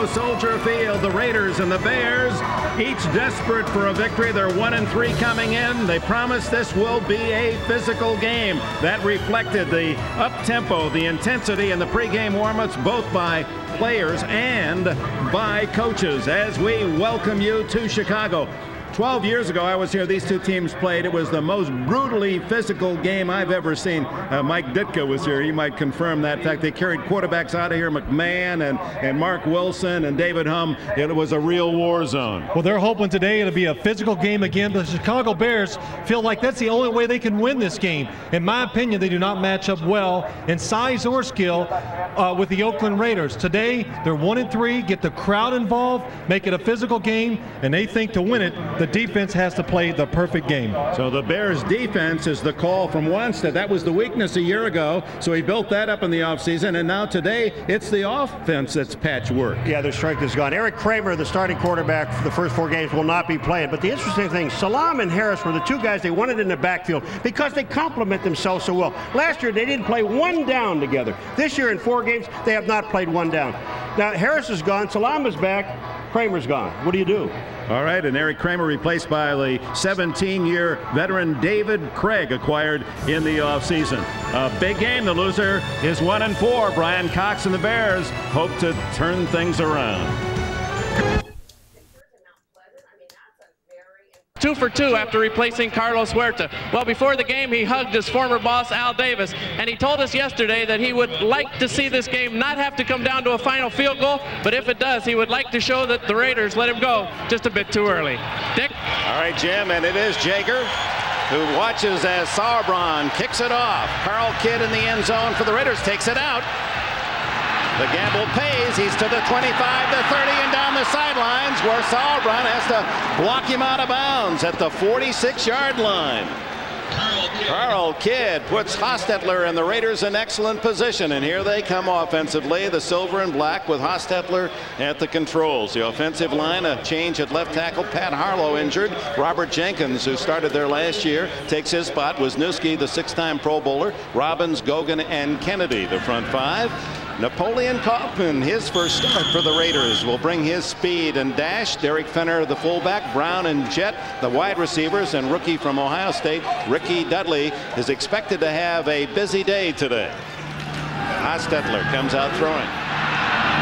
Soldier Field. The Raiders and the Bears, each desperate for a victory. They're 1-3 coming in. They promise this will be a physical game. That reflected the up-tempo, the intensity, and the pregame warm-ups, both by players and by coaches, as we welcome you to Chicago. 12 years ago, I was here. These two teams played. It was the most brutally physical game I've ever seen. Mike Ditka was here. He might confirm that. In fact, they carried quarterbacks out of here, McMahon and Mark Wilson and David Humm. It was a real war zone. Well, they're hoping today it'll be a physical game again. The Chicago Bears feel like that's the only way they can win this game. In my opinion, they do not match up well in size or skill with the Oakland Raiders. Today, they're 1-3, get the crowd involved, make it a physical game, and they think to win it, the defense has to play the perfect game. So the Bears defense is the call from Wanstead. That was the weakness a year ago, so he built that up in the offseason, and now today it's the offense that's patchwork. Yeah, their strength is gone. Eric Kramer, the starting quarterback for the first 4 games, will not be playing. But the interesting thing, Salam and Harris were the two guys they wanted in the backfield because they complement themselves so well. Last year, they didn't play 1 down together. This year, in 4 games, they have not played 1 down. Now, Harris is gone, Salam is back, Kramer's gone. What do you do? All right, and Eric Kramer replaced by the 17-year veteran David Craig, acquired in the offseason. A big game. The loser is 1-4. Brian Cox and the Bears hope to turn things around. 2 for 2 after replacing Carlos Huerta. Well, before the game, he hugged his former boss, Al Davis, and he told us yesterday that he would like to see this game not have to come down to a final field goal, but if it does, he would like to show that the Raiders let him go just a bit too early. Dick? All right, Jim, and it is Jaeger who watches as Sauerbrunn kicks it off. Carl Kidd in the end zone for the Raiders, takes it out. The gamble pays. He's to the 25, the 30, and down the sidelines, where Sauerbrunn has to block him out of bounds at the 46-yard line. Carl Kidd puts Hostetler and the Raiders in excellent position, and here they come offensively, the silver and black, with Hostetler at the controls. The offensive line, a change at left tackle. Pat Harlow injured. Robert Jenkins, who started there last year, takes his spot. Wisniewski, the 6-time Pro Bowler. Robbins, Gogan, and Kennedy, the front 5. Napoleon Kaufman, his first start for the Raiders, will bring his speed and dash. Derek Fenner, the fullback. Brown and Jett, the wide receivers, and rookie from Ohio State, Ricky Dudley, is expected to have a busy day today. Hostetler comes out throwing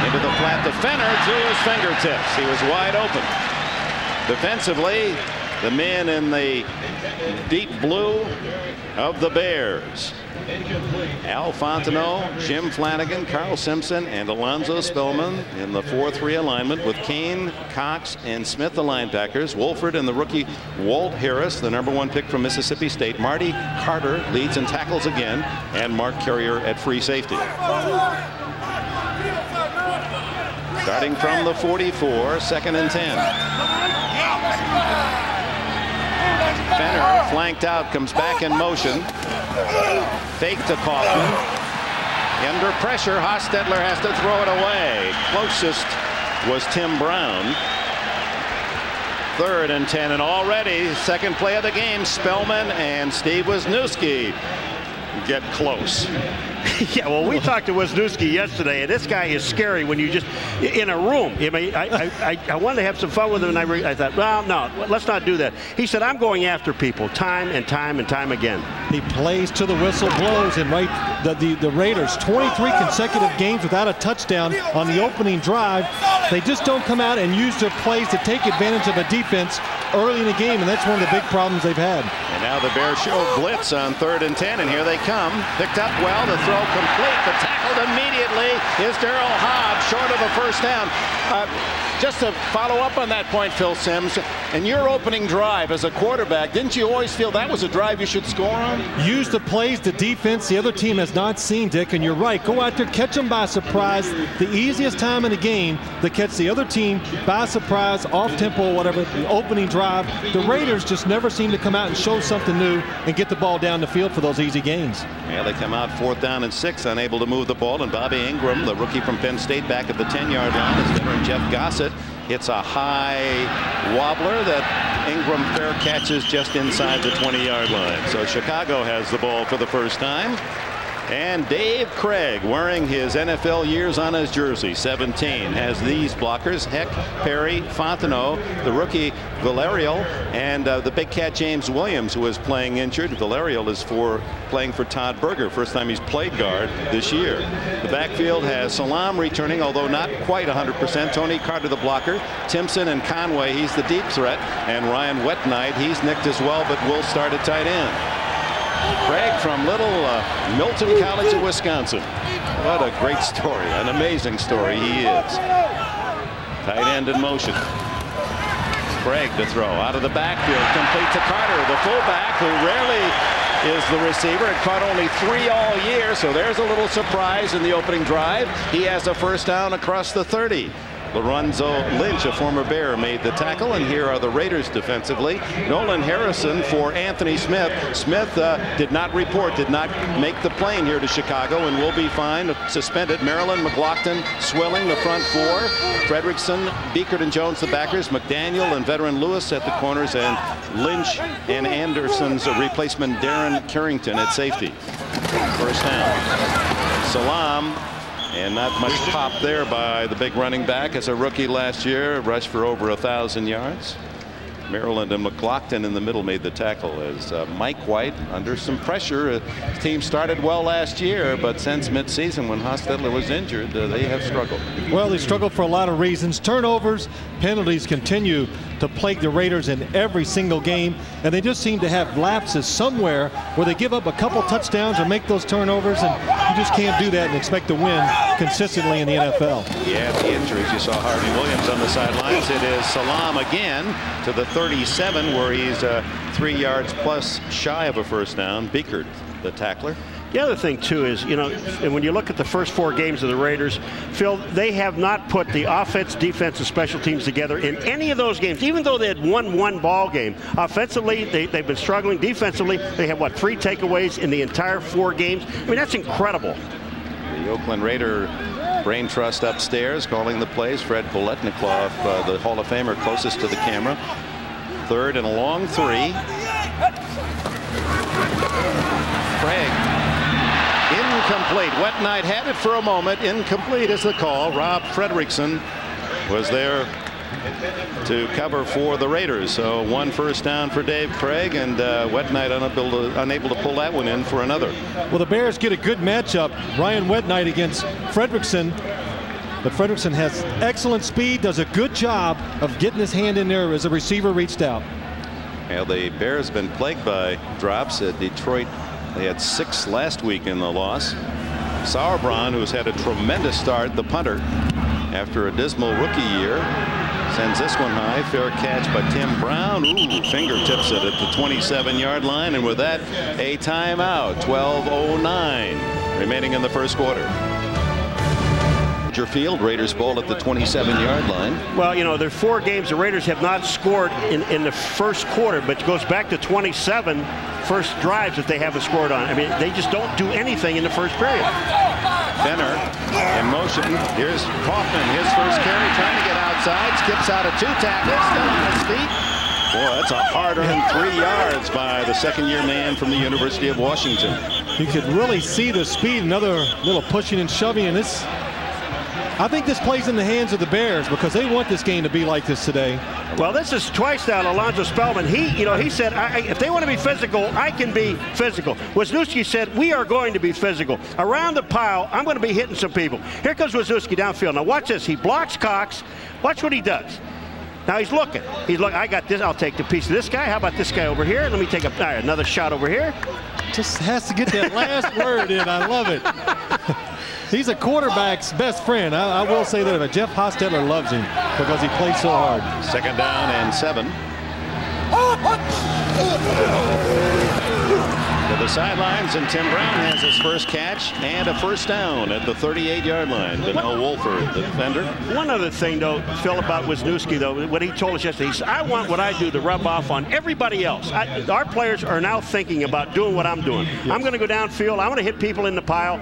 into the flat to Fenner, through his fingertips. He was wide open. Defensively, the men in the deep blue of the Bears: Al Fontenot, Jim Flanagan, Carl Simpson, and Alonzo Spellman in the 4-3 alignment, with Kane, Cox, and Smith, the linebackers. Wolford and the rookie Walt Harris, the #1 pick from Mississippi State. Marty Carter leads and tackles again, and Mark Carrier at free safety. Starting from the 44, 2nd and 10. Fenner, flanked out, comes back in motion. Fake to Kaufman. Under pressure, Hostetler has to throw it away. Closest was Tim Brown. 3rd and 10, and already second play of the game, Spellman and Steve Wisniewski get close. Yeah, well, we talked to Wisniewski yesterday, and this guy is scary when you just, in a room. I mean, I wanted to have some fun with him, and I thought, well, no, let's not do that. He said, I'm going after people time and time and time again. He plays to the whistle blows, and the Raiders, 23 consecutive games without a touchdown on the opening drive. They just don't come out and use their plays to take advantage of a defense early in the game, and that's one of the big problems they've had. And now the Bears show blitz on 3rd and 10, and here they come. Picked up well, the throw complete, but tackled immediately is Darrell Hobbs, short of a first down. Just to follow up on that point, Phil Simms, in your opening drive as a quarterback, didn't you always feel that was a drive you should score on? Use the plays, the defense the other team has not seen, Dick, and you're right. Go out there, catch them by surprise. The easiest time in the game to catch the other team by surprise, off tempo, whatever, the opening drive. The Raiders just never seem to come out and show something new and get the ball down the field for those easy gains. Yeah, they come out 4th down and 6, unable to move the ball, and Bobby Ingram, the rookie from Penn State, back at the 10-yard line as veteran Jeff Gossett hits a high wobbler that Ingram fair catches just inside the 20-yard line. So Chicago has the ball for the first time. And Dave Craig, wearing his NFL years on his jersey, 17, has these blockers: Heck, Perry, Fontenot, the rookie Valerial, and the big cat James Williams, who is playing injured. Valerial is playing for Todd Berger, first time he's played guard this year. The backfield has Salam returning, although not quite 100%. Tony Carter, the blocker. Timpson and Conway, he's the deep threat. And Ryan Wetnight, he's nicked as well, but will start at tight end. Craig from little Milton College of Wisconsin. What a great story, an amazing story he is. Tight end in motion. Craig to throw out of the backfield, complete to Carter, the fullback, who rarely is the receiver, and caught only 3 all year, so there's a little surprise in the opening drive. He has a first down across the 30. Lorenzo Lynch, a former Bear, made the tackle, and here are the Raiders defensively. Nolan Harrison for Anthony Smith. Smith did not report, did not make the plane here to Chicago, and will be fined, suspended. Maryland, McLaughlin, Swilling, the front four. Fredrickson, Beekert and Jones, the backers. McDaniel and veteran Lewis at the corners, and Lynch and Anderson's replacement Darren Carrington at safety. First down. Salam. And not much pop there by the big running back as a rookie last year. Rushed for over 1,000 yards. Maryland and McLaughlin in the middle made the tackle as Mike White under some pressure. The team started well last year, but since midseason when Hostetler was injured, they have struggled. Well, they struggled for a lot of reasons. Turnovers, penalties continue to plague the Raiders in every single game, and they just seem to have lapses somewhere where they give up a couple touchdowns or make those turnovers, and you just can't do that and expect to win consistently in the NFL. Yeah, the injuries. You saw Harvey Williams on the sidelines. It is Salam again to the 37, where he's 3 yards plus shy of a first down. Beekert, the tackler. The other thing, too, is, you know, when you look at the first 4 games of the Raiders, Phil, they have not put the offense, defense, and special teams together in any of those games, even though they had won 1 ball game. Offensively, they've been struggling. Defensively, they have, what, 3 takeaways in the entire 4 games? I mean, that's incredible. The Oakland Raider brain trust upstairs calling the plays. Fred Poletnikoff, the Hall of Famer, closest to the camera. 3rd and a long 3. Craig. Incomplete. Wetnight had it for a moment. Incomplete is the call. Rob Fredrickson was there to cover for the Raiders. So 1 first down for Dave Craig, and Wetnight unable to pull that one in for another. Well, the Bears get a good matchup. Ryan Wetnight against Fredrickson. But Fredrickson has excellent speed, does a good job of getting his hand in there as a receiver reached out. Well, the Bears have been plagued by drops at Detroit. They had 6 last week in the loss. Sauerbrunn, who's had a tremendous start, the punter, after a dismal rookie year, sends this one high. Fair catch by Tim Brown. Ooh, fingertips it at the 27-yard line, and with that, a timeout. 12:09 remaining in the first quarter. Field, Raiders ball at the 27-yard line. Well, you know, there's 4 games the Raiders have not scored in the first quarter, but it goes back to 27 first drives that they haven't scored on. I mean, they just don't do anything in the first period. Benner in motion. Here's Kaufman, his first carry, trying to get outside, skips out of 2 tackles, still on his feet. Boy, that's a hard-earned 3 yards by the second-year man from the University of Washington. You could really see the speed, another little pushing and shoving, and this, I think this plays in the hands of the Bears because they want this game to be like this today. Well, this is twice now Alonzo Spellman. He said, if they want to be physical, I can be physical. Wisniewski said, we are going to be physical. Around the pile, I'm going to be hitting some people. Here comes Wisniewski downfield. Now watch this. He blocks Cox. Watch what he does. Now he's looking. He's looking. I got this. I'll take the piece of this guy. How about this guy over here? Let me take another shot over here. Just has to get that last word in. I love it. He's a quarterback's best friend. I will say that, but Jeff Hostetler loves him because he plays so hard. 2nd down and 7. To the sidelines, and Tim Brown has his first catch and a first down at the 38-yard line. Donnell Wolford, the defender. One other thing, though, Phil, about Wisniewski, though, what he told us yesterday, he said, I want what I do to rub off on everybody else. Our players are now thinking about doing what I'm doing. Yes. I'm going to go downfield. I want to hit people in the pile.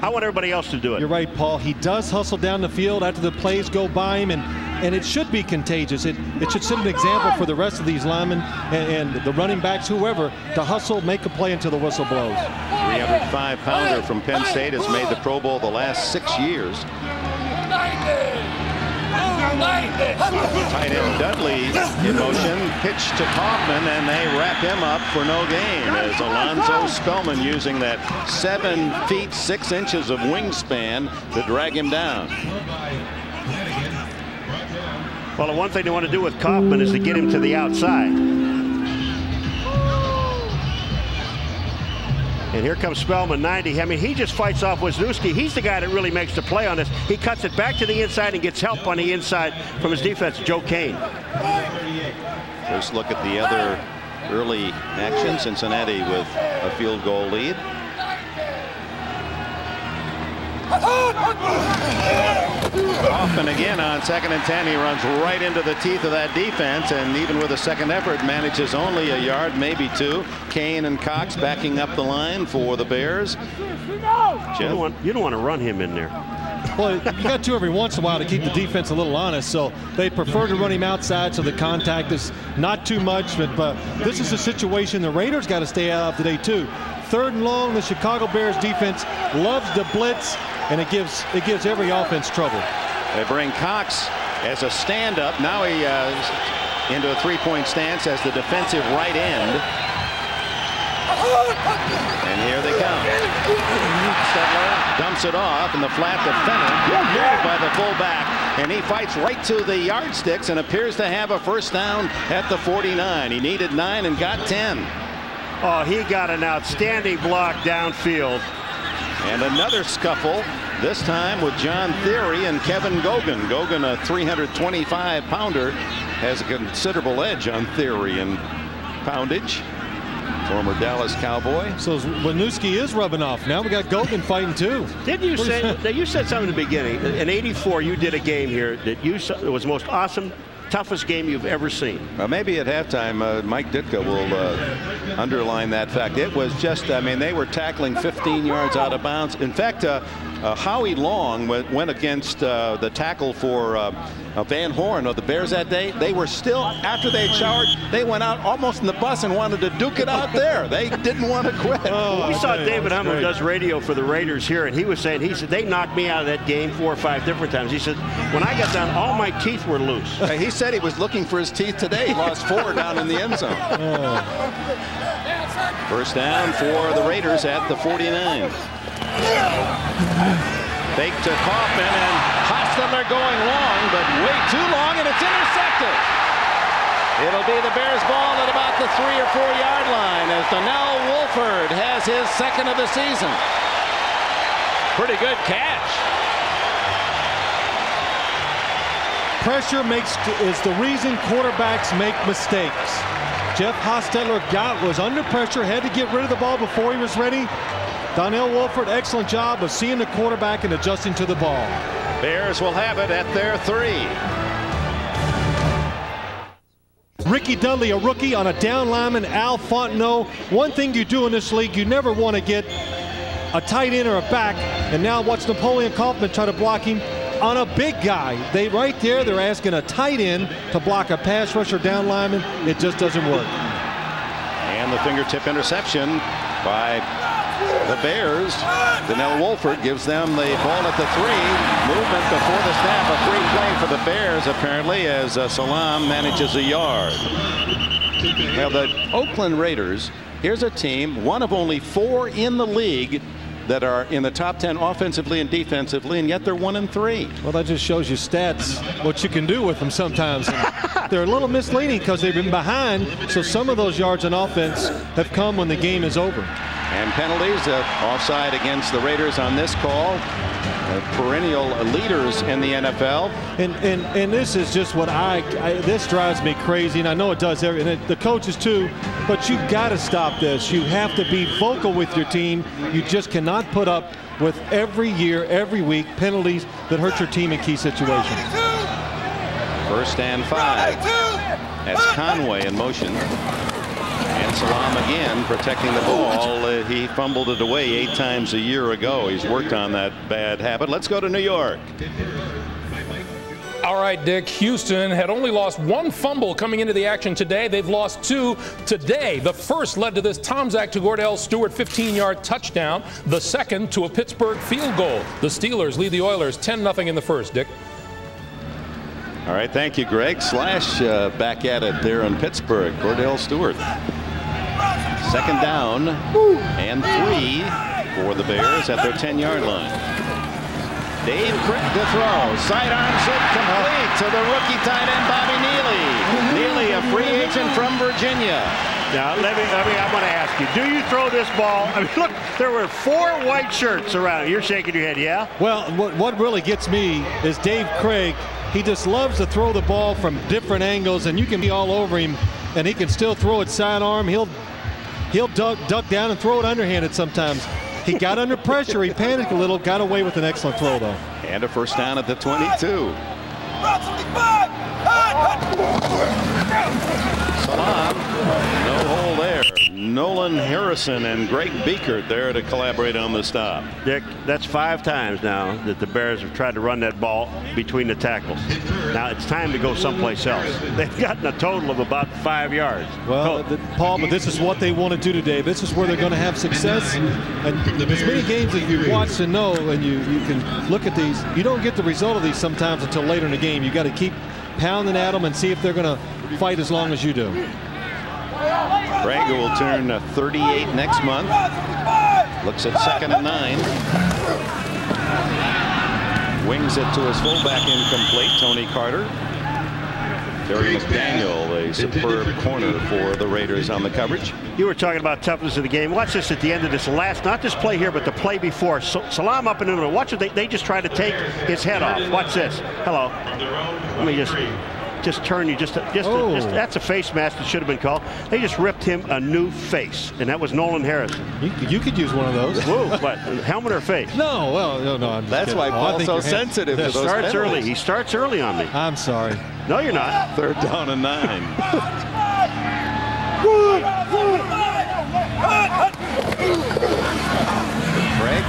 I want everybody else to do it. You're right, Paul. He does hustle down the field after the plays go by him, and and it should be contagious. It should set an example for the rest of these linemen and the running backs, whoever, to hustle, make a play until the whistle blows. 305-pounder from Penn State has made the Pro Bowl the last 6 years. Tight end Dudley in motion, pitch to Kaufman, and they wrap him up for no gain as Alonzo Spellman using that 7 feet 6 inches of wingspan to drag him down. Well, the one thing they want to do with Kaufman is to get him to the outside. And here comes Spellman, 90. I mean, he just fights off Wisniewski. He's the guy that really makes the play on this. He cuts it back to the inside and gets help on the inside from his defense, Joe Kane. First look at the other early action. Cincinnati with a field goal lead. Hoffman again on 2nd and 10. He runs right into the teeth of that defense, and even with a second effort manages only a yard, maybe 2. Kane and Cox backing up the line for the Bears. You don't want to run him in there. Well, you got to every once in a while to keep the defense a little honest, so they prefer to run him outside so the contact is not too much. But this is a situation the Raiders got to stay out of today too. 3rd and long, the Chicago Bears defense loves the blitz, and it gives every offense trouble. They bring Cox as a stand-up. Now he into a 3-point stance as the defensive right end. And here they come. Stetler dumps it off, and the flat defender by the fullback, and he fights right to the yardsticks and appears to have a first down at the 49. He needed 9 and got 10. Oh, he got an outstanding block downfield. And another scuffle, this time with John Theory and Kevin Gogan. Gogan, a 325-pounder, has a considerable edge on Theory in poundage. Former Dallas Cowboy. So Wisniewski is rubbing off. Now we got Gogan fighting too. Didn't you say that you said something in the beginning? In '84, you did a game here that you said it was the most awesome, toughest game you've ever seen. Maybe at halftime, Mike Ditka will underline that fact. It was just, I mean, they were tackling 15 yards out of bounds. In fact, Howie Long went against the tackle for Van Horn of the Bears that day. They were still, after they had showered, they went out almost in the bus and wanted to duke it out there. They didn't want to quit. Oh, we saw David Humm, who does radio for the Raiders here, and he was saying, he said, they knocked me out of that game 4 or 5 different times. He said, when I got down, all my teeth were loose. He said he was looking for his teeth today. He lost 4 down in the end zone. First down for the Raiders at the 49. Fake to Kaufman, and Hostetler going long, but way too long, and it's intercepted. It'll be the Bears ball at about the 3 or 4 yard line as Donnell Wolford has his 2nd of the season. Pretty good catch. Pressure is the reason quarterbacks make mistakes. Jeff Hostetler was under pressure, had to get rid of the ball before he was ready. Donnell Wolford, excellent job of seeing the quarterback and adjusting to the ball. Bears will have it at their 3. Ricky Dudley, a rookie on a down lineman, Al Fontenot. One thing you do in this league, you never want to get a tight end or a back, and now watch Napoleon Kaufman try to block him on a big guy. Right there, they're asking a tight end to block a pass rusher down lineman. It just doesn't work. And the fingertip interception by the Bears. Donnell Wolford gives them the ball at the 3. Movement before the snap. A free play for the Bears, apparently, as Salam manages a yard. Now, the Oakland Raiders, here's a team, one of only 4 in the league that are in the top 10 offensively and defensively, and yet they're 1-3. Well, that just shows you stats, what you can do with them sometimes. They're a little misleading because they've been behind, so some of those yards on offense have come when the game is over. And penalties, offside against the Raiders on this call. Perennial leaders in the NFL. And this is just what this drives me crazy, and I know it does, and the coaches too, but you've got to stop this. You have to be vocal with your team. You just cannot put up with every year, every week, penalties that hurt your team in key situations. 1st and 5. That's Conway in motion. And Salam again protecting the ball. He fumbled it away 8 times a year ago. He's worked on that bad habit. Let's go to New York. All right, Dick. Houston had only lost 1 fumble coming into the action today. They've lost 2 today. The first led to this Tomczak to Cordell Stewart 15-yard touchdown. The second to a Pittsburgh field goal. The Steelers lead the Oilers 10-0 in the first, Dick. All right, thank you, Greg. Slash back at it there in Pittsburgh. Cordell Stewart. Second down and 3 for the Bears at their 10-yard line. Dave Crick to throw. Sidearm slip complete to the rookie tight end Bobby Neely. Neely, a free agent from Virginia. Now, I want to ask you, do you throw this ball? I mean, look, there were 4 white shirts around. You're shaking your head, yeah? Well, what really gets me is Dave Craig. He just loves to throw the ball from different angles, and you can be all over him, and he can still throw it sidearm. He'll duck down and throw it underhanded sometimes. He got under pressure. He panicked a little, got away with an excellent throw, though. And a first down at the 22. Salam, no hole there. Nolan Harrison and Greg Beekert there to collaborate on the stop. Dick, that's 5 times now that the Bears have tried to run that ball between the tackles. Now it's time to go someplace else. They've gotten a total of about 5 yards. Well, Paul, but this is what they want to do today. This is where they're going to have success. And as many games as you've watched and know, and you can look at these, you don't get the result of these sometimes until later in the game. You got to keep pounding at them and see if they're going to fight as long as you do. Craig, who will turn 38 next month, looks at 2nd and 9. Wings it to his fullback, incomplete. Tony Carter. Terry McDaniel, a superb corner for the Raiders on the coverage. You were talking about toughness of the game. Watch this at the end of this last, not this play here, but the play before. Salam up in the middle. Watch it. They just try to take his head off. Watch this. Hello. Let me just turn you that's a face mask that should have been called. They just ripped him a new face, and that was Nolan Harrison. You could use one of those. Whoa, what, helmet or face? No, well, no. That's why Paul's so sensitive to those starts early. penalties. He starts early on me. I'm sorry. No, you're not. 3rd down and 9. Craig.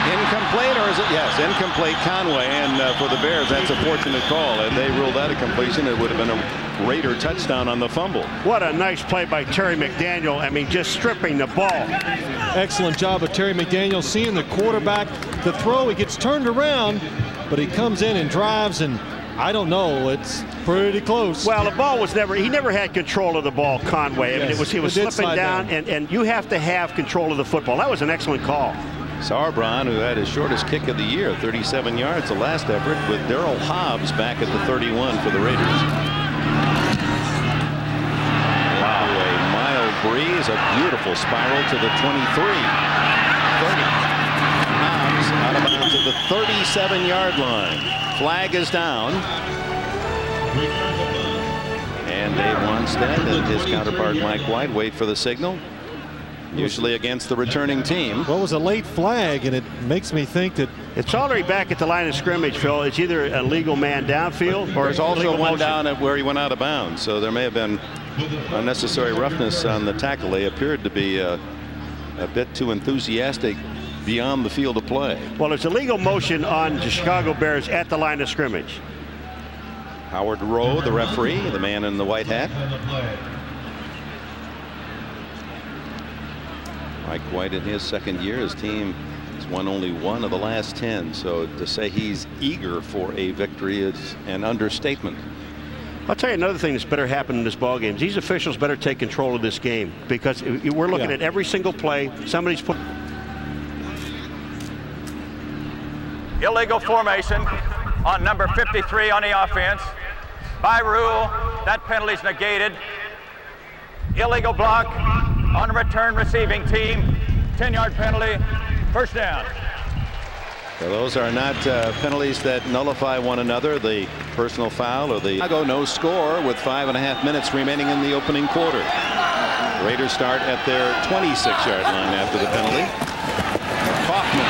Incomplete, or is it? Yes, incomplete. Conway, and for the Bears, that's a fortunate call. And they ruled that a completion. It would have been a Raider touchdown on the fumble. What a nice play by Terry McDaniel. I mean, just stripping the ball. Excellent job of Terry McDaniel, seeing the quarterback, the throw. He gets turned around, but he comes in and drives, and I don't know. It's pretty close. Well, the ball was he never had control of the ball, Conway. I mean, he was slipping down, and you have to have control of the football. That was an excellent call. Sauerbrunn, who had his shortest kick of the year, 37 yards the last effort, with Darrell Hobbs back at the 31 for the Raiders. Wow, a mild breeze, a beautiful spiral to the 23. 30. Hobbs out of bounds at the 37-yard line. Flag is down. And Dave Wanstead and his counterpart Mike White wait for the signal. Usually against the returning team. Well, it was a late flag, and it makes me think that it's already back at the line of scrimmage, Phil. It's either a legal man downfield or there's also one down at where he went out of bounds. So there may have been unnecessary roughness on the tackle. They appeared to be a bit too enthusiastic beyond the field of play. Well, it's a legal motion on the Chicago Bears at the line of scrimmage. Howard Rowe, the referee, the man in the white hat. Mike White in his 2nd year, his team has won only 1 of the last 10. So to say he's eager for a victory is an understatement. I'll tell you another thing that's better happen in this ball game. These officials better take control of this game, because we're looking at every single play. Somebody's put illegal formation on number 53 on the offense. By rule, that penalty is negated. Illegal block on the return receiving team. 10-yard penalty. First down. Well, those are not penalties that nullify one another. The personal foul or the Chicago no score with 5.5 minutes remaining in the opening quarter. Raiders start at their 26-yard line after the penalty. Kaufman,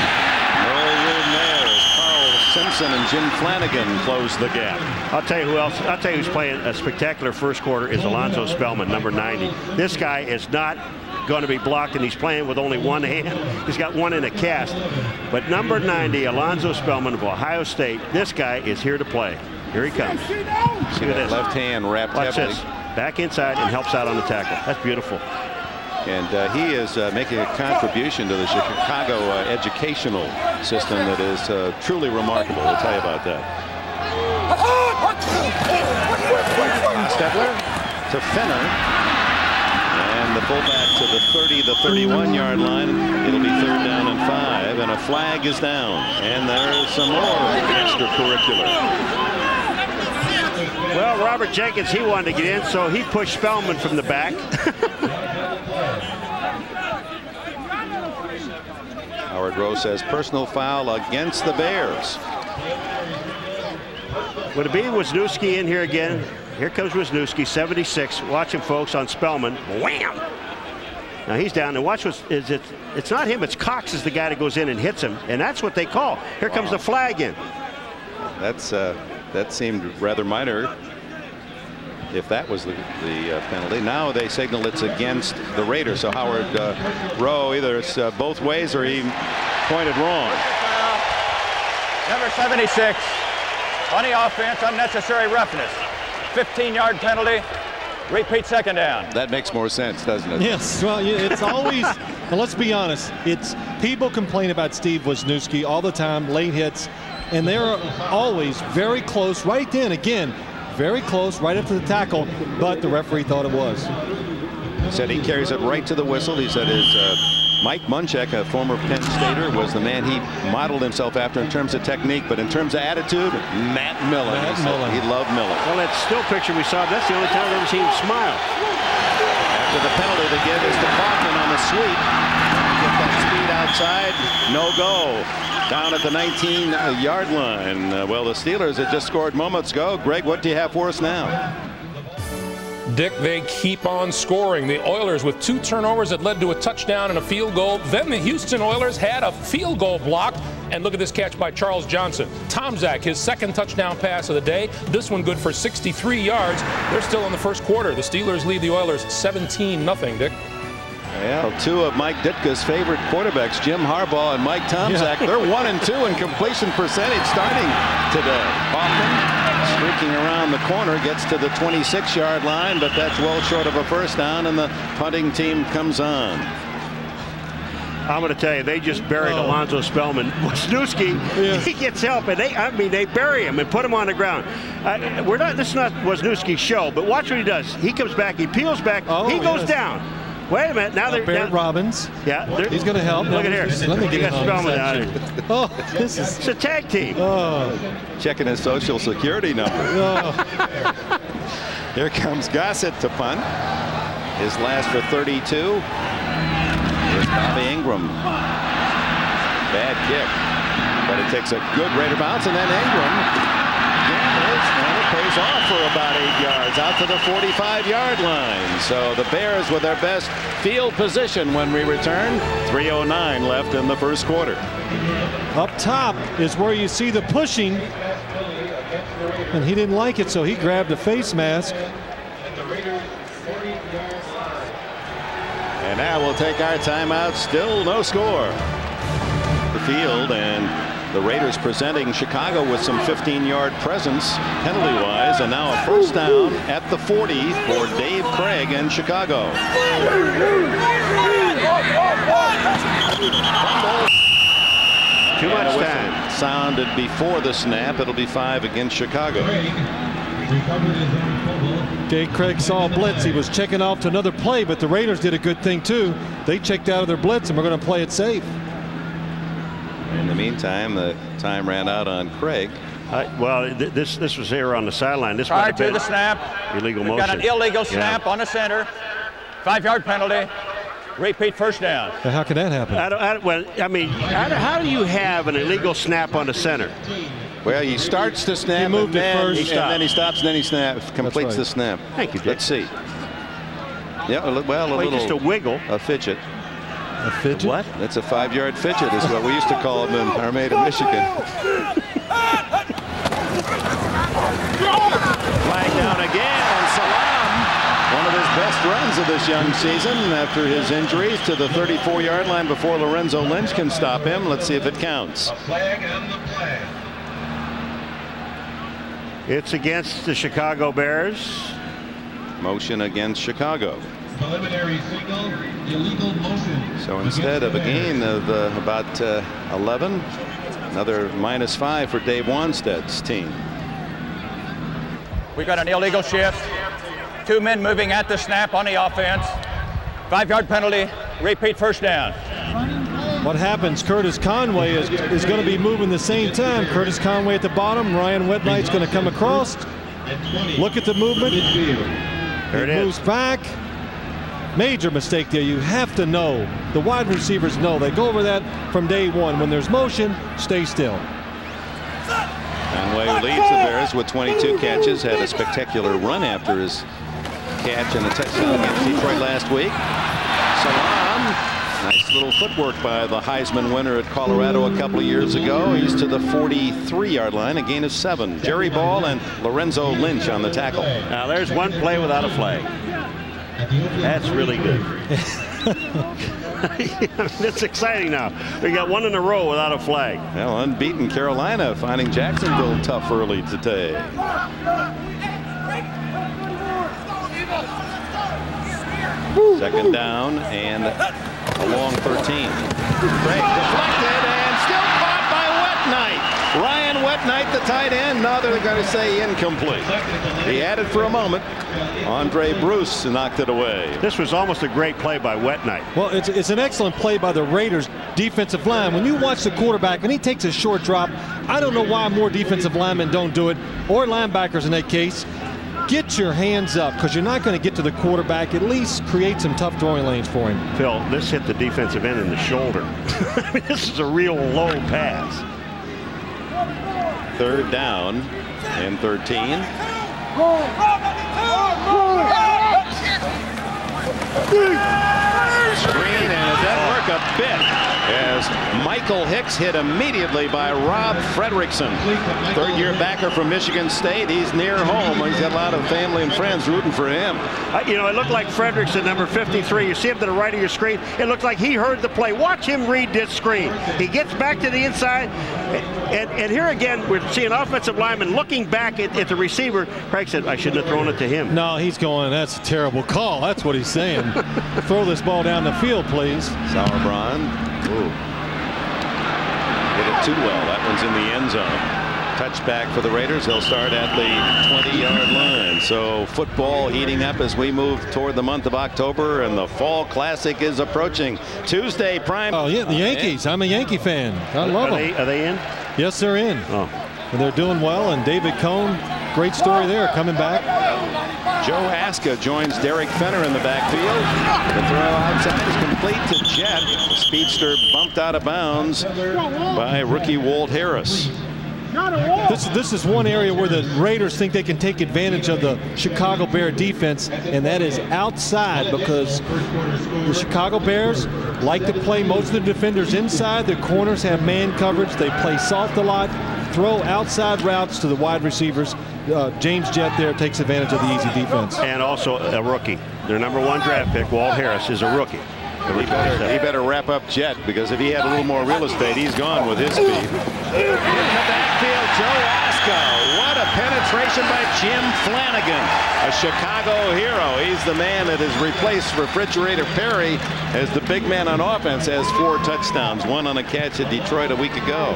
no room there as Carl Simpson and Jim Flanagan close the gap. I'll tell you who else. I'll tell you who's playing a spectacular first quarter is Alonzo Spellman, number 90. This guy is not going to be blocked, and he's playing with only one hand. He's got one in a cast. But number 90, Alonzo Spellman of Ohio State, this guy is here to play. Here he comes. See that left hand wrapped heavily. This. Back inside and helps out on the tackle. That's beautiful. And he is making a contribution to the Chicago educational system that is truly remarkable. I'll tell you about that. Stetler to Fenner. And the fullback to the 30, the 31-yard line. It'll be 3rd down and 5. And a flag is down. And there's some more extracurricular. Well, Robert Jenkins, he wanted to get in, so he pushed Spellman from the back. Howard Rowe says personal foul against the Bears. Would it be Wisniewski in here again? Here comes Wisniewski, 76. Watch him, folks, on Spellman. Wham! Now he's down. And watch what is it? It's not him. It's Cox is the guy that goes in and hits him, and that's what they call. Here comes the flag in. That seemed rather minor, if that was the penalty. Now they signal it's against the Raiders. So Howard Rowe, either it's both ways or he pointed wrong. Number 76 on the offense, unnecessary roughness. 15-yard penalty. Repeat 2nd down. That makes more sense, doesn't it? Yes. Well, it's always, well, let's be honest. It's people complain about Steve Wisniewski all the time, late hits, and they're always very close. Right then, again, very close, right up to the tackle, but the referee thought it was. He said he carries it right to the whistle. He said his Mike Munchak, a former Penn Stater, was the man he modeled himself after in terms of technique, but in terms of attitude, Matt Millen. He loved Millen. Well, that still picture we saw, that's the only time I've ever seen him smile. After the penalty to give is to Kaufman on the sweep. Get that speed outside, no go. Down at the 19-yard line. Well, the Steelers had just scored moments ago. Greg, what do you have for us now? Dick, they keep on scoring. The Oilers with 2 turnovers that led to a touchdown and a field goal. Then the Houston Oilers had a field goal blocked. And look at this catch by Charles Johnson. Tomczak, his 2nd touchdown pass of the day. This one good for 63 yards. They're still in the 1st quarter. The Steelers lead the Oilers 17-0, Dick. Well, 2 of Mike Ditka's favorite quarterbacks, Jim Harbaugh and Mike Tomczak, they're 1 and 2 in completion percentage starting today. Hoffman streaking around the corner, gets to the 26-yard line, but that's well short of a 1st down, and the punting team comes on. I'm going to tell you, they just buried Alonzo Spellman. Wisniewski, he gets help, and they bury him and put him on the ground. This is not Wisniewski's show, but watch what he does. He comes back, he peels back, he goes down. Wait a minute. Now they're Barrett Robbins. Yeah, he's going to help. Look at here. Let me get Spellman out here. Oh, this is. It's a tag team. Oh. Checking his social security number. Oh. Here comes Gossett to punt. His last for 32. Here's Bobby Ingram. Bad kick, but it takes a good Raider bounce, and then Ingram gambles, and it pays off for about 8 yards out to the 45-yard line. So the Bears with their best field position when we return. 3:09 left in the 1st quarter. Up top is where you see the pushing, and he didn't like it, so he grabbed a face mask. And now we'll take our timeout. Still no score. The field, and the Raiders presenting Chicago with some 15-yard presence penalty-wise, and now a 1st down at the 40 for Dave Craig and Chicago. Too much time. Sounded before the snap. It'll be 5 against Chicago. Dave Craig saw a blitz. He was checking off to another play, but the Raiders did a good thing too. They checked out of their blitz, and we're going to play it safe. In the meantime, the time ran out on Craig. Well, this was here on the sideline. This Prior to the snap, illegal we've motion. got an illegal snap on the center. 5-yard penalty. Repeat 1st down. Now, how can that happen? How do you have an illegal snap on the center? Well, he starts to snap, he moved and then he stops, and then he snaps, completes the snap. Thank you, Dick. Let's see. Yeah, well, a little. Just a wiggle. A fidget. A fidget? What? That's a 5-yard fidget is what we used to call them in Armada, Michigan. Flag down again, and Salam, one of his best runs of this young season after his injuries to the 34-yard line before Lorenzo Lynch can stop him. Let's see if it counts. It's against the Chicago Bears. Motion against Chicago. Preliminary signal, illegal motion. So instead of a gain of about 11, another -5 for Dave Wanstead's team. We got an illegal shift. 2 men moving at the snap on the offense. 5-yard penalty. Repeat first down. What happens? Curtis Conway is going to be moving the same time. Curtis Conway at the bottom. Ryan Whitknight's going to come across. Look at the movement. There it moves is. back. Major mistake there. You have to know. The wide receivers know. They go over that from day one. When there's motion, stay still. Conway leads the Bears with 22 catches. Had a spectacular run after his catch and a touchdown against Detroit last week. Salam. Nice little footwork by the Heisman winner at Colorado a couple of years ago. He's to the 43-yard line, a gain of 7. Jerry Ball and Lorenzo Lynch on the tackle. Now there's one play without a flag. That's really good. It's exciting now. We got one in a row without a flag. Well, unbeaten Carolina finding Jacksonville tough early today. Second down and a long 13. Break deflected and still caught by Whitknight. Ryan Whitknight, the tight end. No, they're going to say incomplete. He had it for a moment. Andre Bruce knocked it away. This was almost a great play by Whitknight. Well, it's an excellent play by the Raiders defensive line. When you watch the quarterback and he takes a short drop, I don't know why more defensive linemen don't do it, or linebackers in that case. Get your hands up, because you're not going to get to the quarterback. At least create some tough throwing lanes for him. Phil, this hit the defensive end in the shoulder. This is a real low pass. Third down and 13. Screen, and it doesn't work a bit as Michael Hicks hit immediately by Rob Fredrickson. Third-year backer from Michigan State. He's near home. He's got a lot of family and friends rooting for him. You know, it looked like Fredrickson, number 53. You see him to the right of your screen. It looked like he heard the play. Watch him read this screen. He gets back to the inside. And here again, we're seeing offensive lineman looking back at the receiver. Craig said, I shouldn't have thrown it to him. No, he's going, that's a terrible call. That's what he's saying. Throw this ball down the field, please. Sauerbrunn. Ooh. Hit it too well. That one's in the end zone. Touchback for the Raiders. They'll start at the 20-yard line. So football heating up as we move toward the month of October, and the Fall Classic is approaching. Tuesday prime. Oh, yeah, the Yankees. I'm a Yankee fan. I love them. Are they in? Yes, they're in. Oh. And they're doing well. And David Cohn, great story there, coming back. Joe Aska joins Derek Fenner in the backfield. The throw outside is complete to Jet. The speedster bumped out of bounds by rookie Walt Harris. This is one area where the Raiders think they can take advantage of the Chicago Bear defense, and that is outside, because the Chicago Bears like to play most of the defenders inside. Their corners have man coverage. They play soft a lot, throw outside routes to the wide receivers. James Jett there takes advantage of the easy defense. And also a rookie. Their #1 draft pick, Walt Harris, is a rookie. He better wrap up Jet, because if he had a little more real estate, he's gone with his speed. In the backfield, Joe Aska. What a penetration by Jim Flanagan, a Chicago hero. He's the man that has replaced Refrigerator Perry as the big man on offense. Has 4 touchdowns, 1 on a catch at Detroit a week ago.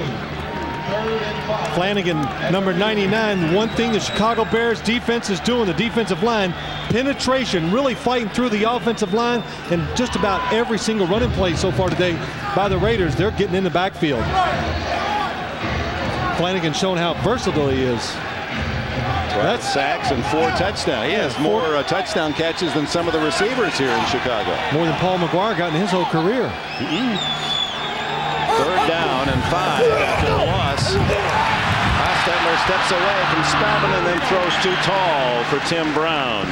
Flanagan, number 99. One thing the Chicago Bears defense is doing, the defensive line, penetration, really fighting through the offensive line, and just about every single running play so far today by the Raiders, they're getting in the backfield. Flanagan showing how versatile he is. That's sacks and 4 touchdowns. He has more touchdown catches than some of the receivers here in Chicago. More than Paul McGuire got in his whole career. Third down and 5 after the loss. Hostetler steps away from Spelman and then throws too tall for Tim Brown.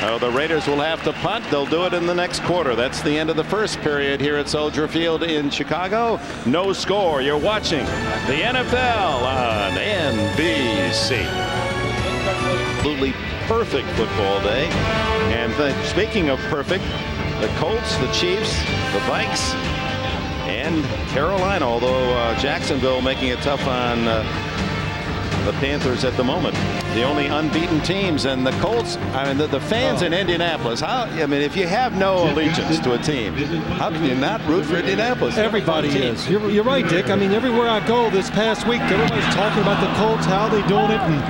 Oh, the Raiders will have to punt. They'll do it in the next quarter. That's the end of the first period here at Soldier Field in Chicago. No score. You're watching the NFL on NBC. absolutely perfect football day. And speaking of perfect, the Colts, the Chiefs, the Vikes, and Carolina, although Jacksonville making it tough on the Panthers at the moment. The only unbeaten teams, and the Colts, I mean, the fans in Indianapolis, I mean, if you have no allegiance to a team, how can you not root for Indianapolis? Everybody is. You're right, Dick. I mean, everywhere I go this past week, everybody's talking about the Colts, how they doing it, and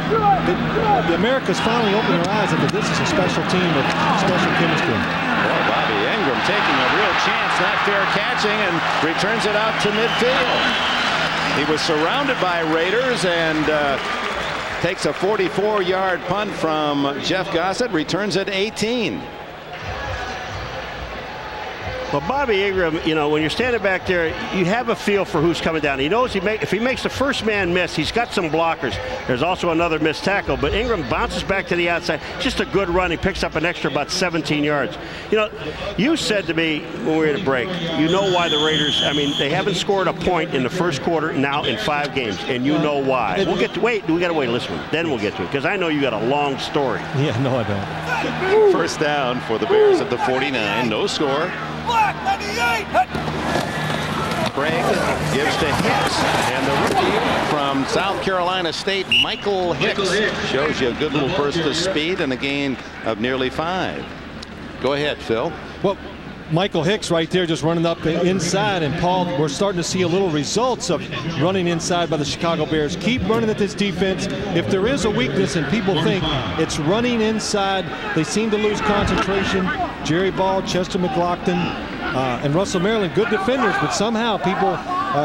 America's finally opening their eyes that this is a special team with special chemistry. Well, Bobby Ingram taking a real chance, not fair catching, and returns it out to midfield. He was surrounded by Raiders and takes a 44-yard punt from Jeff Gossett, returns it 18. Well, Bobby Ingram, you know, when you're standing back there, you have a feel for who's coming down. He knows if he makes the first man miss, he's got some blockers. There's also another missed tackle, but Ingram bounces back to the outside. Just a good run. He picks up an extra about 17 yards. You know, you said to me when we were at a break, you know why the Raiders, I mean, they haven't scored a point in the first quarter now in 5 games, and you know why. We'll get to, we got to wait, listen, then we'll get to it, because I know you got a long story. Yeah, no, I don't. First down for the Bears at the 49, no score. Craig gives to Hicks, and the rookie from South Carolina State, Michael Hicks, shows you a good little burst of speed and a gain of nearly 5. Go ahead, Phil. Well, Michael Hicks right there just running up inside, and Paul, we're starting to see a little results of running inside by the Chicago Bears. Keep running at this defense. If there is a weakness and people think it's running inside, they seem to lose concentration. Jerry Ball, Chester McLaughlin, and Russell Maryland, good defenders, but somehow people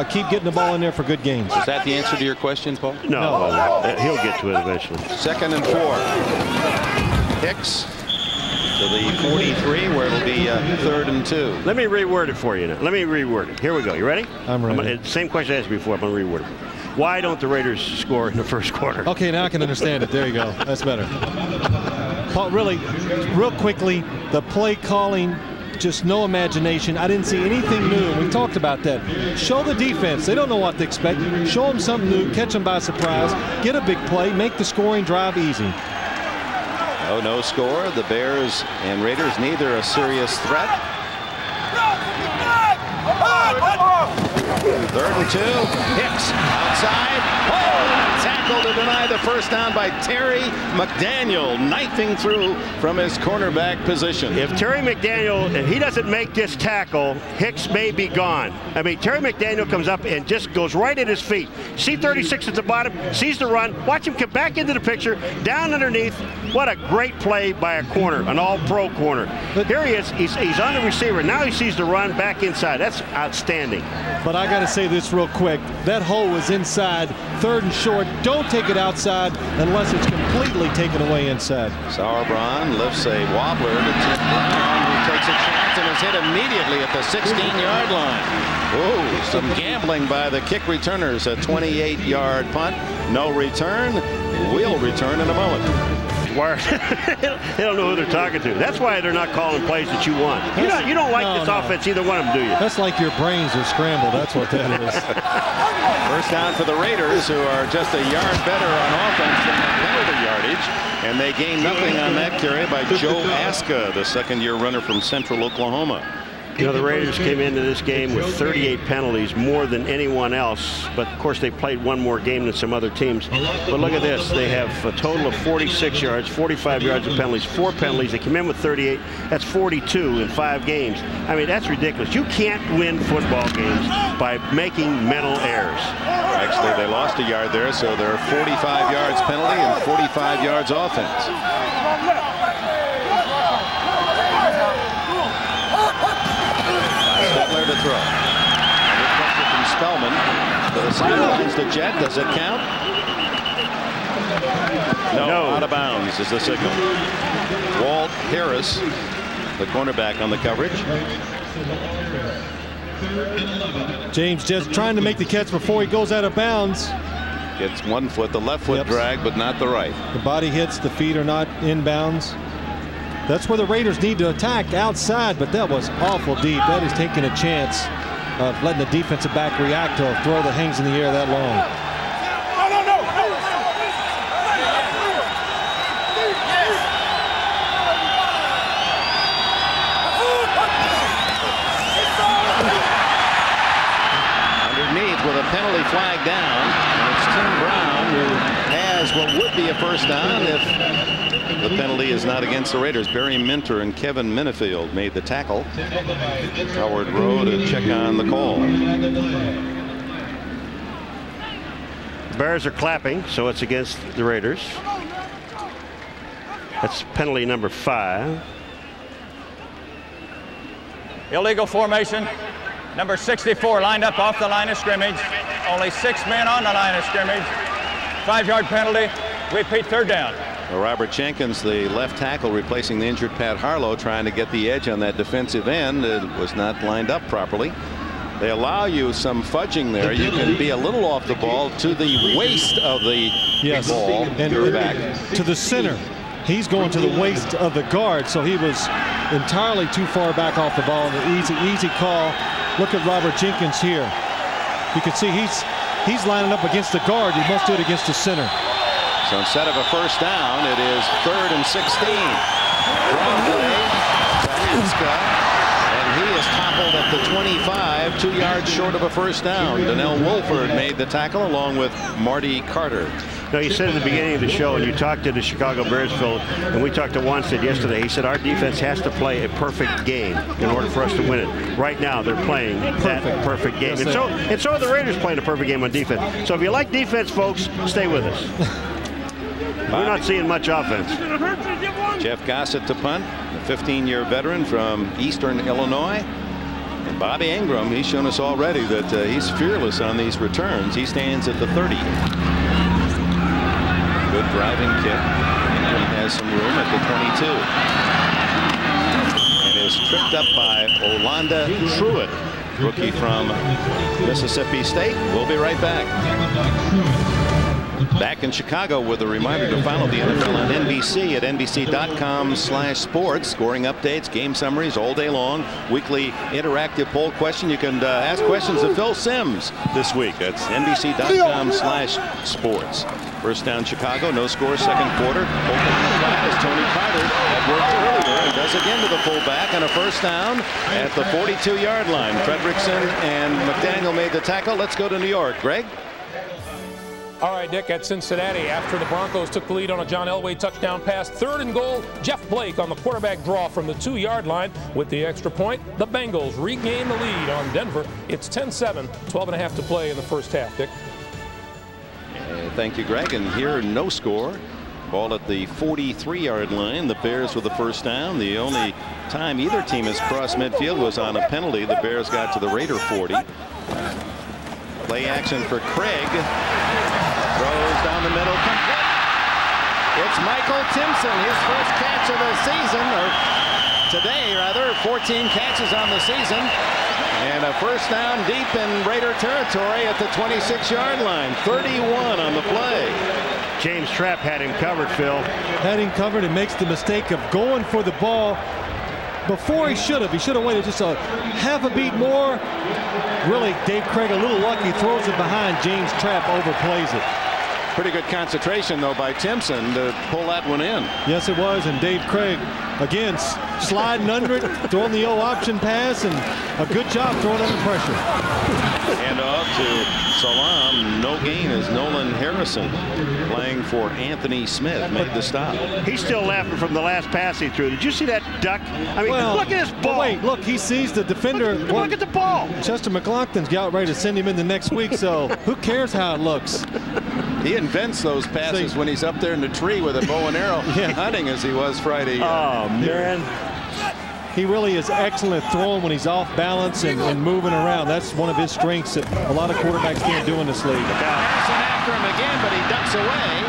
keep getting the ball in there for good games. Is that the answer to your question, Paul? No. He'll get to it eventually. 2nd and 4. Hicks to the 43, where it'll be 3rd and 2. Let me reword it for you now. Let me reword it. Here we go. You ready? I'm ready. Same question I asked before. I'm going to reword it. Why don't the Raiders score in the first quarter? Okay, now I can understand it. There you go. That's better. Paul, really, real quickly, the play calling, just no imagination. I didn't see anything new. We talked about that. Show the defense. They don't know what to expect. Show them something new. Catch them by surprise. Get a big play. Make the scoring drive easy. Oh, no score. The Bears and Raiders, neither a serious threat. 3rd and 2. Hicks outside. Oh, tackle to deny the first down by Terry McDaniel, knifing through from his cornerback position. If Terry McDaniel, if he doesn't make this tackle, Hicks may be gone. I mean, Terry McDaniel comes up and just goes right at his feet. C36 at the bottom, sees the run, watch him come back into the picture, down underneath. What a great play by a corner, an all-pro corner. But here he is, he's on the receiver. Now he sees the run back inside. That's outstanding. But I got to say this real quick. That hole was inside, 3rd and short. Don't take it outside unless it's completely taken away inside. Sauerbrunn lifts a wobbler to Tim Brown, who takes a chance and is hit immediately at the 16-yard line. Whoa, some gambling by the kick returners. A 28-yard punt. No return. We'll return in a moment. They don't know who they're talking to. That's why they're not calling plays that you want. You don't like this offense, either one of them, do you? That's like your brains are scrambled. That's what that is. First down for the Raiders, who are just a yard better on offense than the penalty yardage. And they gain nothing on that carry by Joe Aska, the 2nd-year runner from Central Oklahoma. You know, the Raiders came into this game with 38 penalties, more than anyone else. But, of course, they played one more game than some other teams. But look at this. They have a total of 46 yards, 45 yards of penalties, 4 penalties. They come in with 38. That's 42 in 5 games. I mean, that's ridiculous. You can't win football games by making mental errors. Actually, they lost a yard there, so they're 45 yards penalty and 45 yards offense. To throw. And pressure from Spellman to the sidelines to Jet. Does it count? No, out of bounds is the signal. Walt Harris, the cornerback, on the coverage. James just trying to make the catch before he goes out of bounds. Gets one foot, the left foot drag, but not the right. The body hits, the feet are not in bounds. That's where the Raiders need to attack outside, but that was awful deep. That is taking a chance of letting the defensive back react to a throw that hangs in the air that long. flag down. And it's Tim Brown who has what would be a first down if the penalty is not against the Raiders. Barry Minter and Kevin Minifield made the tackle. Howard Rowe to check on the call. Bears are clapping, so it's against the Raiders. That's penalty number 5. Illegal formation. Number 64 lined up off the line of scrimmage. Only 6 men on the line of scrimmage. 5-yard penalty. Repeat, third down. Robert Jenkins, the left tackle, replacing the injured Pat Harlow, trying to get the edge on that defensive end. It was not lined up properly. They allow you some fudging there. You can be a little off the ball to the waist of the ball. And back to the center. He's going to the waist of the guard, so he was entirely too far back off the ball. An easy call. Look at Robert Jenkins here. You can see he's lining up against the guard. He must do it against the center. So instead of a first down, it is 3rd and 16. Draw play. And he is toppled at the 25, 2 yards short of a first down. Donnell Wolford made the tackle along with Marty Carter. Now, you said at the beginning of the show, and you talked to the Chicago Bears, Phil, and we talked to Wanstead yesterday. He said our defense has to play a perfect game in order for us to win it. Right now, they're playing that perfect game. Yes, and so are the Raiders playing a perfect game on defense. So if you like defense, folks, stay with us. We're not seeing much offense. Jeff Gossett to punt, a 15-year veteran from Eastern Illinois. And Bobby Ingram, he's shown us already that he's fearless on these returns. He stands at the 30. Good driving kick. Ingram has some room at the 22. And is tripped up by Olanda Truitt, rookie from Mississippi State. We'll be right back. Back in Chicago with a reminder to follow the NFL on NBC at NBC.com/sports. Scoring updates, game summaries all day long. Weekly interactive poll question. You can ask questions of Phil Simms this week. That's NBC.com/sports. First down Chicago, no score, second quarter. As Tony Carter had worked earlier and does again to the fullback on a first down at the 42-yard line. Fredrickson and McDaniel made the tackle. Let's go to New York. Greg? All right, Dick, at Cincinnati, after the Broncos took the lead on a John Elway touchdown pass, 3rd and goal, Jeff Blake on the quarterback draw from the 2-yard line with the extra point. The Bengals regain the lead on Denver. It's 10-7, 12.5 to play in the first half, Dick. Thank you, Greg. And here, no score. Ball at the 43-yard line. The Bears with the first down. The only time either team has crossed midfield was on a penalty. The Bears got to the Raider 40. Play action for Craig. Throws down the middle. It's Michael Timpson, his first catch of the season, or today rather. 14 catches on the season. And a first down deep in Raider territory at the 26-yard line. 31 on the play. James Trapp had him covered, Phil. Had him covered and makes the mistake of going for the ball before he should have. He should have waited just a half a beat more. Really, Dave Craig a little lucky, throws it behind. James Trapp overplays it. Pretty good concentration, though, by Timpson to pull that one in. Yes, it was. And Dave Craig, again, sliding under it, throwing the option pass, and a good job throwing under pressure. Hand off to Salam. No gain as Nolan Harrison, playing for Anthony Smith, made the stop. He's still laughing from the last pass he threw. Did you see that duck? I mean, look at this ball. Wait, look, he sees the defender. Look at the ball. Chester McLaughlin's got ready to send him in the next week, so who cares how it looks? He invents those passes when he's up there in the tree with a bow and arrow hunting as he was Friday. Oh, man. He really is excellent throwing when he's off balance and moving around. That's one of his strengths that a lot of quarterbacks can't do in this league. Passing after him again, but he ducks away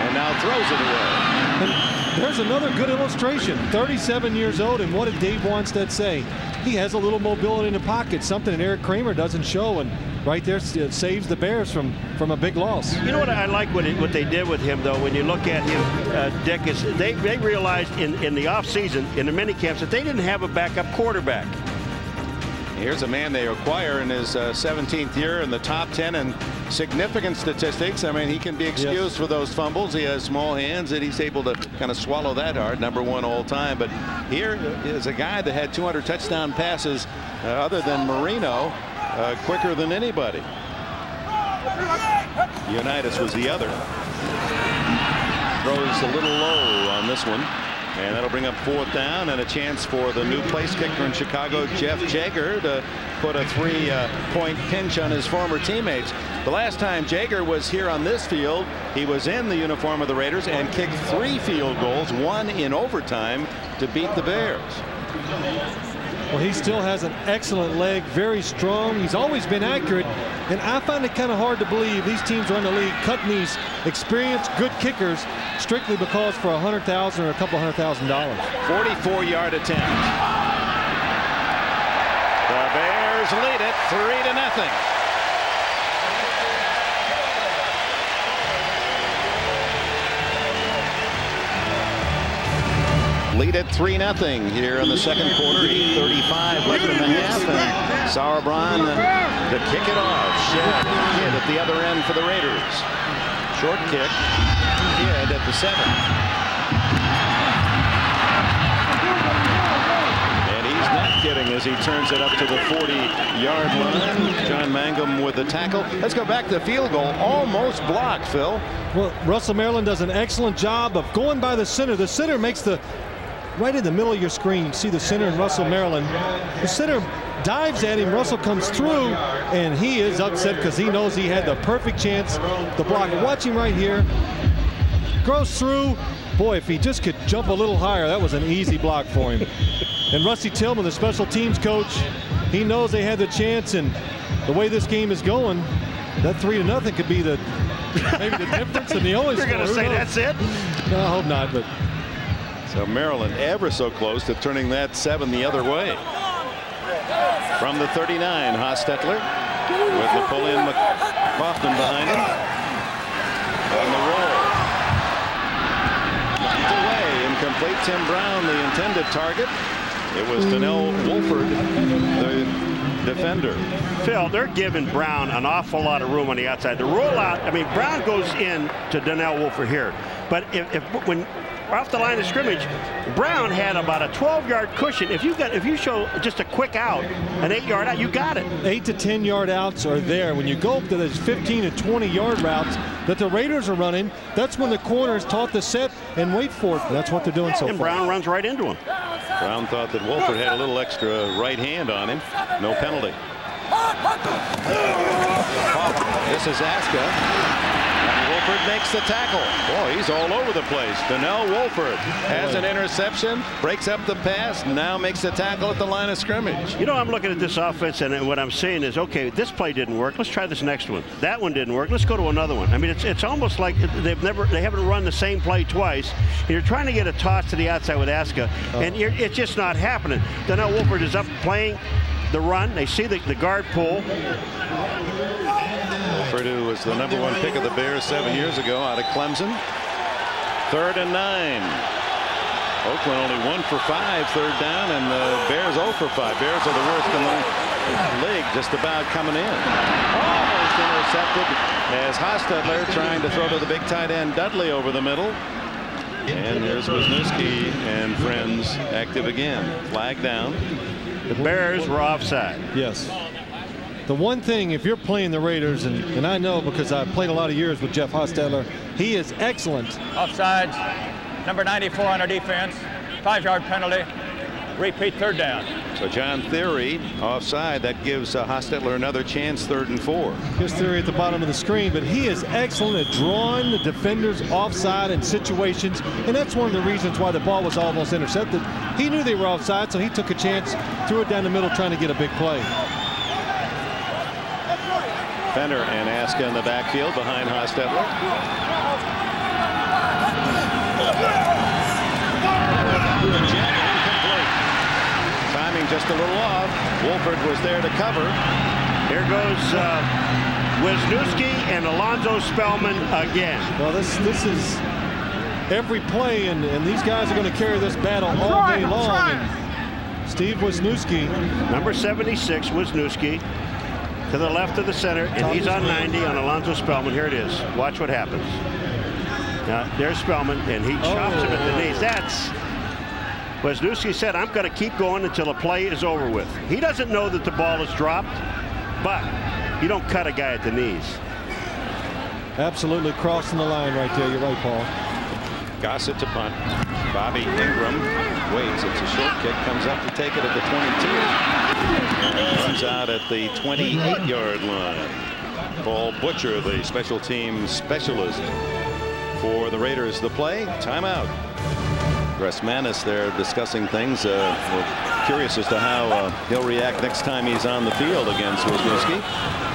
and now throws it away. And there's another good illustration. 37 years old, and what did Dave Wanstead say? He has a little mobility in the pocket, something that Eric Kramer doesn't show, and right there saves the Bears from a big loss. You know what I like what they did with him, though, when you look at him, Dick, is they realized in the offseason, in the mini camps, that they didn't have a backup quarterback. Here's a man they acquire in his 17th year in the top 10 in significant statistics. I mean, he can be excused for those fumbles. He has small hands and he's able to kind of swallow that hard. #1 all time. But here is a guy that had 200 touchdown passes other than Marino quicker than anybody. Unitas was the other. Throws a little low on this one. And that'll bring up 4th down and a chance for the new place kicker in Chicago, Jeff Jager, to put a 3-point pinch on his former teammates. The last time Jager was here on this field, he was in the uniform of the Raiders and kicked 3 field goals, 1 in overtime, to beat the Bears. Well, he still has an excellent leg, very strong. He's always been accurate, and I find it kind of hard to believe these teams around the league cutting these experienced, good kickers strictly because for $100,000 or a couple $100,000. 44-yard attempt. The Bears lead it 3-0. Lead at 3-0 here in the second quarter. 8:35 left in the half. And Sauerbrunn to kick it off. Shedd Kidd at the other end for the Raiders. Short kick. Kidd at the 7. And he's not kidding as he turns it up to the 40-yard line. John Mangum with the tackle. Let's go back to the field goal. Almost blocked, Phil. Well, Russell Maryland does an excellent job of going by the center. The center makes the right in the middle of your screen. You see the center in Russell Maryland. The center dives at him. Russell comes through, and he is upset because he knows he had the perfect chance to block. Watch him right here. Goes through. Boy, if he just could jump a little higher, that was an easy block for him. And Rusty Tillman, the special teams coach, he knows they had the chance, and the way this game is going, that 3-0 could be the maybe the difference in the only score. You're going to say that's it? No, I hope not, but. So Maryland ever so close to turning that 7 the other way. From the 39, Hostetler with Napoleon Kaufman behind him. On the roll. Knocked away, incomplete. Tim Brown, the intended target. It was Donnell Wolford, the defender. Phil, they're giving Brown an awful lot of room on the outside. The rollout, I mean, Brown goes in to Donnell Wolford here. But when off the line of scrimmage, Brown had about a 12-yard cushion. If you show just a quick out, an 8-yard out, you got it. 8 to 10-yard outs are there. When you go up to those 15 and 20-yard routes that the Raiders are running, that's when the corner is taught to set and wait for it. That's what they're doing so far. And Brown runs right into him. Brown thought that Wolford had a little extra right hand on him. No penalty. This is Aska. Wolford makes the tackle. Boy, he's all over the place. Donnell Wolford has an interception, breaks up the pass, now makes the tackle at the line of scrimmage. You know, I'm looking at this offense, and what I'm saying is, okay, this play didn't work. Let's try this next one. That one didn't work. Let's go to another one. I mean, it's almost like they haven't run the same play twice. You're trying to get a toss to the outside with Aska, and it's just not happening. Donnell Wolford is up playing the run. They see the guard pull. Purdue was the #1 pick of the Bears 7 years ago out of Clemson. 3rd and 9. Oakland only 1 for 5 3rd down, and the Bears 0 for 5. Bears are the worst in the league, just about coming in. Almost intercepted as Hostetler trying to throw to the big tight end Dudley over the middle. And here's Wisniewski and friends active again. Flag down. The Bears were offside. Yes. The one thing, if you're playing the Raiders, and I know because I've played a lot of years with Jeff Hostetler, he is excellent. Offsides, number 94 on our defense, 5-yard penalty, repeat 3rd down. So John Theory offside. That gives Hostetler another chance, 3rd and 4. Here's Theory at the bottom of the screen, but he is excellent at drawing the defenders offside in situations, and that's one of the reasons why the ball was almost intercepted. He knew they were offside, so he took a chance, threw it down the middle, trying to get a big play. Fenner and Aska in the backfield behind Hostetler. Incomplete. Timing just a little off. Wolford was there to cover. Here goes Wisniewski and Alonzo Spellman again. Well, this is every play, and these guys are going to carry this battle all day long. And Steve Wisniewski, number 76, Wisniewski, to the left of the center, and he's on 90 on Alonzo Spellman. Here it is. Watch what happens. Now, there's Spellman, and he chops him at the knees. That's Wisniewski said, I'm going to keep going until the play is over with. He doesn't know that the ball is dropped, but you don't cut a guy at the knees. Absolutely crossing the line right there. You're right, Paul. Gossett to punt. Bobby Ingram waits. It's a short kick. Comes up to take it at the 22. And runs out at the 28-yard line. Paul Butcher, the special teams specialist for the Raiders. The play, timeout. Gressmanis there discussing things. We're curious as to how he'll react next time he's on the field against Wisniewski.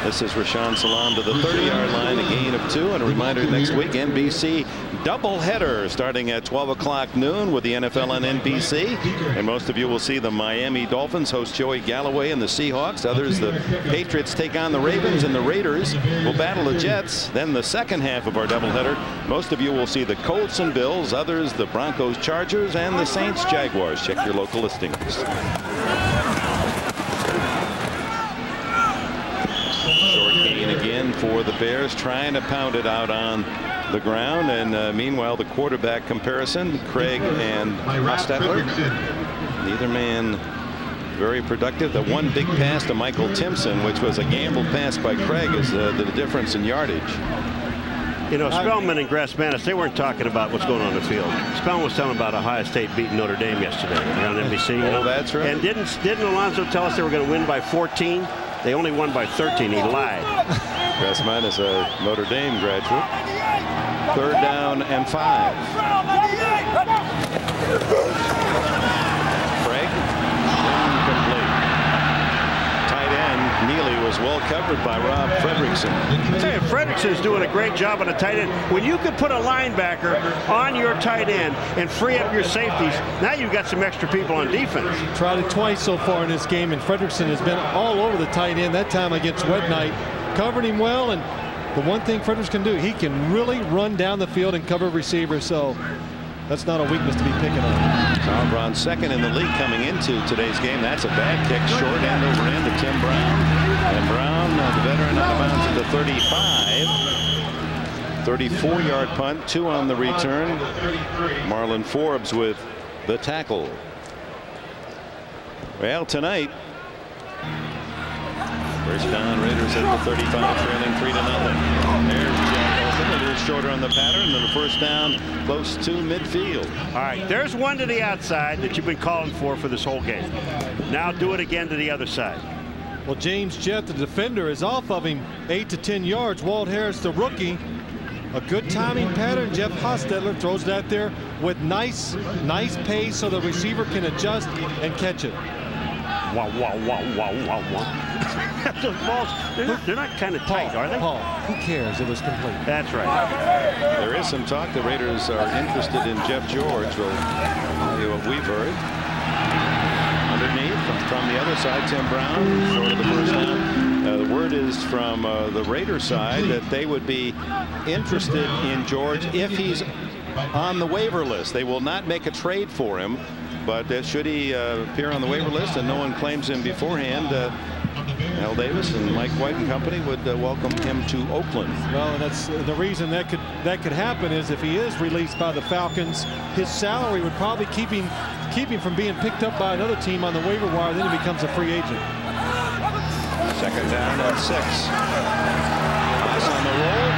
This is Rashaan Salaam to the 30-yard line, a gain of 2. And a reminder, next week, NBC doubleheader starting at 12 o'clock noon with the NFL on NBC. And most of you will see the Miami Dolphins host Joey Galloway and the Seahawks. Others, the Patriots take on the Ravens, and the Raiders will battle the Jets. Then the second half of our doubleheader, most of you will see the Colts and Bills. Others, the Broncos, Chargers, and the Saints, Jaguars. Check your local listings. Short gain again for the Bears, trying to pound it out on the ground. And meanwhile, the quarterback comparison, Craig and Hostetler. Neither man very productive. The one big pass to Michael Timpson, which was a gamble pass by Craig, is the difference in yardage. You know, Spellman and Gressmanis, they weren't talking about what's going on in the field. Spellman was telling about Ohio State beating Notre Dame yesterday on NBC. You know? That's right. And didn't Alonzo tell us they were going to win by 14? They only won by 13. He lied. Gressmanis, a Notre Dame graduate. 3rd down and 5. Craig, incomplete. Tight end Neely was well covered by Rob Fredrickson. I tell you, Fredrickson is doing a great job on a tight end. When you could put a linebacker on your tight end and free up your safeties, now you've got some extra people on defense. Tried it twice so far in this game, and Fredrickson has been all over the tight end. That time against Wet Knight, covered him well. And the one thing Fredrickson can do, he can really run down the field and cover receivers. So that's not a weakness to be picking on. Sauerbrunn second in the league coming into today's game. That's a bad kick, short end over end to Tim Brown. And Brown, the veteran, out of bounds at the 35. 34-yard punt, 2 on the return. Marlon Forbes with the tackle. Well, tonight, first down, Raiders at the 35, trailing 3-0. There's Jack Olsen, a little shorter on the pattern, and then the first down close to midfield. All right, there's one to the outside that you've been calling for this whole game. Now do it again to the other side. Well, James Jett, the defender, is off of him 8 to 10 yards. Walt Harris, the rookie, a good timing pattern. Jeff Hostetler throws that there with nice pace so the receiver can adjust and catch it. Wow, wow, wow, wow, wow, wow. Those balls, they're not kind of tight, are they? Paul, who cares? It was complete. That's right. There is some talk the Raiders are interested in Jeff George. We'll tell you what we've heard. Underneath, from the other side, Tim Brown, short of the first down. The word is from the Raiders side that they would be interested in George if he's on the waiver list. They will not make a trade for him, but should he appear on the waiver list and no one claims him beforehand, Al Davis and Mike White and company would welcome him to Oakland. Well, and that's the reason that could happen is if he is released by the Falcons, his salary would probably keep him from being picked up by another team on the waiver wire. Then he becomes a free agent. 2nd down and 6. Pass on the roll.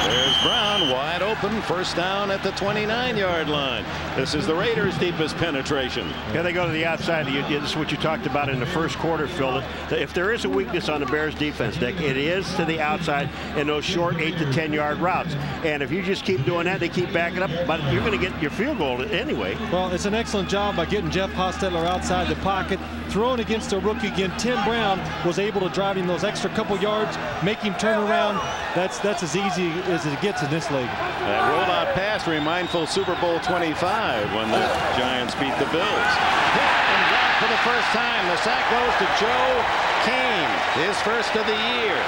There's Brown wide open. First down at the 29-yard line. This is the Raiders' deepest penetration. Yeah, they go to the outside. This is what you talked about in the first quarter, Phil. If there is a weakness on the Bears defense, Dick, it is to the outside in those short 8 to 10-yard routes. And if you just keep doing that, they keep backing up, but you're going to get your field goal anyway. Well, it's an excellent job by getting Jeff Hostetler outside the pocket, throwing against a rookie again. Tim Brown was able to drive him those extra couple yards, make him turn around. That's as easy as it gets in this league. That rollout pass remindful Super Bowl 25 when the Giants beat the Bills. Hit and dropped for the first time. The sack goes to Joe Kane, his first of the year.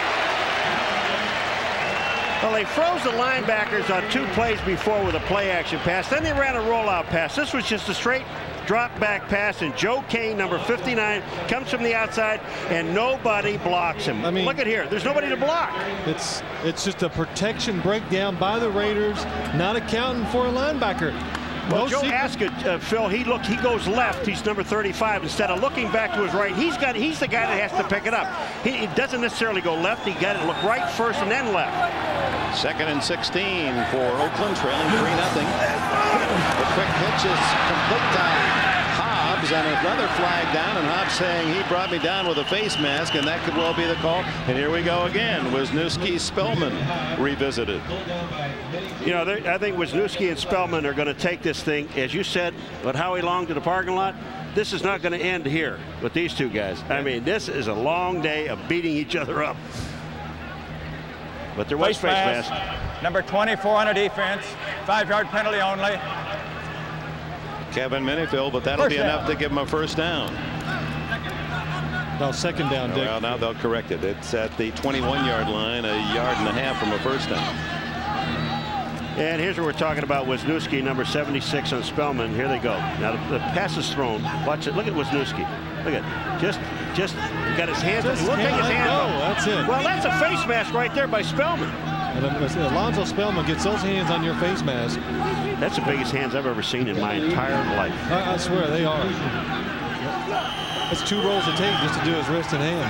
Well, they froze the linebackers on 2 plays before with a play action pass. Then they ran a rollout pass. This was just a straight drop back pass, and Joe Kane, number 59, comes from the outside, and nobody blocks him. I mean, look at here. There's nobody to block. It's just a protection breakdown by the Raiders, not accounting for a linebacker. Well, Joe Aska, Phil, he goes left. He's number 35. Instead of looking back to his right, he's the guy that has to pick it up. He doesn't necessarily go left. He got to look right first and then left. 2nd and 16 for Oakland, trailing 3-0. The quick pitch is complete to Hobbs, and another flag down, and Hobbs saying he brought me down with a face mask, and that could well be the call. And here we go again. Wisniewski, Spellman revisited. You know, I think Wisniewski and Spellman are going to take this thing, as you said, with Howie Long to the parking lot. This is not going to end here with these two guys. I mean, this is a long day of beating each other up. But there was face mask. Number 24 on a defense. 5-yard penalty only. Kevin Minifield, but that'll be enough to give him a first down. No, second down, Dick. Well, now they'll correct it. It's at the 21-yard line, a yard and a half from a first down. And here's what we're talking about. Wisniewski, number 76 on Spellman. Here they go. Now the pass is thrown. Watch it. Look at Wisniewski. Look at just got his hands. We'll take his hands off. That's it. Well, that's a face mask right there by Spellman. And Alonzo Spellman gets those hands on your face mask. That's the biggest hands I've ever seen in my entire life. I swear they are. It's 2 rolls of tape just to do his wrist and hand.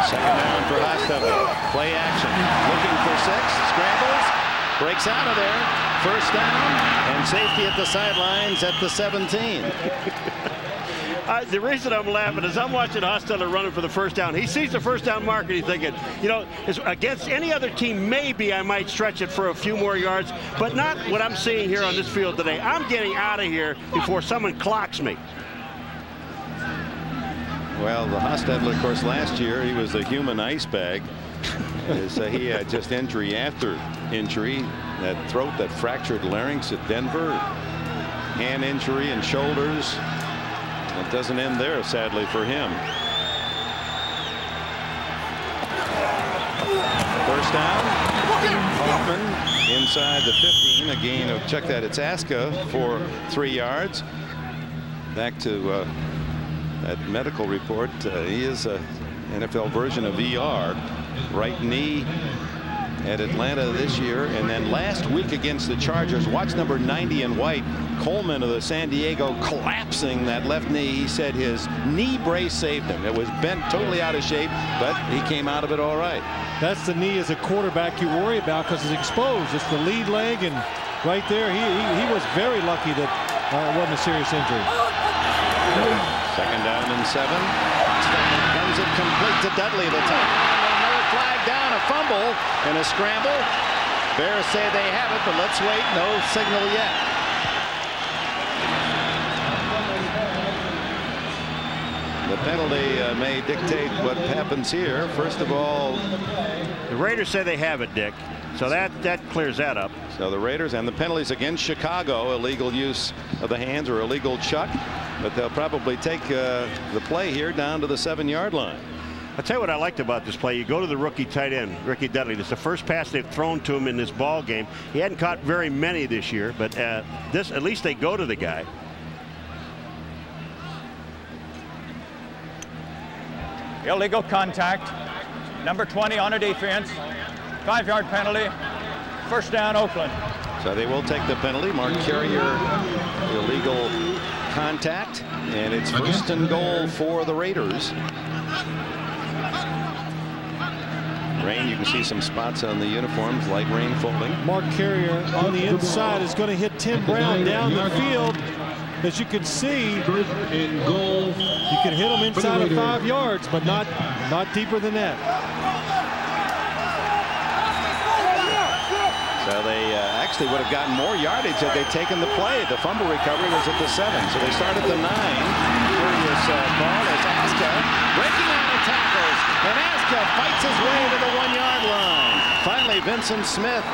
Second down for Hostetler. Play action. Looking for 6. Scrambles. Breaks out of there. First down. And safety at the sidelines at the 17. The reason I'm laughing is I'm watching Hostetler running for the first down. He sees the first down mark and he's thinking, you know, against any other team, maybe I might stretch it for a few more yards, but not what I'm seeing here on this field today. I'm getting out of here before someone clocks me. Well, the Hostetler, of course, last year he was a human ice bag. He had just injury after injury. That throat, that fractured larynx at Denver, hand injury and shoulders. It doesn't end there, sadly, for him. First down. Hoffman inside the 15. A gain of, check that, it's Aska for 3 yards. Back to that medical report. He is a NFL version of ER. Right knee at Atlanta this year, and then last week against the Chargers. Watch number 90 in white, Coleman of the San Diego, collapsing that left knee. He said his knee brace saved him. It was bent totally out of shape, but he came out of it all right. That's the knee as a quarterback you worry about because it's exposed. It's the lead leg, and right there he was very lucky that it wasn't a serious injury. Second down and 7. Comes it complete to Dudley, the tight. Flag down, a fumble and a scramble. Bears say they have it, but let's wait. No signal yet. The penalty may dictate what happens here. First of all, the Raiders say they have it, Dick. So that clears that up. So the Raiders and the penalties against Chicago, illegal use of the hands or illegal chuck, but they'll probably take the play here down to the 7-yard line. I'll tell you what I liked about this play. You go to the rookie tight end, Ricky Dudley. This is the first pass they've thrown to him in this ball game. He hadn't caught very many this year, but this, at least they go to the guy. Illegal contact. Number 20 on a defense. 5-yard penalty. First down, Oakland. So they will take the penalty. Mark Carrier, illegal contact, and it's first and goal for the Raiders. Rain, you can see some spots on the uniforms, light rain falling. Mark Carrier on the inside is going to hit Tim Brown down the field. As you can see, you can hit him inside of 5 yards, but not deeper than that. So they actually would have gotten more yardage had they taken the play. The fumble recovery was at the 7, so they start at the 9. Curious ball as Aska breaking out of tackles, and Aska fights his way to the 1-yard line. Finally, Vincent Smith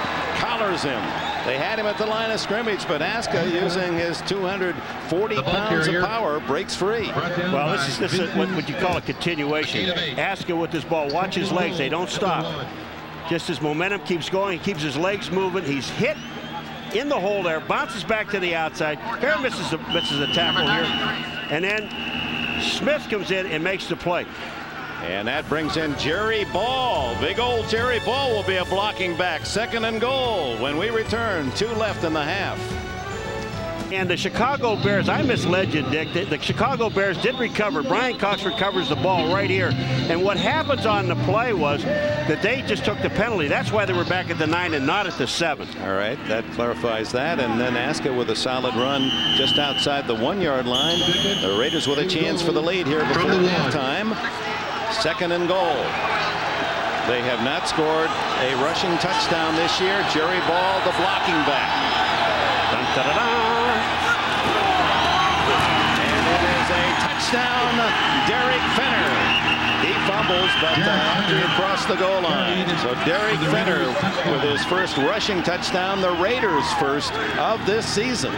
collars him. They had him at the line of scrimmage, but Aska, using his 240 pounds of power, breaks free. Well, this is what you call a continuation. Aska with this ball, watch his legs, they don't stop. Just his momentum keeps going, he keeps his legs moving. He's hit in the hole there, bounces back to the outside. Here misses a tackle here, and then Smith comes in and makes the play. And that brings in Jerry Ball. Big old Jerry Ball will be a blocking back. Second and goal when we return. 2 left in the half. And the Chicago Bears, I misled you, Dick. The Chicago Bears did recover. Brian Cox recovers the ball right here. And what happens on the play was that they just took the penalty. That's why they were back at the 9 and not at the 7. All right, that clarifies that. And then Aska with a solid run just outside the 1-yard line. The Raiders with a chance for the lead here before halftime. 2nd and goal. They have not scored a rushing touchdown this year. Jerry Ball, the blocking back. Dun, da, da, da. And it is a touchdown, Derek Fenner. He fumbles, but across the goal line. So Derek Fenner with his first rushing touchdown, the Raiders' first of this season.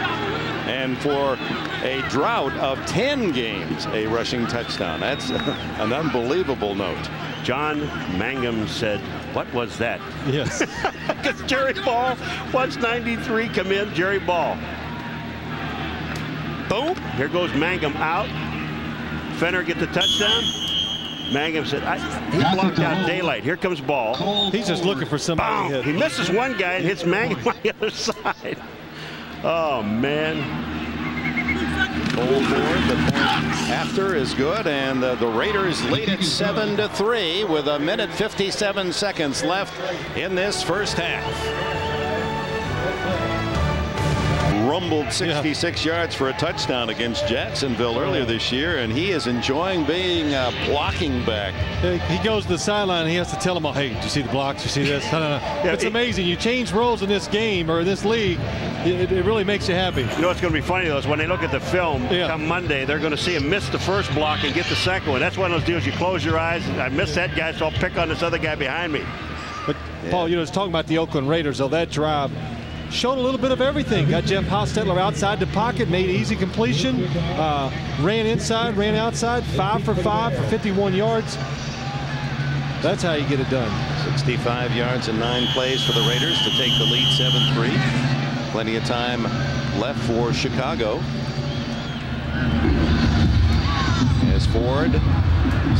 And for a drought of 10 games, a rushing touchdown. That's an unbelievable note. John Mangum said, what was that? Yes. Because Jerry Ball, watch 93 come in, Jerry Ball. Boom. Here goes Mangum out. Fenner get the touchdown. Mangum said, he blocked out daylight. Here comes Ball. He's just looking for somebody to hit. He misses one guy and hits Mangum on the other side. Oh, man. Goal forward, the point after is good, and the Raiders lead it 7-3 with 1:57 left in this first half. Rumbled 66 yards for a touchdown against Jacksonville earlier this year, and he is enjoying being a blocking back. He goes to the sideline and he has to tell him, oh, hey, do you see the blocks? You see this? It's amazing. You change roles in this game or in this league, it really makes you happy. You know what's going to be funny, though, is when they look at the film come Monday, they're going to see him miss the first block and get the second one. That's one of those deals you close your eyes. I missed that guy, so I'll pick on this other guy behind me. But, Paul, you know, it's talking about the Oakland Raiders, though, that drive showed a little bit of everything. Got Jeff Hostetler outside the pocket, made easy completion, ran inside, ran outside, 5 for 5 for 51 yards. That's how you get it done. 65 yards and 9 plays for the Raiders to take the lead 7-3. Plenty of time left for Chicago. As Ford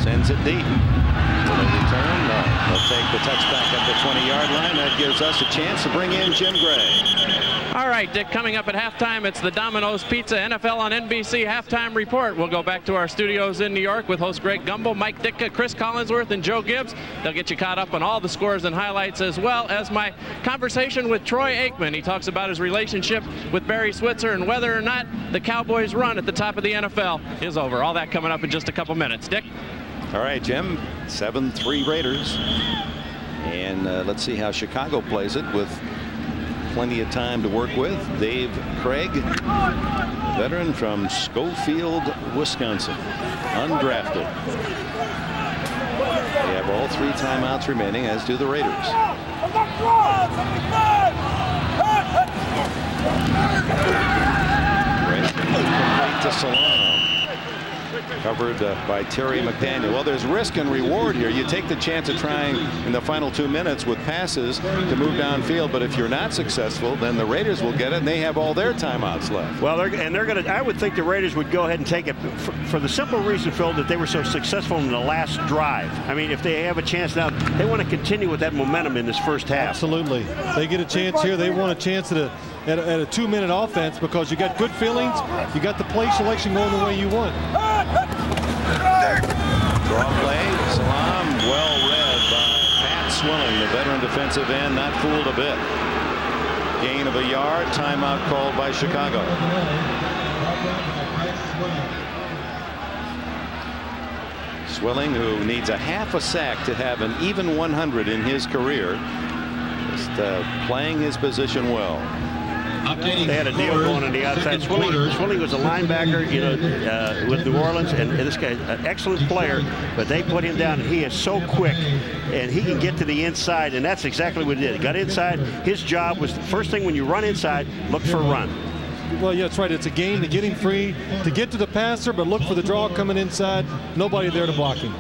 sends it deep. Will they return? No. They'll take the touchback at the 20-yard line. That gives us a chance to bring in Jim Gray. All right, Dick, coming up at halftime, it's the Domino's Pizza NFL on NBC halftime report. We'll go back to our studios in New York with host Greg Gumbel, Mike Ditka, Chris Collinsworth, and Joe Gibbs. They'll get you caught up on all the scores and highlights, as well as my conversation with Troy Aikman. He talks about his relationship with Barry Switzer and whether or not the Cowboys' run at the top of the NFL is over. All that coming up in just a couple minutes. Dick? All right, Jim. 7-3 Raiders. And let's see how Chicago plays it with plenty of time to work with. Dave Craig, veteran from Schofield, Wisconsin, undrafted. They have all 3 timeouts remaining, as do the Raiders. Craig complete to Salam. Covered by Terry McDaniel. Well, there's risk and reward here. You take the chance of trying in the final 2 minutes with passes to move downfield, but if you're not successful, then the Raiders will get it, and they have all their timeouts left. Well, they're going to. I would think the Raiders would go ahead and take it for the simple reason, Phil, that they were so successful in the last drive. I mean, if they have a chance now, they want to continue with that momentum in this first half. Absolutely. They get a chance here. They want a chance at a 2-minute offense because you got good feelings. You got the play selection going the way you want. Draw play. Salam well read by Pat Swilling, the veteran defensive end, not fooled a bit. Gain of a yard. Timeout called by Chicago. Swilling, who needs a half a sack to have an even 100 in his career, just playing his position well. They had a deal going on the outside. Swilling was a linebacker, you know, with New Orleans, and this guy, an excellent player, but they put him down, and he is so quick, and he can get to the inside, and that's exactly what he did. He got inside. His job was, the first thing when you run inside, look for a run. Well, yeah, that's right. It's a game to get him free, to get to the passer, but look for the draw coming inside. Nobody there to block him.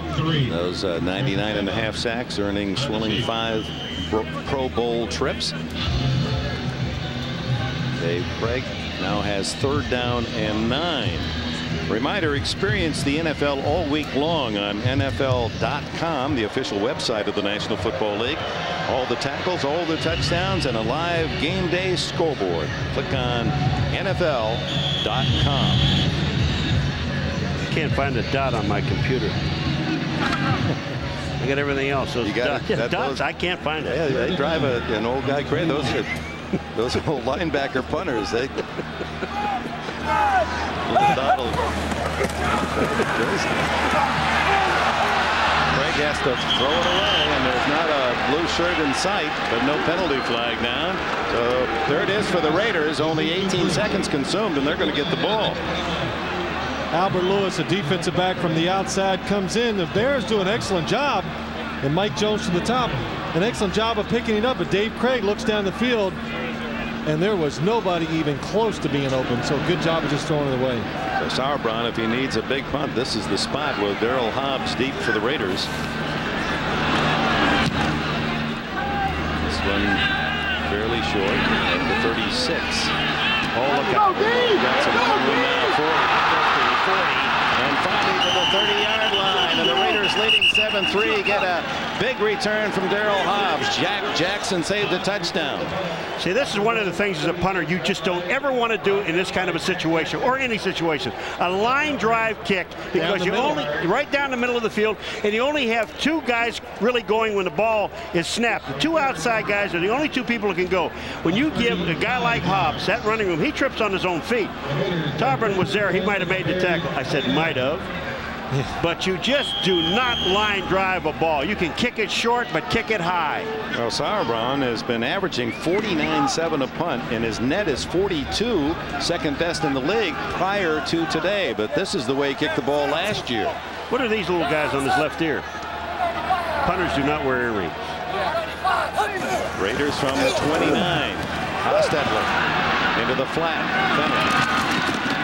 Those 99.5 sacks, earning Swilling 5 Pro Bowl trips. Dave Craig now has 3rd down and 9. Reminder, experience the NFL all week long on NFL.com, the official website of the National Football League. All the tackles, all the touchdowns, and a live game day scoreboard. Click on NFL.com. Can't find a dot on my computer. I got everything else. Those dots, I can't find it. Yeah, they drive an old guy crazy. Those old linebacker punters. They Craig has to throw it away, and there's not a blue shirt in sight, but no penalty flag now. So there it is for the Raiders. Only 18 seconds consumed, and they're going to get the ball. Albert Lewis, a defensive back from the outside, comes in. The Bears do an excellent job, and Mike Jones to the top, an excellent job of picking it up. But Dave Craig looks down the field, and there was nobody even close to being open. So good job of just throwing it away. So Sauerbrunn, if he needs a big punt, this is the spot with Darryl Hobbs deep for the Raiders. This one fairly short at the 36. Oh, look out. Got some room now. 40, 40, and finally to the 30-yard line. And the Raiders leading 7-3 get a big return from Darryl Hobbs. Jackson saved a touchdown. See, this is one of the things as a punter you just don't ever want to do in this kind of a situation, or any situation. A line drive kick, because you only right down the middle of the field, and you only have two guys really going when the ball is snapped. The two outside guys are the only two people who can go. When you give a guy like Hobbs that running room, he trips on his own feet. Sauerbrunn was there. He might have made the tackle. I said might have. But you just do not line drive a ball. You can kick it short, but kick it high. Well, Sauerbrunn has been averaging 49.7 a punt, and his net is 42, second best in the league prior to today. But this is the way he kicked the ball last year. What are these little guys on his left ear? Punters do not wear earrings. Raiders from the 29. Hostetler into the flat. Fenner.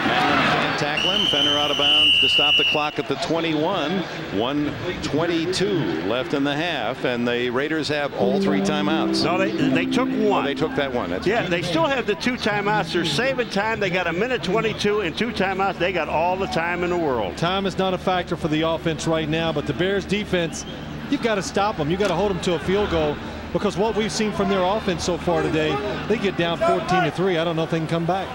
Manning can't tackle him. Fenner out of bounds to stop the clock at the 21. 1:22 left in the half, and the Raiders have all three timeouts. No, they took one. Oh, they took that one. Yeah, they still have the two timeouts. They're saving time. They got 1:22 and two timeouts. They got all the time in the world. Time is not a factor for the offense right now, but the Bears defense, you've got to stop them. You've got to hold them to a field goal, because what we've seen from their offense so far today, they get down 14-3. I don't know if they can come back.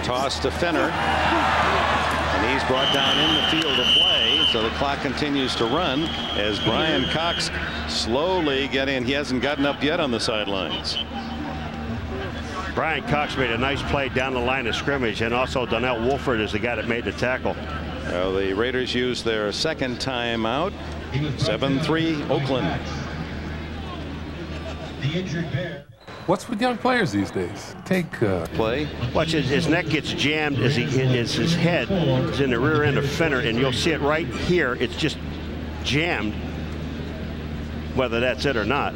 Toss to Fenner, and he's brought down in the field of play, so the clock continues to run as Brian Cox slowly he hasn't gotten up yet on the sidelines. Brian Cox made a nice play down the line of scrimmage, and also Donnell Wolford is the guy that made the tackle. Well, the Raiders use their second timeout. 7-3 Oakland. The injured Bear. What's with young players these days? Take Play. Watch, his neck gets jammed as his head is in the rear end of Fenner, and you'll see it right here. It's just jammed, whether that's it or not.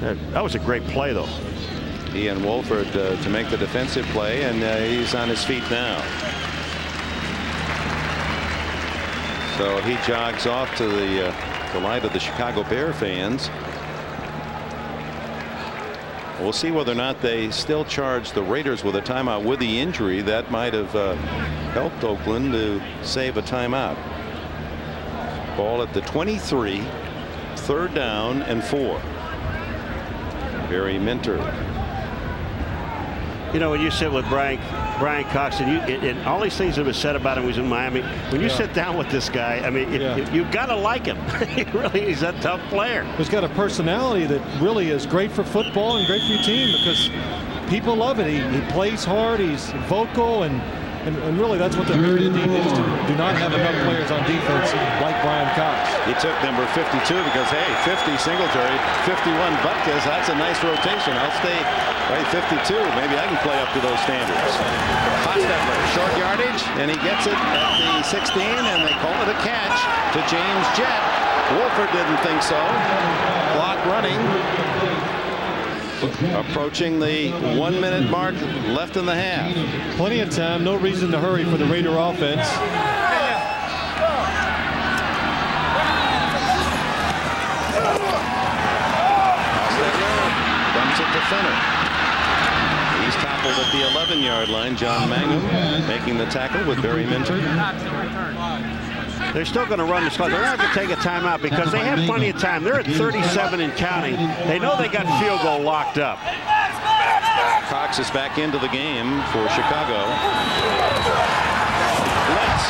That was a great play, though. Ian Wolford to make the defensive play, and he's on his feet now. So he jogs off to the delight of the Chicago Bear fans. We'll see whether or not they still charge the Raiders with a timeout with the injury. That might have helped Oakland to save a timeout. Ball at the 23, third down and 4. Barry Minter. You know, when you sit with Brian Cox, and all these things that have been said about him when he was in Miami, when you sit down with this guy, I mean, you've got to like him. He's a tough player. He's got a personality that really is great for football and great for your team, because people love it. He plays hard, he's vocal, and really that's what the Raiders need. They just do not have enough players on defense like Brian Cox. He took number 52 because, hey, 50 Singletary, 51 Butkus. That's a nice rotation. I'll stay right 52. Maybe I can play up to those standards. Hostetler, short yardage, and he gets it at the 16, and they call it a catch to James Jett. Wolford didn't think so. Clock running. Approaching the 1 minute mark left in the half. Plenty of time, no reason to hurry for the Raider offense. Dumps it to Fenner. He's tackled tackled at the 11-yard line. John Mangum making the tackle with Barry Minter. They're still going to run this clock. They're going to have to take a timeout because they have plenty of time. They're at 37 and counting. They know they got field goal locked up. Cox is back into the game for Chicago. Blitz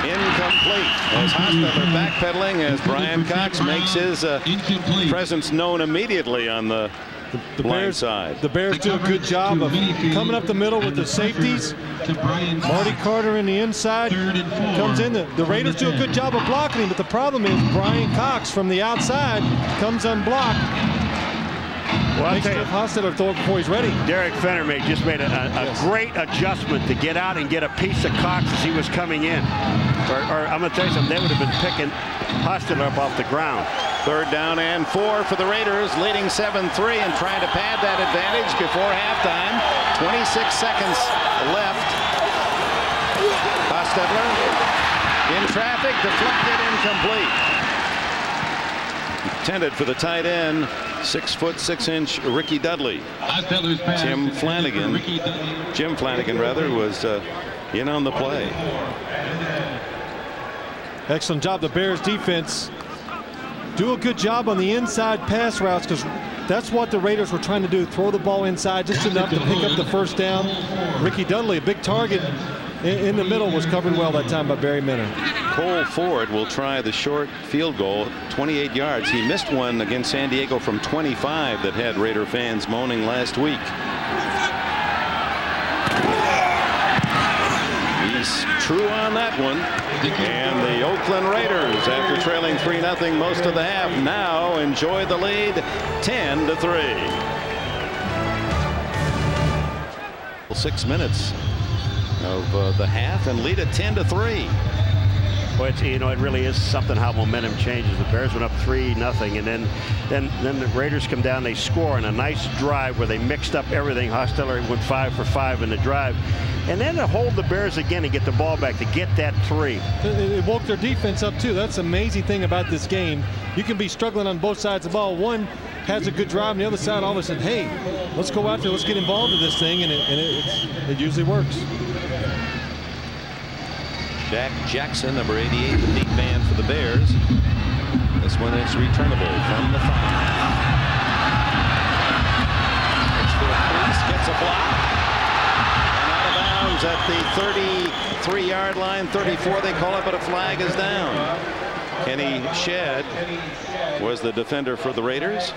incomplete as Hostetler backpedaling as Brian Cox makes his presence known immediately on the blind side. The Bears do a good job of coming up the middle with the safeties. Marty Carter in the inside comes in. The Raiders do a good job of blocking him, but the problem is Brian Cox from the outside comes unblocked. Well, makes Hostetler throw it before he's ready. Derek Fenner just made a great adjustment to get out and get a piece of Cox as he was coming in. Or I'm going to tell you something, they would have been picking Hostetler up off the ground. 3rd down and 4 for the Raiders, leading 7-3 and trying to pad that advantage before halftime. 26 seconds left. Hostetler in traffic, deflected, incomplete. Intended for the tight end, 6'6" Ricky Dudley. Jim Flanagan was in on the play. Excellent job. The Bears defense do a good job on the inside pass routes because that's what the Raiders were trying to do. Throw the ball inside just enough to pick up the 1st down. Ricky Dudley, a big target in the middle, was covered well that time by Barry Minter. Cole Ford will try the short field goal, 28 yards. He missed one against San Diego from 25 that had Raider fans moaning last week. He's true on that one. And the Oakland Raiders, after trailing 3-0 most of the half, now enjoy the lead 10-3. 6 minutes of the half and lead at 10-3. Well, it really is something how momentum changes. The Bears went up 3-0, and then the Raiders come down. They score in a nice drive where they mixed up everything. Hostetler went 5 for 5 in the drive, and then to hold the Bears again and get the ball back to get that 3. It woke their defense up too. That's the amazing thing about this game. You can be struggling on both sides of the ball. One has a good drive, and the other side all of a sudden, hey, let's go out there, let's get involved in this thing, and it usually works. Jack Jackson, number 88, the deep man for the Bears. This one is returnable from the 5. Pitch to the crease, gets a block. And out of bounds at the 33-yard line, 34 they call it, but a flag is down. Kenny Shedd was the defender for the Raiders.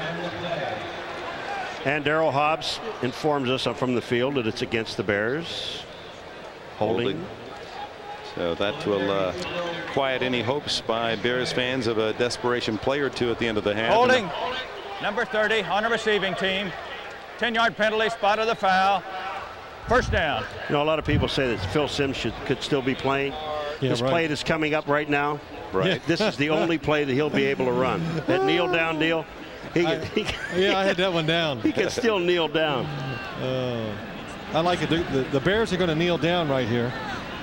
And Darryl Hobbs informs us from the field that it's against the Bears. Holding. So that will quiet any hopes by Bears fans of a desperation play or two at the end of the half. Holding. Number 30 on the receiving team. 10-yard penalty, spot of the foul. 1st down. You know, a lot of people say that Phil Simms could still be playing. Yeah, this play that's coming up right now. Right. This is the only play that he'll be able to run. That kneel down deal. Yeah, I had that one down. He can still kneel down. I like it. The Bears are going to kneel down right here.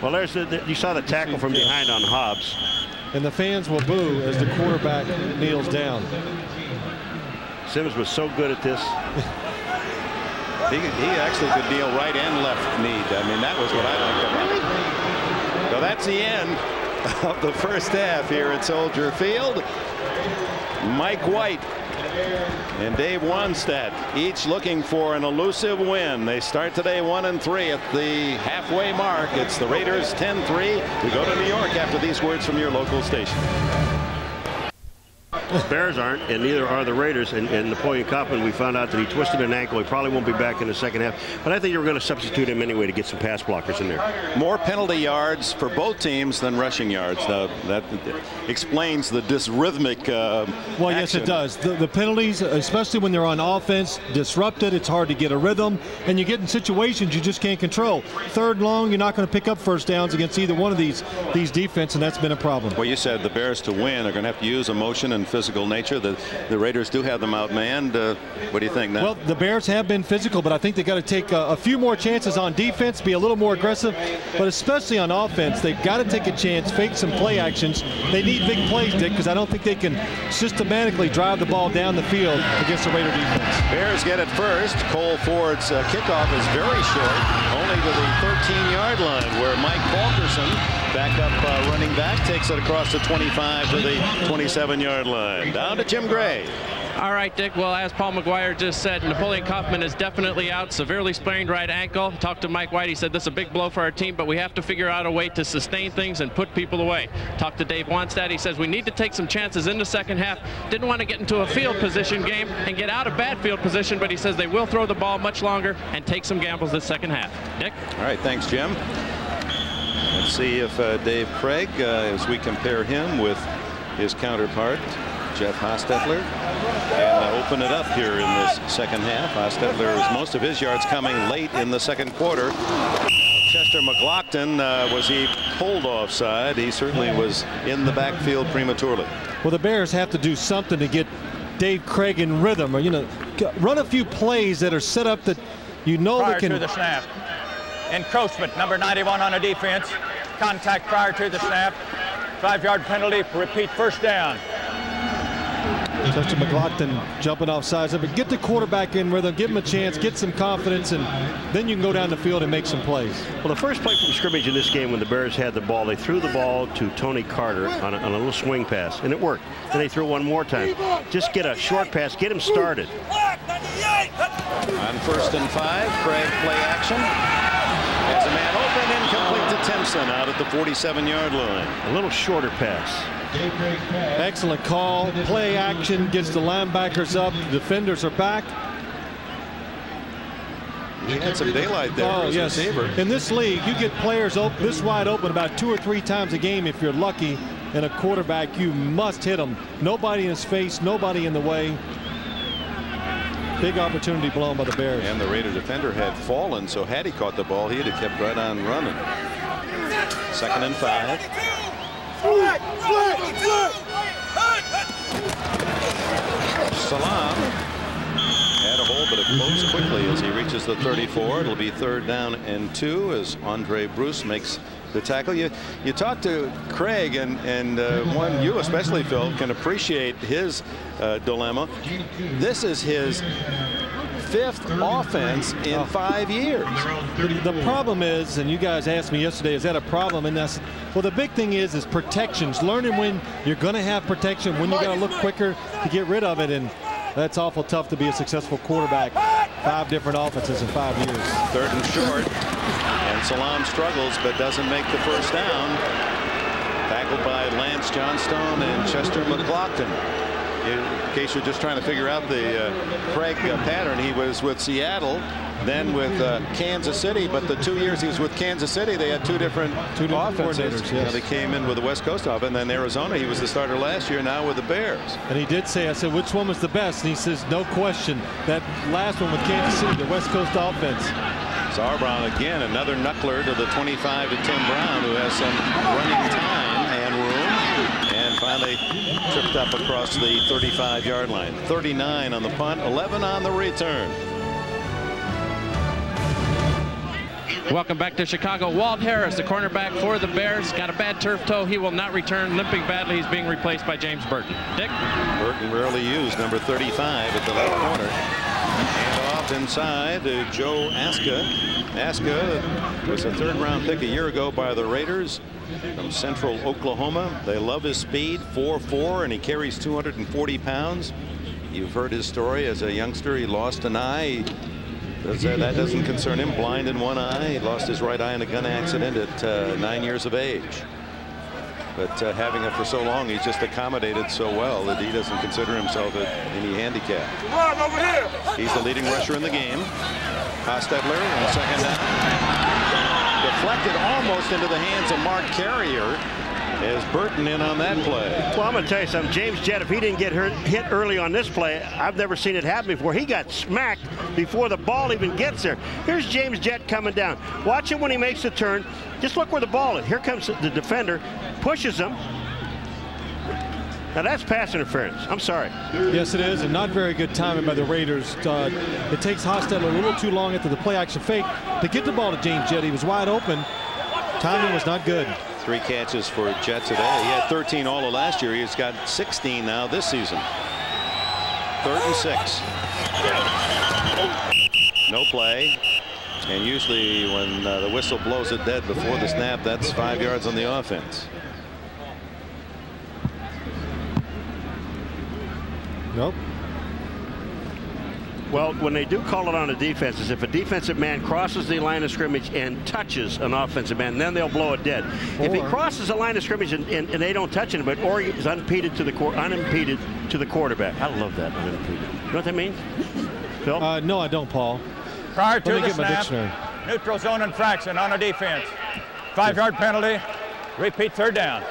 Well, there's you saw the tackle from behind on Hobbs. And the fans will boo as the quarterback kneels down. Simms was so good at this. He actually could kneel right and left knee. I mean, that was what I liked about it. So that's the end of the 1st half here at Soldier Field. Mike White and Dave Wanstead each looking for an elusive win. They start today 1-3 at the halfway mark. It's the Raiders 10-3. We go to New York after these words from your local station. The Bears aren't, and neither are the Raiders. And Napoleon Coppin, we found out that he twisted an ankle. He probably won't be back in the 2nd half. But I think you're going to substitute him anyway to get some pass blockers in there. More penalty yards for both teams than rushing yards. That explains the dysrhythmic well, yes, it does. The penalties, especially when they're on offense, disrupted. It's hard to get a rhythm, and you get in situations you just can't control. 3rd long, you're not going to pick up 1st downs against either one of these defense, and that's been a problem. Well, you said the Bears to win are going to have to use emotion and physical physical nature. The Raiders do have them outmanned. What do you think now? Well, the Bears have been physical, but I think they got to take a few more chances on defense, be a little more aggressive, but especially on offense, they've got to take a chance, fake some play actions. They need big plays, Dick, because I don't think they can systematically drive the ball down the field against the Raider defense. Bears get it first. Cole Ford's kickoff is very short, only to the 13-yard line, where Mike Fulkerson, backup running back, takes it across the 25 to the 27-yard line. Down to Jim Gray. All right, Dick. Well, as Paul McGuire just said, Napoleon Kaufman is definitely out, severely sprained right ankle. Talked to Mike White. He said this is a big blow for our team, but we have to figure out a way to sustain things and put people away. Talked to Dave Wanstad. He says we need to take some chances in the second half. Didn't want to get into a field position game and get out of bad field position, but he says they will throw the ball much longer and take some gambles this second half. Dick? All right, thanks, Jim. Let's see if Dave Craig, as we compare him with his counterpart, Jeff Hostetler, and open it up here in this second half. Hostetler is most of his yards coming late in the second quarter. Chester McLaughlin, was he pulled offside? He certainly was in the backfield prematurely. Well, the Bears have to do something to get Dave Craig in rhythm, or run a few plays that are set up that they can. Prior to the snap. Encroachment, number 91 on a defense. Contact prior to the snap. 5-yard penalty. Repeat, first down. Chester McLaughlin jumping off sides, but get the quarterback in rhythm, give him a chance, get some confidence, and then you can go down the field and make some plays. Well, the first play from scrimmage in this game, when the Bears had the ball, they threw the ball to Tony Carter on a little swing pass, and it worked. Then they threw one more time. Just get a short pass, get him started. On 1st and 5, Craig play action. Has a man open, incomplete to Timpson out at the 47-yard line. A little shorter pass. Excellent call. Play action, gets the linebackers up. The defenders are back. He had some daylight there. Oh, yes. In this league, you get players this wide open about 2 or 3 times a game if you're lucky. And a quarterback, you must hit him. Nobody in his face, nobody in the way. Big opportunity blown by the Bears. And the Raider defender had fallen, so had he caught the ball, he'd have kept right on running. 2nd and 5. Salam had a hold, but it closed quickly as he reaches the 34. It'll be 3rd down and 2 as Andre Bruce makes the tackle. You talk to Craig, and one you especially, Phil, can appreciate his dilemma. This is his 5th offense in 5 years. The problem is, and you guys asked me yesterday, is that a problem? And that's, well, the big thing is protections. Learning when you're going to have protection, when you got to look quicker to get rid of it, and that's awful tough to be a successful quarterback. 5 different offenses in 5 years. 3rd and short, and Salam struggles but doesn't make the first down. Tackled by Lance Johnstone and Chester McLaughlin. In case you're just trying to figure out the Craig pattern, he was with Seattle, then with Kansas City, but the 2 years he was with Kansas City, they had two different offenses. Yes. They came in with the West Coast offense, and then Arizona, he was the starter last year, now with the Bears. And he did say, I said, which one was the best? And he says, no question, that last one with Kansas City, the West Coast offense. Sauerbrunn again, another knuckler to the 25 to Tim Brown, who has some running time and room, and finally tripped up across the 35-yard line. 39 on the punt, 11 on the return. Welcome back to Chicago. Walt Harris, the cornerback for the Bears, got a bad turf toe. He will not return, limping badly. He's being replaced by James Burton. Dick? Burton rarely used, number 35 at the left corner. And off inside to Joe Aska. Aska was a 3rd-round pick a year ago by the Raiders from Central Oklahoma. They love his speed, 4'4", and he carries 240 pounds. You've heard his story as a youngster. He lost an eye. That doesn't concern him. Blind in one eye. He lost his right eye in a gun accident at 9 years of age. But having it for so long, he's just accommodated so well that he doesn't consider himself at any handicap. He's the leading rusher in the game. Hostetler on 2nd down. Deflected almost into the hands of Mark Carrier. As Burton in on that play. Well, I'm going to tell you something. James Jett, if he didn't get hit early on this play, I've never seen it happen before. He got smacked before the ball even gets there. Here's James Jett coming down. Watch him when he makes the turn. Just look where the ball is. Here comes the defender, pushes him. Now that's pass interference. I'm sorry. Yes, it is, and not very good timing by the Raiders. It takes Hostetler a little too long after the play-action fake to get the ball to James Jett. He was wide open. Timing was not good. 3 catches for Jett today. He had 13 all of last year. He's got 16 now this season. 3rd and 6. No play. And usually when the whistle blows it dead before the snap, that's 5 yards on the offense. Nope. Well, when they do call it on a defense, is if a defensive man crosses the line of scrimmage and touches an offensive man, then they'll blow it dead. If he crosses the line of scrimmage and they don't touch him, but or is unimpeded to the quarterback. I love that, unimpeded. You know what that means, Phil? No, I don't, Paul. Prior to Let me the get my snap, dictionary. neutral zone infraction on a defense. 5-yard penalty. Repeat 3rd down.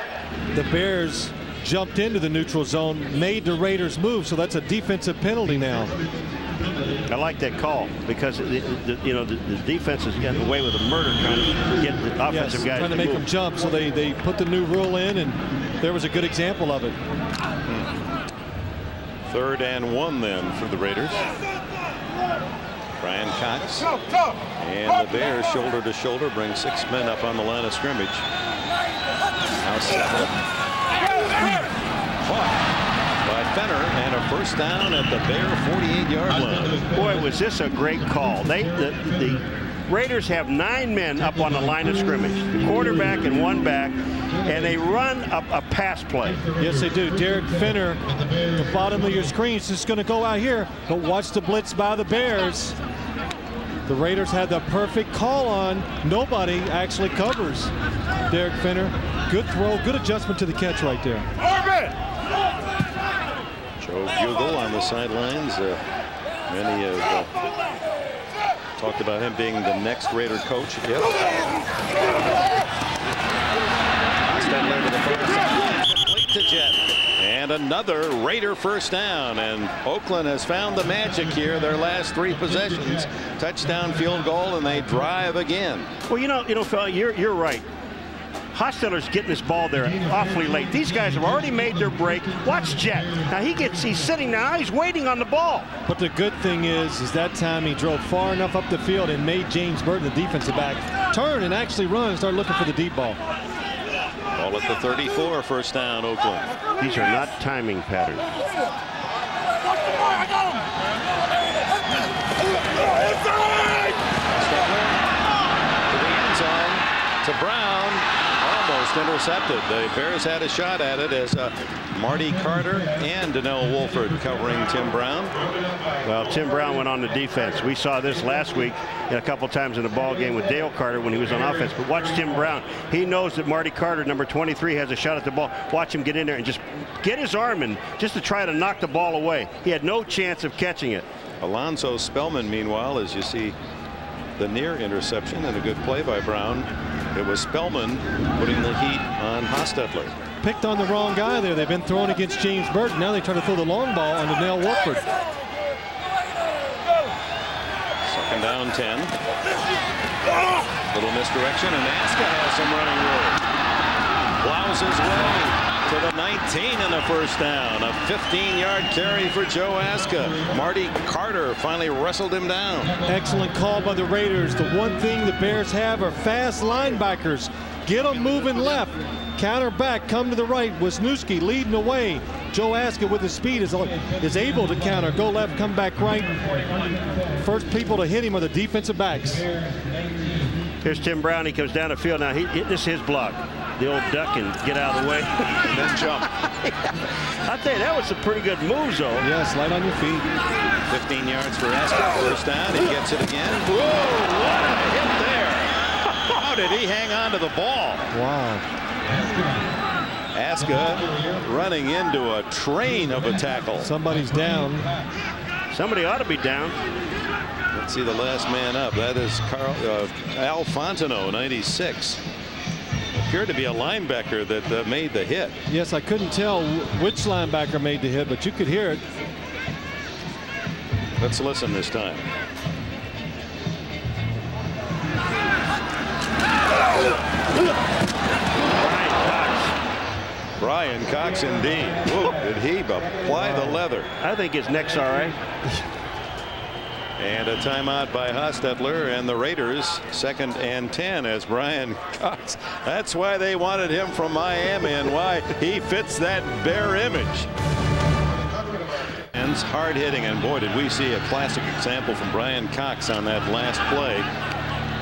The Bears jumped into the neutral zone, made the Raiders move, so that's a defensive penalty now. I like that call because the defense is getting away with a murder trying to get the offensive guys trying to make move. them jump, so they put the new rule in, and there was a good example of it. 3rd and 1 then for the Raiders. Brian Cox and the Bears shoulder to shoulder bring 6 men up on the line of scrimmage. Now 7. Caught by Fenner, and a 1st down at the Bear 48-yard line. Boy, was this a great call. The Raiders have 9 men up on the line of scrimmage, the quarterback and 1 back, and they run up a pass play. Yes, they do. Derek Fenner, the bottom of your screen, is just going to go out here, but watch the blitz by the Bears. The Raiders had the perfect call on. Nobody actually covers Derek Fenner. Good throw, good adjustment to the catch right there. Joe Bugle on the sidelines. Many have talked about him being the next Raider coach. Yep. Hostetler to the far side, complete to Jett. And another Raider 1st down, and Oakland has found the magic here. Their last 3 possessions, touchdown, field goal, and they drive again. Well, you know, Phil, you're right. Hostetler's getting this ball there awfully late. These guys have already made their break. Watch Jett. Now he's sitting now. He's waiting on the ball. But the good thing is that time he drove far enough up the field and made James Burton, the defensive back, turn and actually run and start looking for the deep ball. Ball at the 34, 1st down, Oakland. These are not timing patterns. To the end zone, to Brown. Almost intercepted. The Bears had a shot at it as Marty Carter and Donnell Wolford covering Tim Brown. Well, Tim Brown went on the defense. We saw this last week a couple times in the ball game with Dale Carter when he was on offense. But watch Tim Brown. He knows that Marty Carter, number 23, has a shot at the ball. Watch him get in there and just get his arm in just to try to knock the ball away. He had no chance of catching it. Alonzo Spellman, meanwhile, as you see the near interception and a good play by Brown. It was Spellman putting the heat on Hostetler. Picked on the wrong guy there. They've been throwing against James Burton. Now they try to throw the long ball on Donnell Wolford. 2nd down, 10. Little misdirection, and Aska has some running room. Plows his way to the 19 and a 1st down. A 15-yard carry for Joe Aska. Marty Carter finally wrestled him down. Excellent call by the Raiders. The one thing the Bears have are fast linebackers. Get them moving left. Counter back, come to the right. Wisniewski leading the way. Joe Aska with his speed is able to counter. Go left, come back right. First people to hit him are the defensive backs. Here's Tim Brown. He comes down the field. Now this is his block. The old duck and get out of the way. And then jump. I'll tell you, that was some pretty good moves, though. Yes, light on your feet. 15 yards for Aska. 1st down. He gets it again. Whoa, what a hit there. How did he hang on to the ball? Wow. Aska running into a train of a tackle. Somebody's down. Somebody ought to be down. Let's see the last man up. That is Al Fontenot, 96. Appeared to be a linebacker that made the hit. Yes, I couldn't tell which linebacker made the hit, but you could hear it. Let's listen this time. Brian Cox indeed. Whoa, did he apply the leather? I think his neck's all right. And a timeout by Hostetler, and the Raiders 2nd and 10 as Brian Cox. That's why they wanted him from Miami and why he fits that Bear image. And hard hitting, and boy, did we see a classic example from Brian Cox on that last play.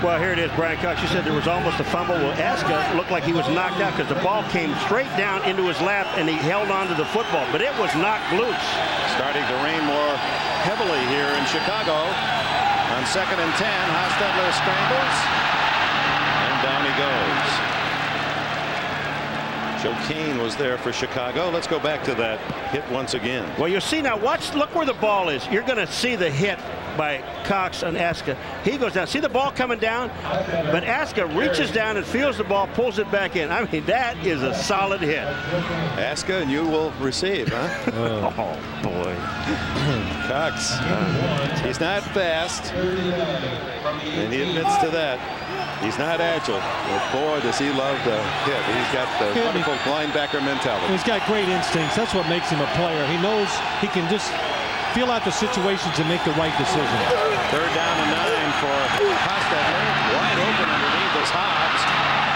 Well, here it is, Brian Cox. You said there was almost a fumble. Well, Aska looked like he was knocked out because the ball came straight down into his lap and he held on to the football, but it was knocked loose. Starting to rain more Heavily here in Chicago on 2nd and 10. Hostetler scrambles and down he goes. Joe Kane was there for Chicago. Let's go back to that hit once again. Well, you see now, look where the ball is. You're going to see the hit by Cox and Aska. He goes down. See the ball coming down? But Aska reaches down and feels the ball, pulls it back in. I mean, that is a solid hit. Aska, and you will receive, huh? Oh, boy. Cox. He's not fast, and he admits to that. He's not agile, but boy, does he love the hit. He's got the wonderful linebacker mentality. He's got great instincts. That's what makes him a player. He knows he can just feel out the situations and make the right decision. 3rd down and 9 for Hostetler. Wide open underneath is Hobbs.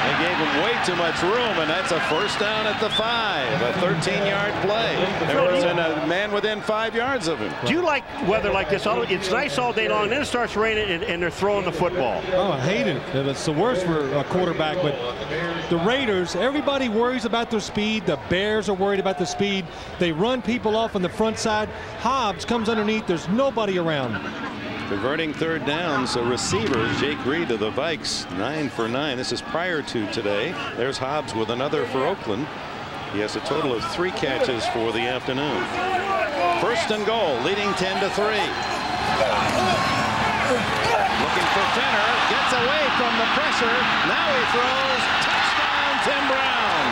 They gave him way too much room, and that's a 1st down at the 5. A 13-yard play. There wasn't a man within 5 yards of him. Do you like weather like this? It's nice all day long, then it starts raining, and they're throwing the football. Oh, I hate it. It's the worst for a quarterback, but the Raiders, everybody worries about their speed. The Bears are worried about the speed. They run people off on the front side. Hobbs comes underneath. There's nobody around. Converting 3rd downs, so receivers, Jake Reed of the Vikes, 9 for 9. This is prior to today. There's Hobbs with another for Oakland. He has a total of 3 catches for the afternoon. 1st and goal, leading 10-3. Looking for Fenner, gets away from the pressure. Now he throws. Touchdown, Tim Brown.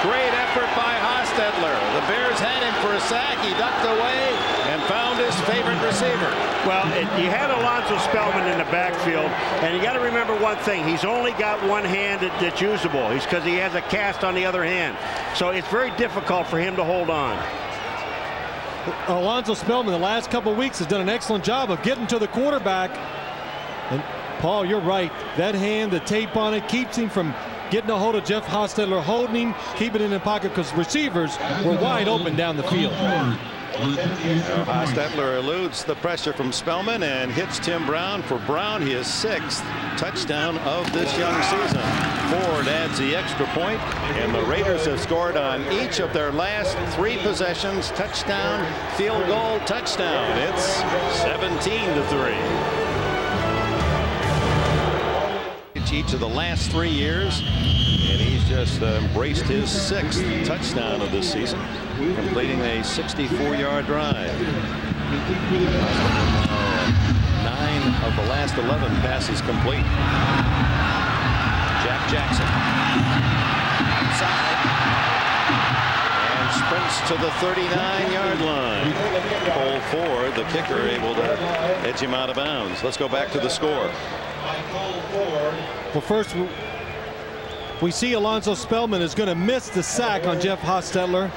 Great effort by Hostetler. The Bears had him for a sack. He ducked away and found his favorite receiver. Well, you had Alonzo Spellman in the backfield, and you got to remember one thing. He's only got one hand that's usable. He's because he has a cast on the other hand. So it's very difficult for him to hold on. Alonzo Spellman the last couple of weeks has done an excellent job of getting to the quarterback. And Paul, you're right. That hand, the tape on it, keeps him from getting a hold of Jeff Hostetler, holding him, keeping it in the pocket because receivers were wide open down the field. Hostetler eludes the pressure from Spellman and hits Tim Brown. For Brown, his 6th touchdown of this young season. Ford adds the extra point, and the Raiders have scored on each of their last 3 possessions. Touchdown, field goal, touchdown. It's 17-3. Each of the last 3 years, and he's just embraced his 6th touchdown of this season, completing a 64-yard drive. 9 of the last 11 passes complete. Jack Jackson outside and sprints to the 39-yard line. Cole Ford, the kicker, able to edge him out of bounds. Let's go back to the score. Well, first, we see Alonzo Spellman is going to miss the sack on Jeff Hostetler.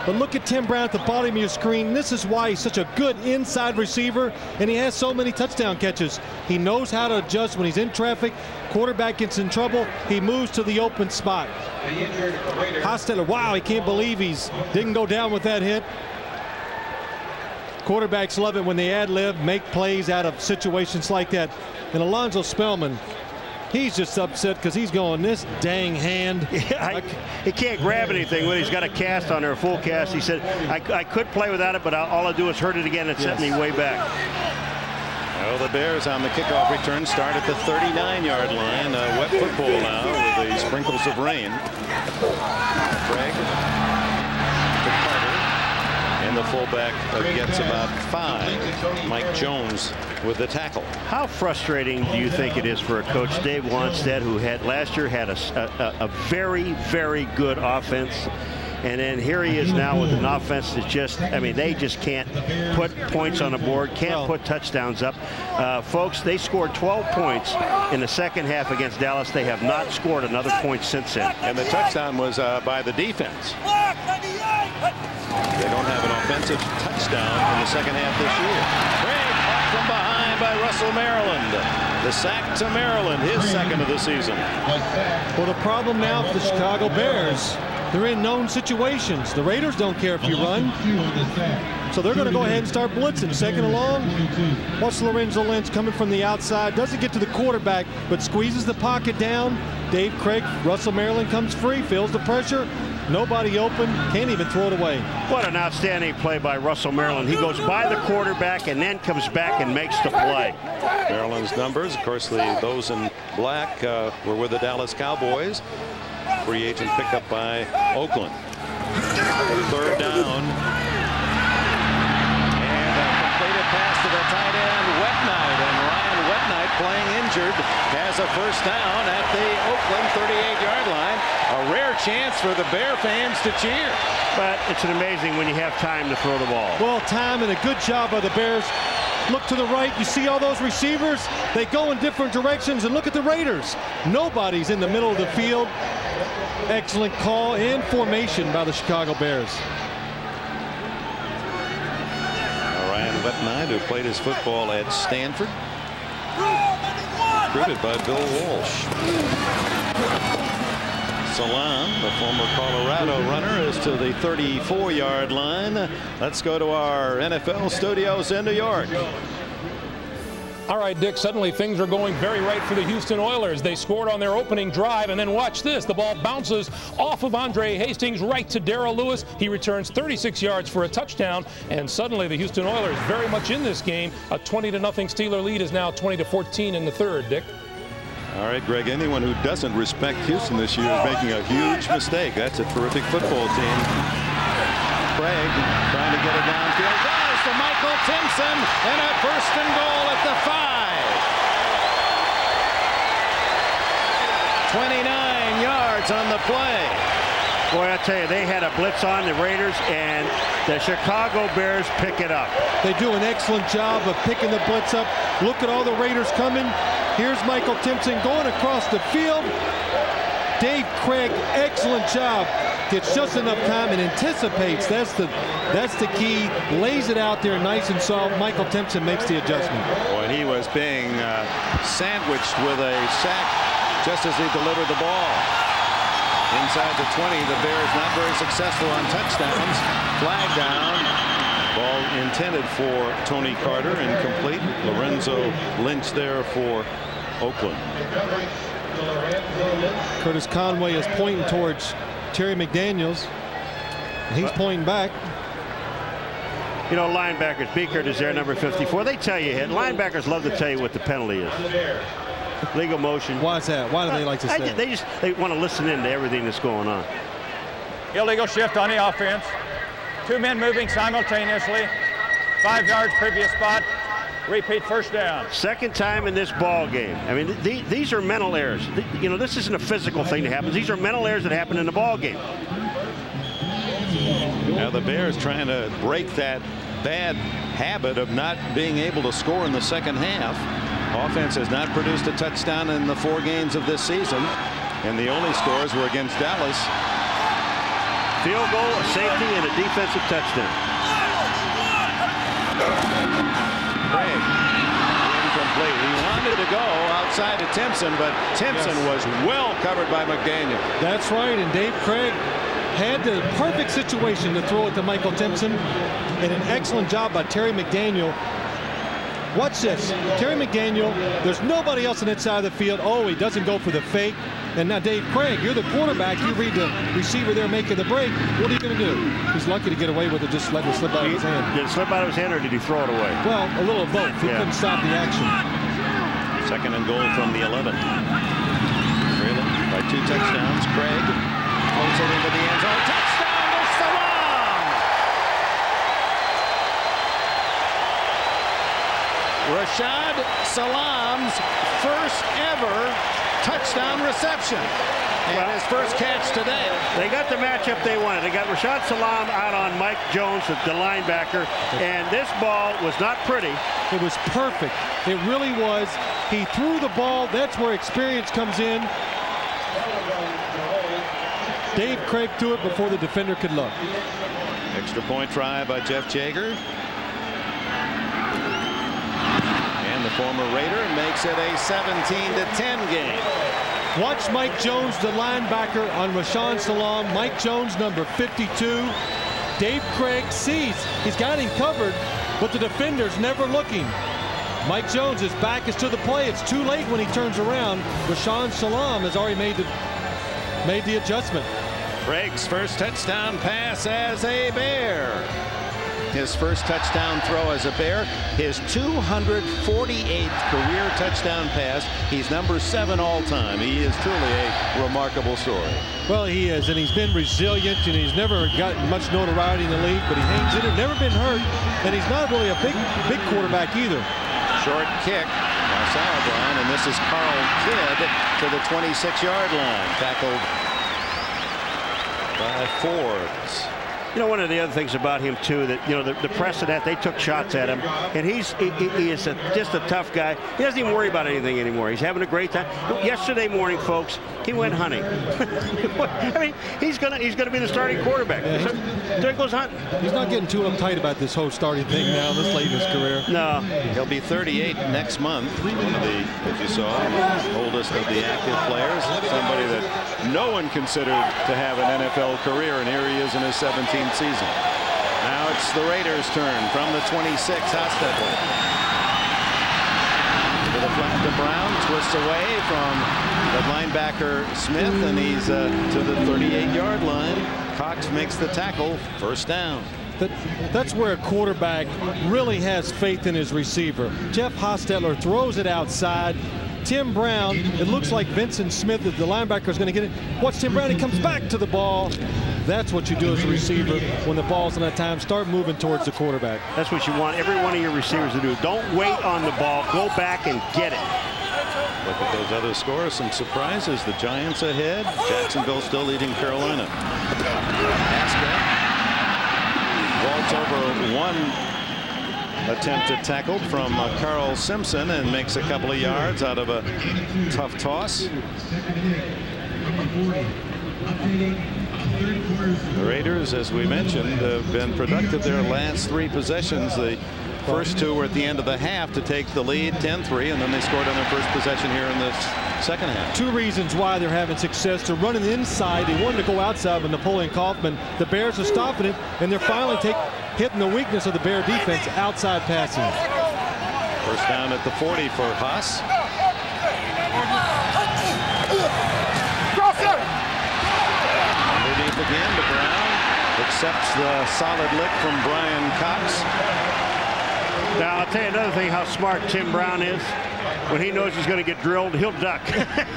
But look at Tim Brown at the bottom of your screen. This is why he's such a good inside receiver, and he has so many touchdown catches. He knows how to adjust when he's in traffic. Quarterback gets in trouble, he moves to the open spot. Hostetler, wow, he can't believe he's didn't go down with that hit. Quarterbacks love it when they ad-lib, make plays out of situations like that. And Alonzo Spellman, he's just upset because he's going, this dang hand. Yeah, he can't grab anything when he's got a cast on there, a full cast. He said, I could play without it, but all I do is hurt it again and set me way back. Well, the Bears on the kickoff return start at the 39-yard line. Wet football now with the sprinkles of rain. Craig to Carter, and the fullback gets about 5. Mike Jones with the tackle. How frustrating do you think it is for a coach, Dave Wanstead, who had last year had a very, very good offense, And then here he is now with an offense that's just, I mean, they just can't put points on the board, can't put touchdowns up. Folks, they scored 12 points in the second half against Dallas. They have not scored another point since then. And the touchdown was by the defense. They don't have an offensive touchdown in the second half this year. Craig caught from behind by Russell Maryland. The sack to Maryland, his second of the season. Well, the problem now for the Chicago Bears, they're in known situations. The Raiders don't care if you run. So they're going to go ahead and start blitzing. Second along. Watch Lorenzo Lynch coming from the outside. Doesn't get to the quarterback, but squeezes the pocket down. Dave Craig, Russell Maryland comes free, feels the pressure. Nobody open, can't even throw it away. What an outstanding play by Russell Maryland. He goes by the quarterback and then comes back and makes the play. Maryland's numbers, of course, those in black were with the Dallas Cowboys. Free agent pickup by Oakland. Third down. And a completed pass to the tight end, Wetnight. And Ryan Wetnight, playing injured, has a first down at the Oakland 38-yard line. A rare chance for the Bear fans to cheer. But it's amazing when you have time to throw the ball. Well, time and a good job by the Bears. Look to the right. You see all those receivers? They go in different directions. And look at the Raiders. Nobody's in the middle of the field. Excellent call and formation by the Chicago Bears. Ryan Wetnight, who played his football at Stanford, recruited by Bill Walsh. Salam, the former Colorado runner, is to the 34-yard line. Let's go to our NFL studios in New York. All right, Dick, suddenly things are going very right for the Houston Oilers. They scored on their opening drive, and then watch this. The ball bounces off of Andre Hastings right to Darrell Lewis. He returns 36 yards for a touchdown, and suddenly the Houston Oilers very much in this game. A 20-0 Steeler lead is now 20-14 in the third, Dick. All right, Greg, anyone who doesn't respect Houston this year is making a huge mistake. That's a terrific football team. Craig trying to get it downfield. Does to Michael Timpson, and a first and goal at the 5. 29 yards on the play. Boy, I tell you, they had a blitz on the Raiders, and the Chicago Bears pick it up. They do an excellent job of picking the blitz up. Look at all the Raiders coming. Here's Michael Timpson going across the field. Dave Craig, excellent job. Gets just enough time and anticipates. That's the key. Lays it out there nice and soft. Michael Timpson makes the adjustment. Boy, he was being sandwiched with a sack just as he delivered the ball. Inside the 20, the Bears not very successful on touchdowns. Flag down. Ball intended for Tony Carter, incomplete. Lorenzo Lynch there for Oakland. Curtis Conway is pointing towards Terry McDaniels. He's pointing back. You know, linebackers, Beekert is there, number 54. They tell you, linebackers love to tell you what the penalty is. Legal motion. Why is that? Why do they like to say? They want to listen in to everything that's going on. Illegal shift on the offense. 2 men moving simultaneously. 5 yards previous spot. Repeat first down. Second time in this ball game. I mean, these are mental errors. You know, this isn't a physical thing that happens. These are mental errors that happen in the ball game. Now the Bears trying to break that bad habit of not being able to score in the second half. Offense has not produced a touchdown in the 4 games of this season, and the only scores were against Dallas. Field goal, a safety, and a defensive touchdown. Craig, incomplete. He wanted to go outside of Timpson, but Timpson was well covered by McDaniel. That's right, and Dave Craig had the perfect situation to throw it to Michael Timpson, and an excellent job by Terry McDaniel. Watch this. Terry McDaniel, there's nobody else on that side of the field. Oh, he doesn't go for the fake. And now, Dave Craig, you're the quarterback. You read the receiver there making the break. What are you going to do? He's lucky to get away with it, just letting it slip out of his hand. Did it slip out of his hand, or did he throw it away? Well, a little of both. He couldn't stop the action. Second and goal from the 11. Trailing by 2 touchdowns. Craig floats it into the end zone. Touchdown to Salam! Rashad Salam's first ever touchdown reception. And his first catch today. They got the matchup they wanted. They got Rashad Salam out on Mike Jones, the linebacker, and this ball was not pretty. It was perfect. It really was. He threw the ball. That's where experience comes in. Dave Craig threw it before the defender could look. Extra point try by Jeff Jaeger. And the former Raider makes it a 17-10 game. Watch Mike Jones, the linebacker, on Rashaan Salam. Mike Jones, number 52. Dave Craig sees he's got him covered, but the defender's never looking. Mike Jones, his back is to the play. It's too late when he turns around. Rashaan Salam has already made the adjustment. Craig's first touchdown pass as a Bear. His first touchdown throw as a Bear. His 248th career touchdown pass. He's number 7 all-time. He is truly a remarkable story. Well, he is, and he's been resilient, and he's never gotten much notoriety in the league, but he hangs in it, never been hurt, and he's not really a big quarterback either. Short kick by Sauerbrunn, and this is Carl Kidd to the 26-yard line, tackled by Forbes. You know, one of the other things about him, too, that, you know, the press of that, they took shots at him. And he is just a tough guy. He doesn't even worry about anything anymore. He's having a great time. Yesterday morning, folks, he went hunting. I mean, he's gonna be the starting quarterback. Yeah, there goes hunting. He's not getting too uptight about this whole starting thing now, this late in his career. No. He'll be 38 next month. One of the, as you saw, oldest of the active players. Somebody that no one considered to have an NFL career, and here he is in his 17th season. Now it's the Raiders' turn from the 26. Hostetler to the flat to Brown, twists away from the linebacker Smith, and he's to the 38-yard line. Cox makes the tackle, first down. That's where a quarterback really has faith in his receiver. Jeff Hostetler throws it outside. Tim Brown, it looks like Vincent Smith, the linebacker, is going to get it. Watch Tim Brown, he comes back to the ball. That's what you do as a receiver when the ball's on that time. Start moving towards the quarterback. That's what you want every one of your receivers to do. Don't wait on the ball. Go back and get it. Look at those other scores. Some surprises. The Giants ahead. Jacksonville still leading Carolina. Haskell vaults over one attempted tackle from Carl Simpson and makes a couple of yards out of a tough toss. The Raiders, as we mentioned, have been productive their last 3 possessions. The first 2 were at the end of the half to take the lead, 10-3, and then they scored on their first possession here in the second half. 2 reasons why they're having success. They're running inside. They wanted to go outside with Napoleon Kaufman. The Bears are stopping it, and they're finally hitting the weakness of the Bear defense, outside passing. First down at the 40 for Haas. Underneath again to Brown. Accepts the solid lick from Brian Cox. Now, I'll tell you another thing, how smart Tim Brown is. When he knows he's going to get drilled, he'll duck.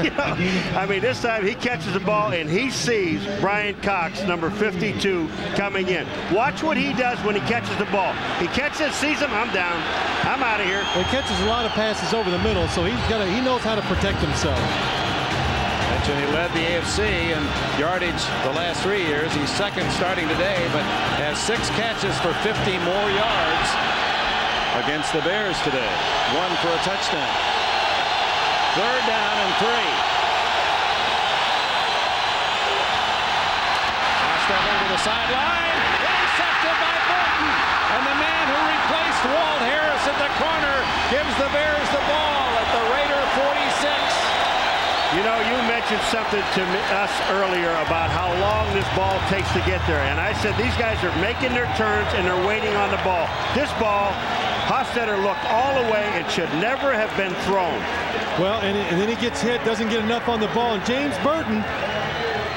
You know, I mean, this time he catches the ball and he sees Brian Cox, number 52, coming in. Watch what he does when he catches the ball. He catches, sees him, I'm down. I'm out of here. Well, he catches a lot of passes over the middle, so he knows how to protect himself. Mentioned he led the AFC in yardage the last 3 years. He's second starting today, but has 6 catches for 50 more yards against the Bears today. 1 for a touchdown. Third down and 3. Hostetler to the sideline. Intercepted by Burton. And the man who replaced Walt Harris at the corner gives the Bears the ball at the Raider 46. You know, you mentioned something to us earlier about how long this ball takes to get there. And I said these guys are making their turns and they're waiting on the ball. This ball, Hostetler looked all the way. It should never have been thrown. Well, and then he gets hit, doesn't get enough on the ball. And James Burton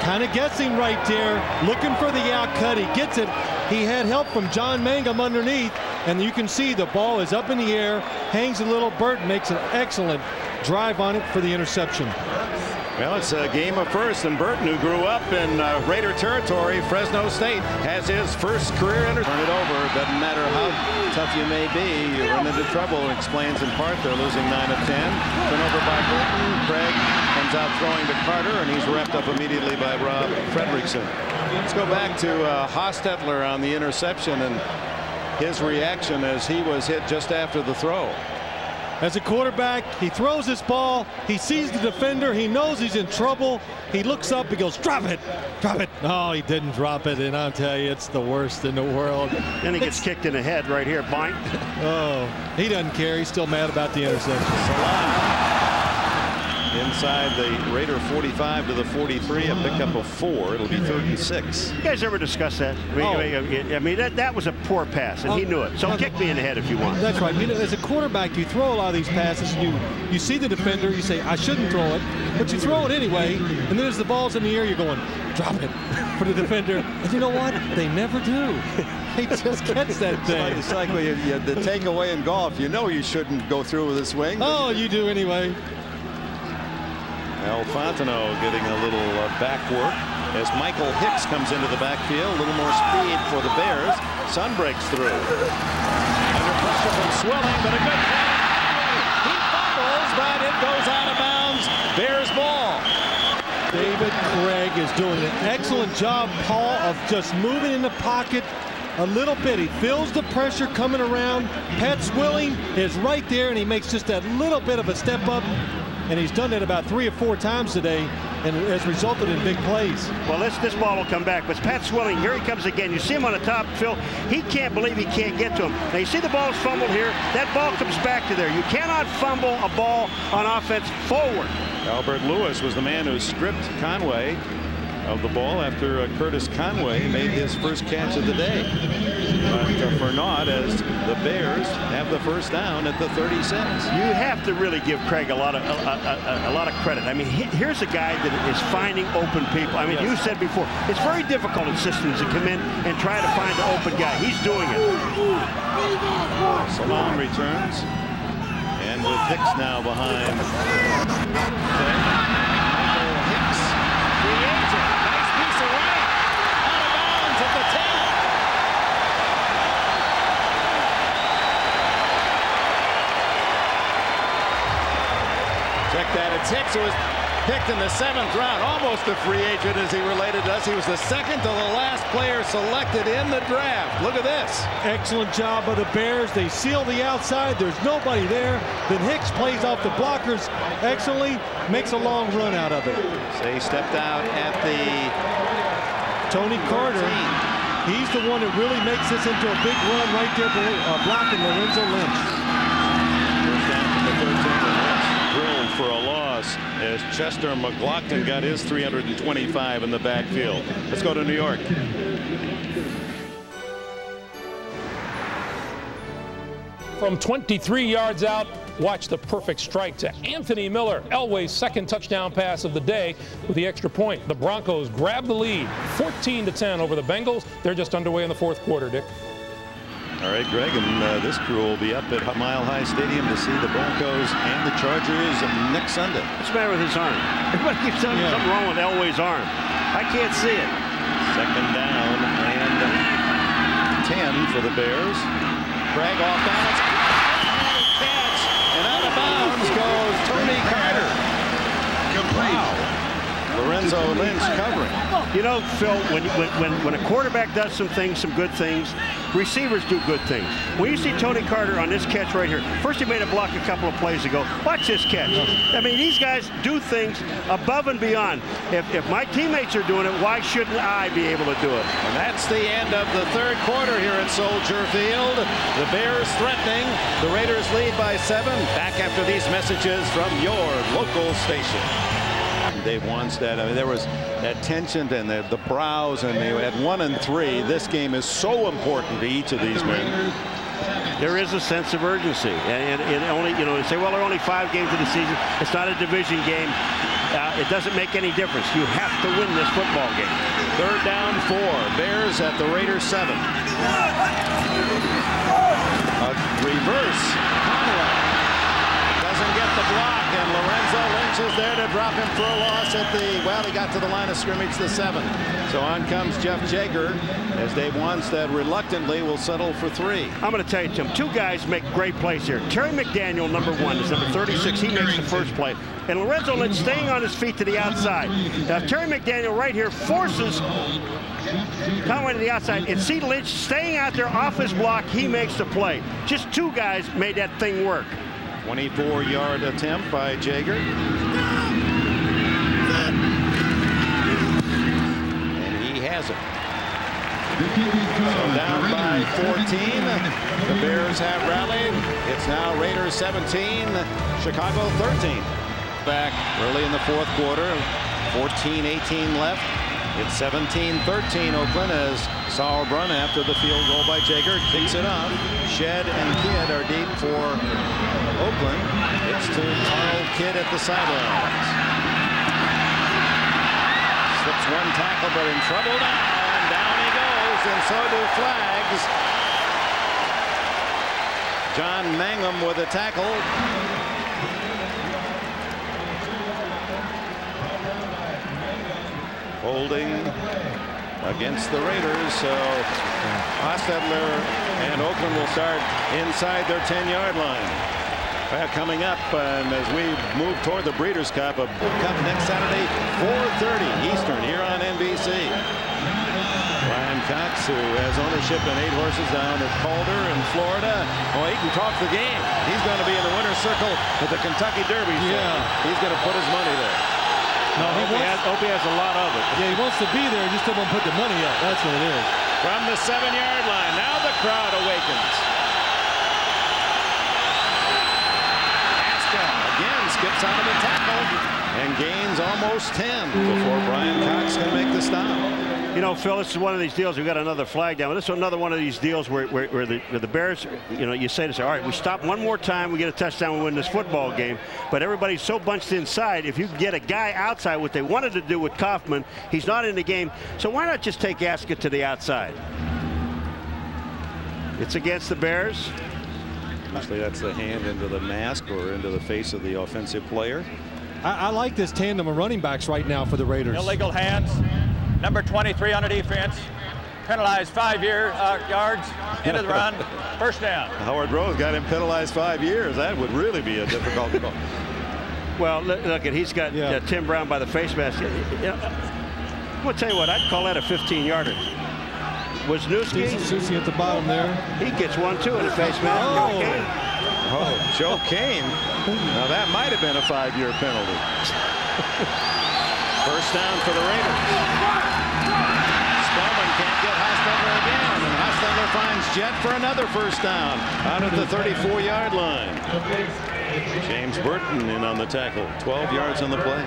kind of guessing right there, looking for the out cut. He gets it. He had help from John Mangum underneath. And you can see the ball is up in the air, hangs a little. Burton makes an excellent drive on it for the interception. Well, it's a game of first, and Burton, who grew up in Raider territory, Fresno State, has his first career interception. Turn it over. Doesn't matter how tough you may be, you run into trouble. Explains in part they're losing 9 of 10. Turnover by Burton. Craig comes Comes out throwing to Carter, and he's wrapped up immediately by Rob Fredrickson. Let's go back to Hostetler on the interception and his reaction as he was hit just after the throw. As a quarterback, he throws this ball, he sees the defender, he knows he's in trouble, he looks up, he goes, drop it, drop it. No, he didn't drop it, and I'll tell you, it's the worst in the world. And he gets kicked in the head right here, boink. Oh, he doesn't care, he's still mad about the interception. Inside the Raider 45 to the 43, a pickup of 4. It'll be 3rd and 6. You guys ever discuss that? I mean, that was a poor pass, and he knew it. So kick me in the head if you want. That's right. You know, as a quarterback, you throw a lot of these passes, and you see the defender, you say, I shouldn't throw it, but you throw it anyway, and then as the ball's in the air, you're going, drop it for the defender. And you know what? They never do. They just catch that thing. It's like when the takeaway in golf. You know you shouldn't go through with a swing. Oh, you do anyway. Al Fontenot getting a little back work as Michael Hicks comes into the backfield. A little more speed for the Bears. Sun breaks through. Under pressure from Swilling, but a good catch. He fumbles, but it goes out of bounds. Bears ball. David Craig is doing an excellent job, Paul, of just moving in the pocket a little bit. He feels the pressure coming around. Pat Swilling is right there, and he makes just that little bit of a step up. And he's done that about 3 or 4 times today and has resulted in big plays. Well, this ball will come back. But Pat Swilling, here he comes again. You see him on the top, Phil. He can't believe he can't get to him. Now, you see the ball's fumbled here. That ball comes back to there. You cannot fumble a ball on offense forward. Albert Lewis was the man who stripped Conway of the ball after Curtis Conway made his first catch of the day. But for naught, as the Bears have the first down at the 36. You have to really give Craig a lot of credit. I mean, here's a guy that is finding open people. I mean, you said before, it's very difficult in systems to come in and try to find an open guy. He's doing it. Salon returns, and with Hicks now behind. Hicks, free agent, nice piece of right, out of bounds at the 10. Check that, it's Hicks who was picked in the 7th round, almost a free agent as he related to us. He was the second to the last player selected in the draft. Look at this. Excellent job by the Bears. They seal the outside. There's nobody there. Then Hicks plays off the blockers excellently, makes a long run out of it. Say stepped out at the Tony Carter. He's the one that really makes this into a big run right there, blocking Lorenzo Lynch. First down to the 13. Drilled for a loss as Chester McLaughlin got his 325 in the backfield. Let's go to New York. From 23 yards out, watch the perfect strike to Anthony Miller. Elway's second touchdown pass of the day with the extra point. The Broncos grab the lead, 14-10 over the Bengals. They're just underway in the 4th quarter, Dick. All right, Greg, and this crew will be up at Mile High Stadium to see the Broncos and the Chargers next Sunday. What's the matter with his arm? Everybody keeps telling me something wrong with Elway's arm. I can't see it. Second down and 10 for the Bears. Craig off balance. Catch, and out of bounds goes Tony Carter. Complete. Wow. Lorenzo Lynch covering. You know, Phil, when a quarterback does some things, some good things, receivers do good things. When you see Tony Carter on this catch right here, first he made a block a couple of plays ago. Watch this catch. I mean, these guys do things above and beyond. If my teammates are doing it, why shouldn't I be able to do it? And that's the end of the 3rd quarter here at Soldier Field. The Bears threatening. The Raiders lead by 7. Back after these messages from your local station. Dave Wanstead, I mean, there was that tension and the brows, and they at 1 and 3. This game is so important to each of these men. There is a sense of urgency, and only, you know, you say, well, there are only 5 games of the season. It's not a division game. It doesn't make any difference. You have to win this football game. 3rd down 4. Bears at the Raiders 7. A reverse. Conway doesn't get the block, and Lorenzo Lynch is there to drop him for a loss at the, well, he got to the line of scrimmage, the 7. So on comes Jeff Jaeger as Dave Wanstead reluctantly will settle for 3. I'm going to tell you, Tim, 2 guys make great plays here. Terry McDaniel, number 1, is number 36. He makes the first play. And Lorenzo Lynch staying on his feet to the outside. Now, Terry McDaniel right here forces Conway to the outside. And see Lynch staying out there off his block. He makes the play. Just 2 guys made that thing work. 24-yard attempt by Jaeger. And he has it. So down by 14. The Bears have rallied. It's now Raiders 17, Chicago 13. Back early in the 4th quarter. 14-18 left. It's 17-13 Oakland as Sauerbrunn, after the field goal by Jaeger, kicks it off. Shed and Kidd are deep for Oakland. It's to Carl Kidd at the sidelines. Slips 1 tackle, but in trouble now. And down he goes, and so do flags. John Mangum with a tackle. Holding against the Raiders, so Hostetler and Oakland will start inside their 10-yard line. Coming up, and as we move toward the Breeders' Cup, next Saturday, 4:30 Eastern here on NBC. Brian Cox, who has ownership in 8 horses down at Calder in Florida. Oh, he can talk the game. He's going to be in the winner's circle at the Kentucky Derby. Yeah. He's going to put his money there. No, Hope he has a lot of it. Yeah, he wants to be there. He just doesn't put the money up. That's what it is. From the 7-yard line, now the crowd awakens. Aska again skips out of the tackle and gains almost 10 before Brian Cox can make the stop. You know, Phil, this is one of these deals. We've got another flag down. But this is another one of these deals where the Bears, you know, you say to say, all right, we stop one more time, we get a touchdown, we win this football game. But everybody's so bunched inside. If you get a guy outside, what they wanted to do with Kaufman, he's not in the game. So why not just take Aska to the outside? It's against the Bears. Usually that's the hand into the mask or into the face of the offensive player. I like this tandem of running backs right now for the Raiders. Illegal hands. Number 23 on the defense. Penalized 5 yards into the run. First down. Howard Rose got him penalized 5 years. That would really be a difficult call. Well, look, he's got Tim Brown by the face mask. I'm going to tell you what, I'd call that a 15-yarder. Wisniewski at the bottom there. He gets 1, too, in the face mask. Oh, Joe Kane. Now, that might have been a 5-year penalty. First down for the Raiders. Spellman can't get Hostetler again, and Hostetler finds Jet for another first down out at the 34-yard line. James Burton in on the tackle, 12 yards on the play.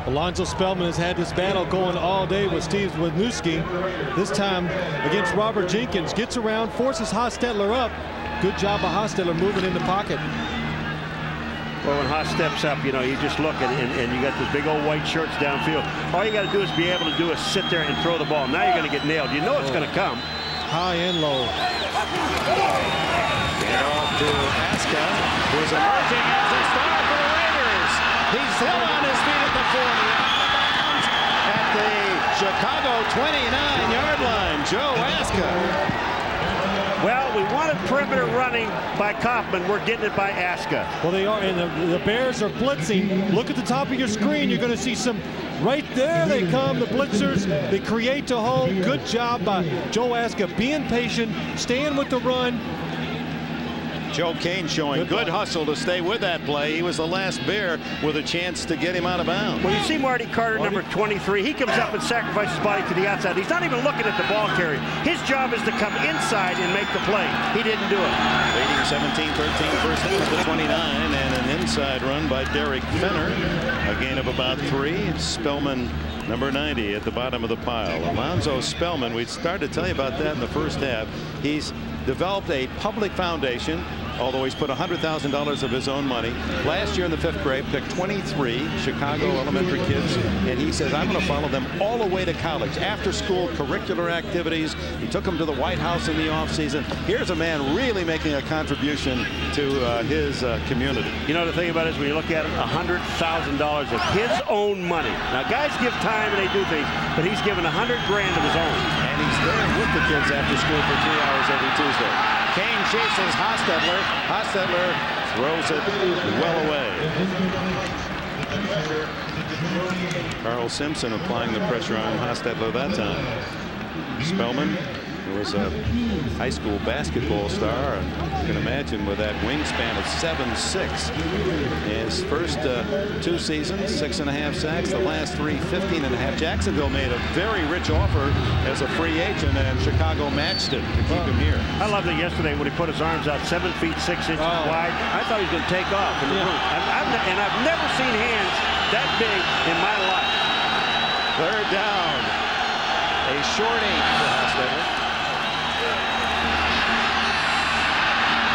Alonzo Spellman has had this battle going all day with Steve Wisniewski. This time against Robert Jenkins. Gets around, forces Hostetler up. Good job of Hostetler moving in the pocket. Well, when Haas steps up, you know, you just look and you got the big old white shirts downfield. All you got to do is be able to do is sit there and throw the ball. Now you're going to get nailed. You know it's going to come. High and low. Get off to Aska, who's emerging as a star for the Raiders. He's still on his feet at the 40. At the Chicago 29-yard line, Joe Aska. Well, we wanted perimeter running by Kaufman. We're getting it by Aska. Well, they are, and the Bears are blitzing. Look at the top of your screen. You're going to see some. Right there they come, the blitzers. They create the hole. Good job by Joe Aska being patient, staying with the run. Joe Kane showing good hustle to stay with that play. He was the last Bear with a chance to get him out of bounds. Well, you see Marty Carter, number 23. He comes up and sacrifices his body to the outside. He's not even looking at the ball carrier. His job is to come inside and make the play. He didn't do it. Leading 17-13 first down at the 29, and an inside run by Derek Fenner. A gain of about 3. Spellman, number 90, at the bottom of the pile. Alonzo Spellman, we started to tell you about that in the first half. He's developed a public foundation. although he's put $100,000 of his own money. Last year in the 5th grade, picked 23 Chicago elementary kids, and he says, I'm going to follow them all the way to college. After school curricular activities. He took them to the White House in the offseason. Here's a man really making a contribution to his community. You know, the thing about it is when you look at it, $100,000 of his own money. Now, guys give time and they do things, but he's given $100 grand of his own. And he's there with the kids after school for 3 hours every Tuesday. Kane chases Hostetler. Hostetler throws it well away. Carl Simpson applying the pressure on Hostetler that time. Spellman, who was a high school basketball star, and you can imagine with that wingspan of 7'6". His first 2 seasons, 6.5 sacks. The last 3, 15.5. Jacksonville made a very rich offer as a free agent, and Chicago matched it to keep him here. I loved it yesterday when he put his arms out 7 feet 6 inches wide. I thought he was going to take off in the room. And I've never seen hands that big in my life. 3rd down. A short 8 for Hostetler.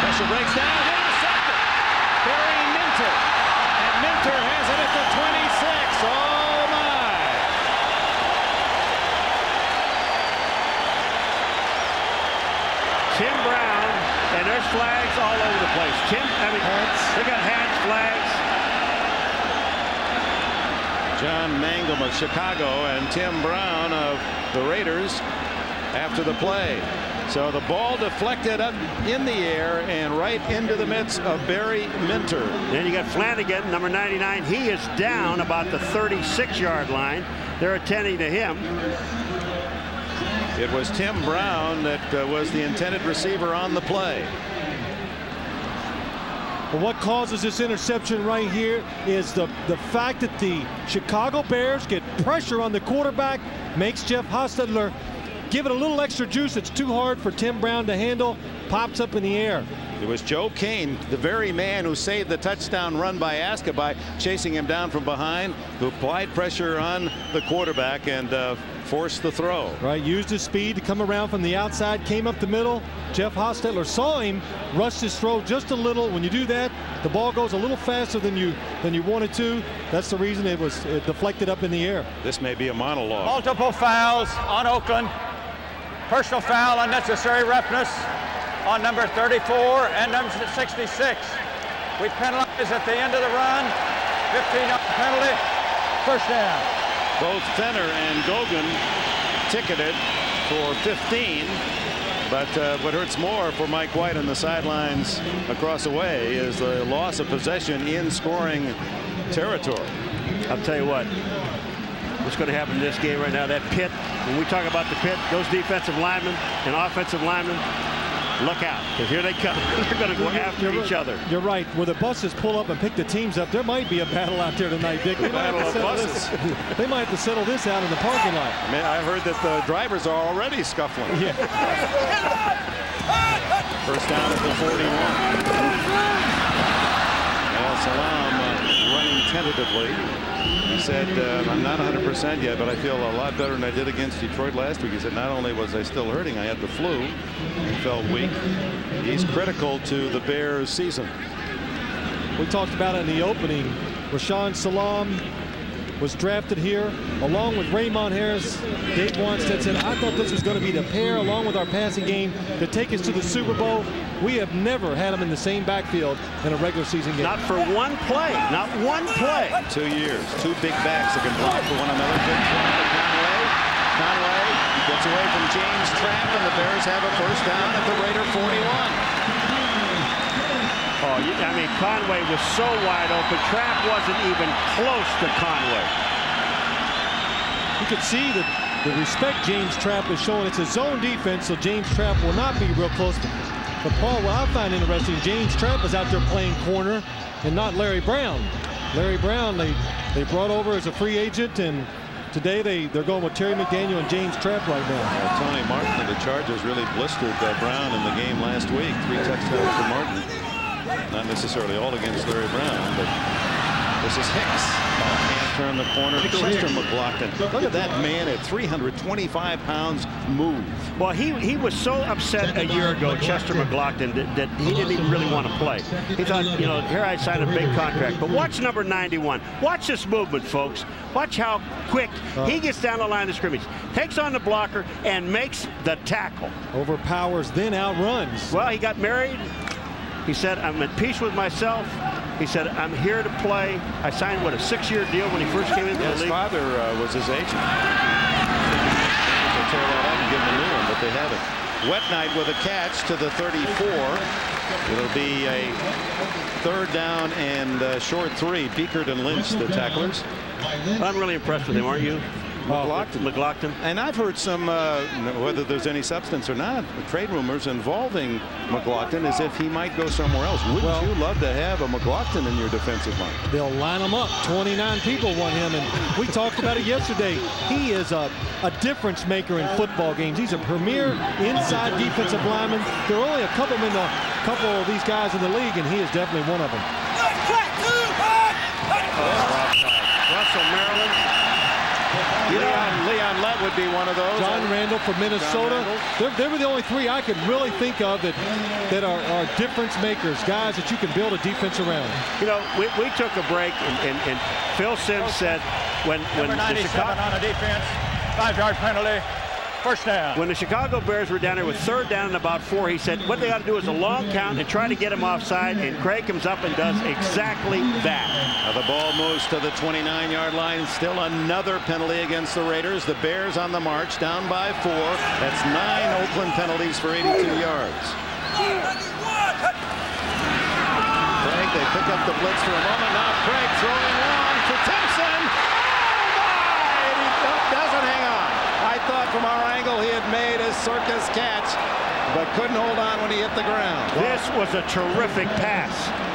Pressure breaks down. Intercepted. Barry Minter. And Minter has it at the 26. Oh, my. Tim Brown, and there's flags all over the place. They got hats, flags. John Mangum of Chicago and Tim Brown of the Raiders after the play. So the ball deflected up in the air and right into the midst of Barry Minter. Then you got Flanagan, number 99. He is down about the 36-yard line. They're attending to him. It was Tim Brown that was the intended receiver on the play. But what causes this interception right here is the fact that the Chicago Bears get pressure on the quarterback, makes Jeff Hostetler give it a little extra juice. It's too hard for Tim Brown to handle, pops up in the air. It was Joe Kane, the very man who saved the touchdown run by Askaby, chasing him down from behind, who applied pressure on the quarterback and forced the throw. Right, used his speed to come around from the outside, came up the middle. Jeff Hostetler saw him, rushed his throw just a little. When you do that, the ball goes a little faster than you wanted to. That's the reason it deflected up in the air. This may be a monologue. Multiple fouls on Oakland. Personal foul, unnecessary roughness on number 34 and number 66. We penalize at the end of the run. 15-yard penalty. First down. Both Fenner and Gogan ticketed for 15. But what hurts more for Mike White on the sidelines across the way is the loss of possession in scoring territory. I'll tell you what. What's going to happen in this game right now, that pit, when we talk about the pit, those defensive linemen and offensive linemen, look out, because here they come. They're going to go after each other. You're right. Where the buses pull up and pick the teams up, there might be a battle out there tonight, Dick. Battle of buses. They might have to settle this out in the parking lot. I mean, I've heard that the drivers are already scuffling. Yeah. First down at the 41. Salam running tentatively. He said, I'm not 100% yet, but I feel a lot better than I did against Detroit last week. He said, not only was I still hurting, I had the flu and felt weak. He's critical to the Bears' season. We talked about it in the opening. Rashawn Salam was drafted here along with Raymond Harris. Dave Wanstead said, I thought this was going to be the pair along with our passing game to take us to the Super Bowl. We have never had them in the same backfield in a regular season game. Not for one play. Not one play. 2 years. 2 big backs that can block for one another. Good try to Conway gets away from James Trapp, and the Bears have a first down at the Raider 41. Oh, I mean, Conway was so wide open. Trapp wasn't even close to Conway. You could see the respect James Trapp is showing. It's a zone defense, so James Trapp will not be real close to. But Paul, what I find interesting, James Trapp is out there playing corner and not Larry Brown. Larry Brown, they brought over as a free agent, and today they're going with Terry McDaniel and James Trapp right now. Tony Martin of the Chargers really blistered Brown in the game last week. 3 touchdowns for Martin. Not necessarily all against Larry Brown, but This is Hicks. Can't turn the corner. Chester McLaughlin. Look at that man at 325 pounds move. Well, he was so upset a year ago, Chester McLaughlin, that he didn't even really want to play. He thought, you know, here I signed a big contract. But watch number 91. Watch this movement, folks. Watch how quick he gets down the line of scrimmage, takes on the blocker, and makes the tackle. Overpowers, then outruns. Well, he got married. He said, I'm at peace with myself. He said, I'm here to play. I signed, what, a 6-year deal when he first came into the league? His father was his agent. They'll tear that up and give him a new one, but they haven't. Wet Knight with a catch to the 34. It'll be a 3rd down and short 3. Beekert and Lynch, the tacklers. I'm really impressed with him, aren't you? McLaughlin. And I've heard some, whether there's any substance or not, trade rumors involving McLaughlin as if he might go somewhere else. Wouldn't you love to have a McLaughlin in your defensive line? They'll line him up. 29 people want him, and we talked about it yesterday. He is a difference maker in football games. He's a premier inside defensive lineman. There are only a couple of these guys in the league, and he is definitely one of them. Russell, Maryland. Leon Lett would be one of those. John Randall from Minnesota. They were the only 3 I could really think of that are difference makers, guys that you can build a defense around. You know, we took a break, and Phil Simms said when Number 97 on the defense, 5-yard penalty. First down. When the Chicago Bears were down there with 3rd down and about 4, he said what they ought to do is a long count and try to get him offside, and Craig comes up and does exactly that. Now the ball moves to the 29-yard line. Still another penalty against the Raiders. The Bears on the march, down by 4. That's 9 Oakland penalties for 82 yards. Craig, they pick up the blitz for a moment. Now Craig throwing long for Timpson. Oh, my! He doesn't hang on. I thought from our angle he had made a circus catch, but couldn't hold on when he hit the ground. This was a terrific pass.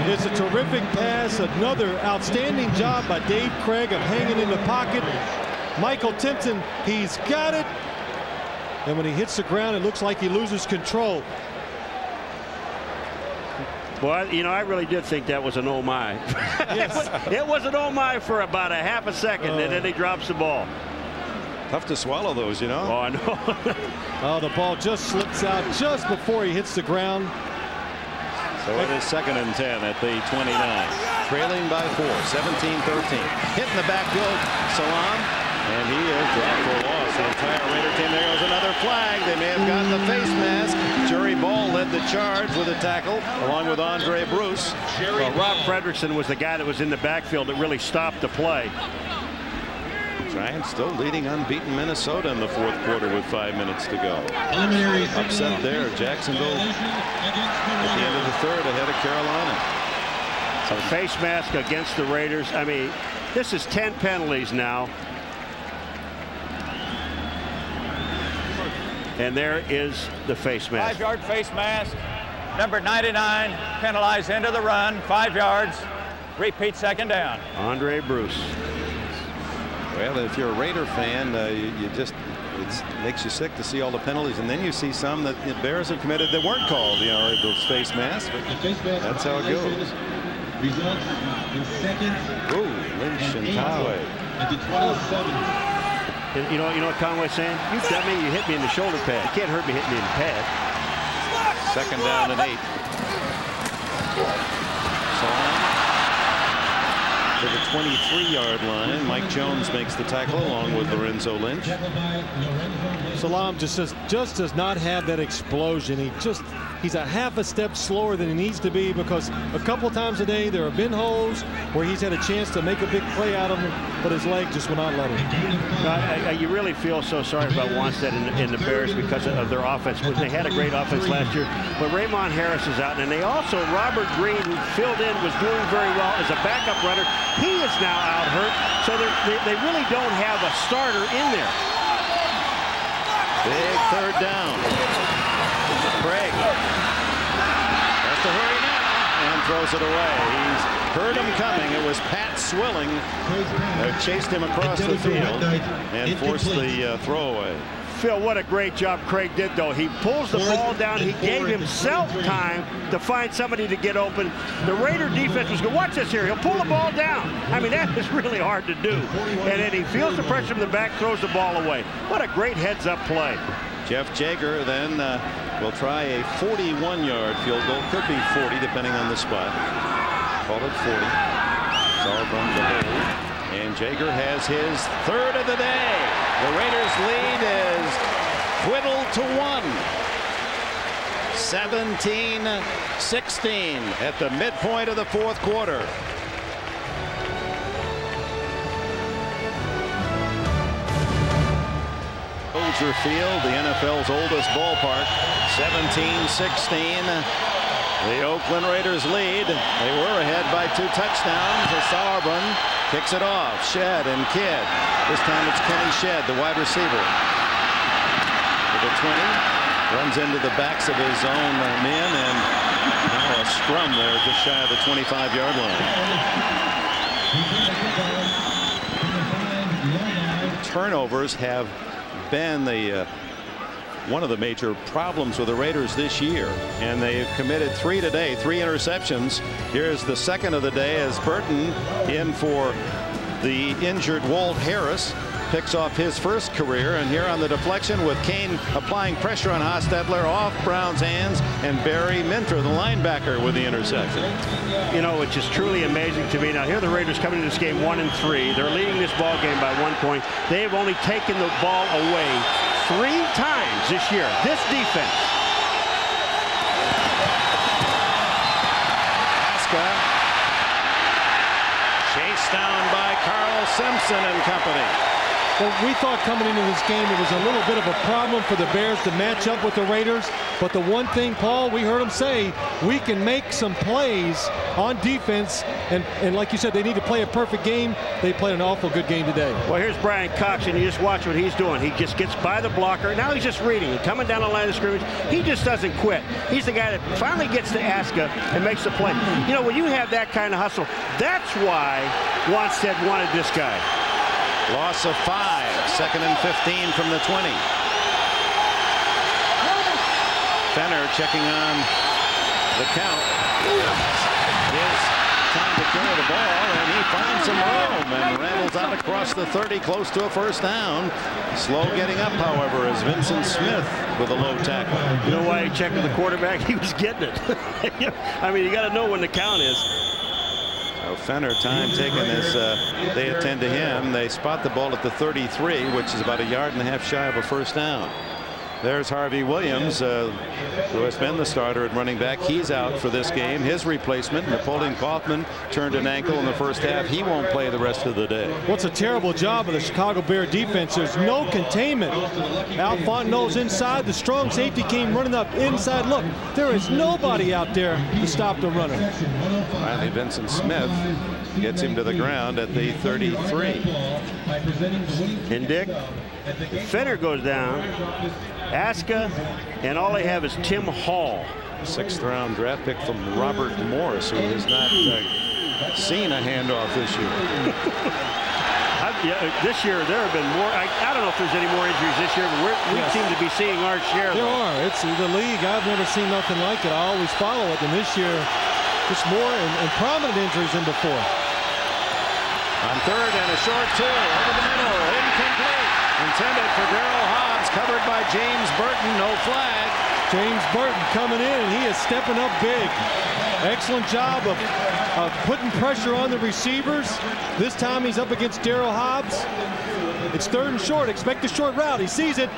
It's a terrific pass. Another outstanding job by Dave Craig of hanging in the pocket. Michael Timpson, he's got it. And when he hits the ground, it looks like he loses control. Well, you know, I really did think that was an oh my. Yes. It was an oh my for about a half a second, and then he drops the ball. Tough to swallow those, you know. Oh, I know. Oh, the ball just slips out just before he hits the ground. So it is 2nd and 10 at the 29. Trailing by 4, 17-13. Hitting the backfield, Salam, and he is dropped for a loss. The entire Raider team. There goes another flag. They may have gotten the face mask. Jerry Ball led the charge with a tackle, along with Andre Bruce. Well, Rob Fredrickson was the guy that was in the backfield that really stopped the play. Giants still leading unbeaten Minnesota in the 4th quarter with 5 minutes to go. Upset there. Jacksonville at the end of the 3rd ahead of Carolina. A face mask against the Raiders. I mean, this is 10 penalties now. And there is the face mask. 5-yard face mask. Number 99 penalized into the run. 5 yards. Repeat 2nd down. Andre Bruce. Well, if you're a Raider fan, it makes you sick to see all the penalties, and then you see some that the Bears have committed that weren't called, you know, those face masks. That's how it goes. Results in 2nd. Ooh, Lynch and Conway. At the 27. You know what Conway's saying? You got me, you hit me in the shoulder pad. You can't hurt me hitting me in the pad. 2nd down and 8. Salam to the 23-yard line. Mike Jones makes the tackle along with Lorenzo Lynch. Salam just does not have that explosion. He's a half a step slower than he needs to be, because a couple times a day there have been holes where he's had a chance to make a big play out of him, but his leg just will not let him. You really feel so sorry about Wanstead and the Bears because of their offense. They had a great offense last year, but Raymond Harris is out, and they also, Robert Green, who filled in, was doing very well as a backup runner. He is now out hurt, so they really don't have a starter in there. Big 3rd down. Craig has to hurry now and throws it away. He's heard him coming. It was Pat Swilling that chased him across the field and forced the throwaway. Phil, what a great job Craig did, though. He pulls the ball down. He gave himself time to find somebody to get open. The Raider defense was good. Watch this here. He'll pull the ball down. I mean, that is really hard to do. And then he feels the pressure from the back, throws the ball away. What a great heads-up play. Jeff Jaeger then will try a 41-yard field goal. Could be 40, depending on the spot. Call it 40. Sauerbrunn the hold. And Jaeger has his third of the day. The Raiders' lead is whittled to 1. 17-16 at the midpoint of the fourth quarter. Soldier Field, the NFL's oldest ballpark. 17-16. The Oakland Raiders lead. They were ahead by 2 touchdowns. Sauerbrunn kicks it off. Shedd and Kidd. This time it's Kenny Shedd, the wide receiver. To the 20. Runs into the backs of his own men, and now a scrum there just shy of the 25-yard line. Turnovers have been the one of the major problems with the Raiders this year, and they've committed 3 today, 3 interceptions. Here's the second of the day as Burton, in for the injured Walt Harris, picks off his first career. And here on the deflection, with Kane applying pressure on Hostetler, off Brown's hands, and Barry Minter, the linebacker, with the interception. You know, which is truly amazing to me. Now, here the Raiders coming into this game 1-3. They're leading this ball game by 1 point. They have only taken the ball away 3 times this year. This defense. Aska chased down by Carl Simpson and company. Well, we thought coming into this game it was a little bit of a problem for the Bears to match up with the Raiders. But the one thing, Paul, we heard him say, we can make some plays on defense. And like you said, they need to play a perfect game. They played an awful good game today. Well, here's Brian Cox, and you just watch what he's doing. He just gets by the blocker. Now he's just reading. Coming down the line of scrimmage, he just doesn't quit. He's the guy that finally gets to Aska and makes the play. You know, when you have that kind of hustle, that's why Wanstead wanted this guy. Loss of 5. 2nd and 15 from the 20. Fenner checking on the count. His time to carry the ball, and he finds some room and rattles out across the 30, close to a first down. Slow getting up, however, is Vincent Smith with a low tackle. You know why he checked with the quarterback? He was getting it. I mean, you got to know when the count is. Fenner, time taken as they attend to him. They spot the ball at the 33, which is about a yard and a half shy of a first down. There's Harvey Williams, who has been the starter at running back. He's out for this game. His replacement, Napoleon Kaufman, turned an ankle in the first half. He won't play the rest of the day. What's a terrible job of the Chicago Bear defense. There's no containment. Al Fontenot's inside. The strong safety came running up inside. Look, there is nobody out there to stop the runner. Finally, Vincent Smith gets him to the ground at the 33. And Dick, Fenner goes down. Aska, and all they have is Tim Hall. 6th round draft pick from Robert Morris, who has not seen a handoff this year. This year there have been more. I don't know if there's any more injuries this year, but we seem to be seeing our share. There are. It's the league. I've never seen nothing like it. I always follow it, and this year just more and prominent injuries than before. On 3rd and a short 2, over the middle, incomplete. Intended for Darrell Hobbs, covered by James Burton, no flag. James Burton coming in, and he is stepping up big. Excellent job of putting pressure on the receivers. This time he's up against Darrell Hobbs. It's 3rd and short. Expect a short route. He sees it.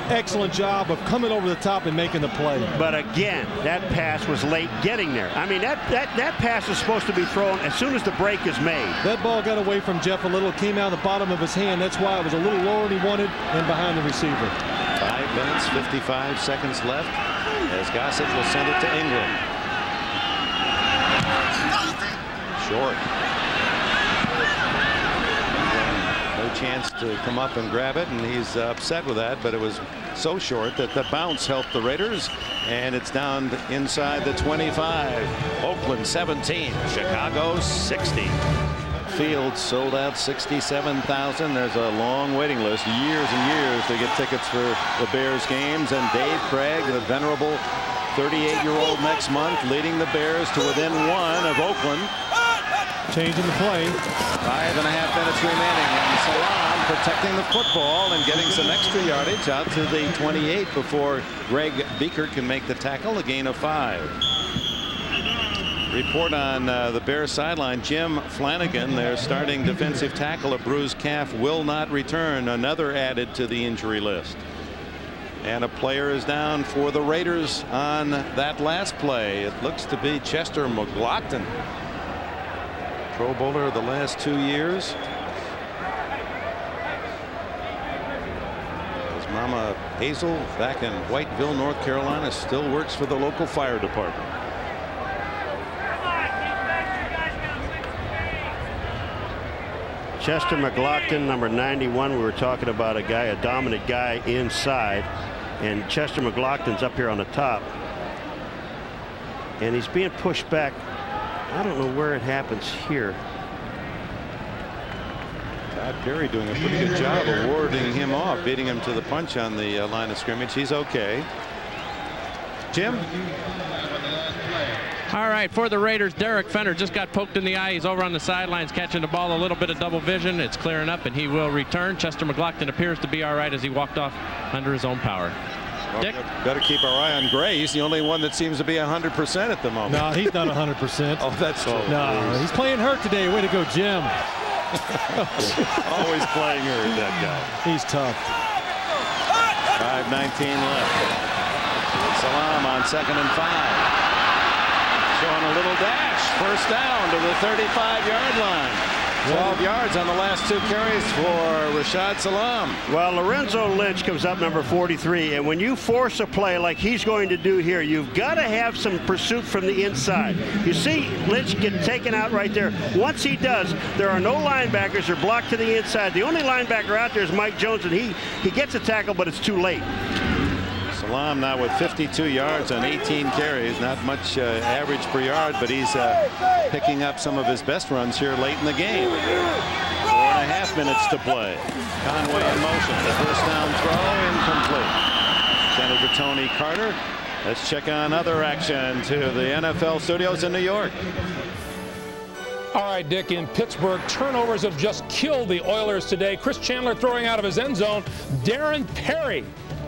Excellent job of coming over the top and making the play. But again, that pass was late getting there. I mean, that pass is supposed to be thrown as soon as the break is made. That ball got away from Jeff a little, came out of the bottom of his hand. That's why it was a little lower than he wanted and behind the receiver. 5 minutes, 55 seconds left as Gossett will send it to England. Short. No chance to come up and grab it, and he's upset with that, but it was so short that the bounce helped the Raiders, and it's down inside the 25. Oakland 17, Chicago 60. Field sold out 67,000. There's a long waiting list, years and years, to get tickets for the Bears games. And Dave Craig, the venerable 38-year-old, next month, leading the Bears to within 1 of Oakland. Changing the play. 5.5 minutes remaining, and Salam protecting the football and getting some extra yardage out to the 28 before Greg Beekert can make the tackle. A gain of 5. Report on the Bears sideline. Jim Flanagan, their starting defensive tackle, a bruised calf, will not return. Another added to the injury list. And a player is down for the Raiders on that last play. It looks to be Chester McLaughlin, Pro Bowler the last 2 years. His mama Hazel, back in Whiteville, North Carolina, still works for the local fire department. Chester McLaughlin, number 91. We were talking about a guy, a dominant guy inside, and Chester McLaughlin's up here on the top, and he's being pushed back. I don't know where it happens here. Todd Perry doing a pretty good job of warding him off, beating him to the punch on the line of scrimmage. He's okay. Jim? All right, for the Raiders, Derek Fenner just got poked in the eye. He's over on the sidelines catching the ball, a little bit of double vision. It's clearing up, and he will return. Chester McLaughlin appears to be all right as he walked off under his own power. Well, Dick? better keep our eye on Gray. He's the only one that seems to be 100% at the moment. No, he's not 100%. Oh, that's true. No, he's playing hurt today. Way to go, Jim. Always playing hurt, that guy. He's tough. 5:19 left. Salam on 2nd and 5. Showing a little dash. First down to the 35-yard line. 12 yards on the last 2 carries for Rashad Salam. Well, Lorenzo Lynch comes up number 43, and when you force a play like he's going to do here, you've got to have some pursuit from the inside. You see Lynch get taken out right there. Once he does, there are no linebackers. They're blocked to the inside. The only linebacker out there is Mike Jones, and he gets a tackle, but it's too late. Salam now with 52 yards on 18 carries. Not much average per yard, but he's picking up some of his best runs here late in the game. 4.5 minutes to play. Conway in motion. The first down throw incomplete. Intended for Tony Carter. Let's check on other action to the NFL studios in New York. All right, Dick, in Pittsburgh, turnovers have just killed the Oilers today. Chris Chandler throwing out of his end zone. Darren Perry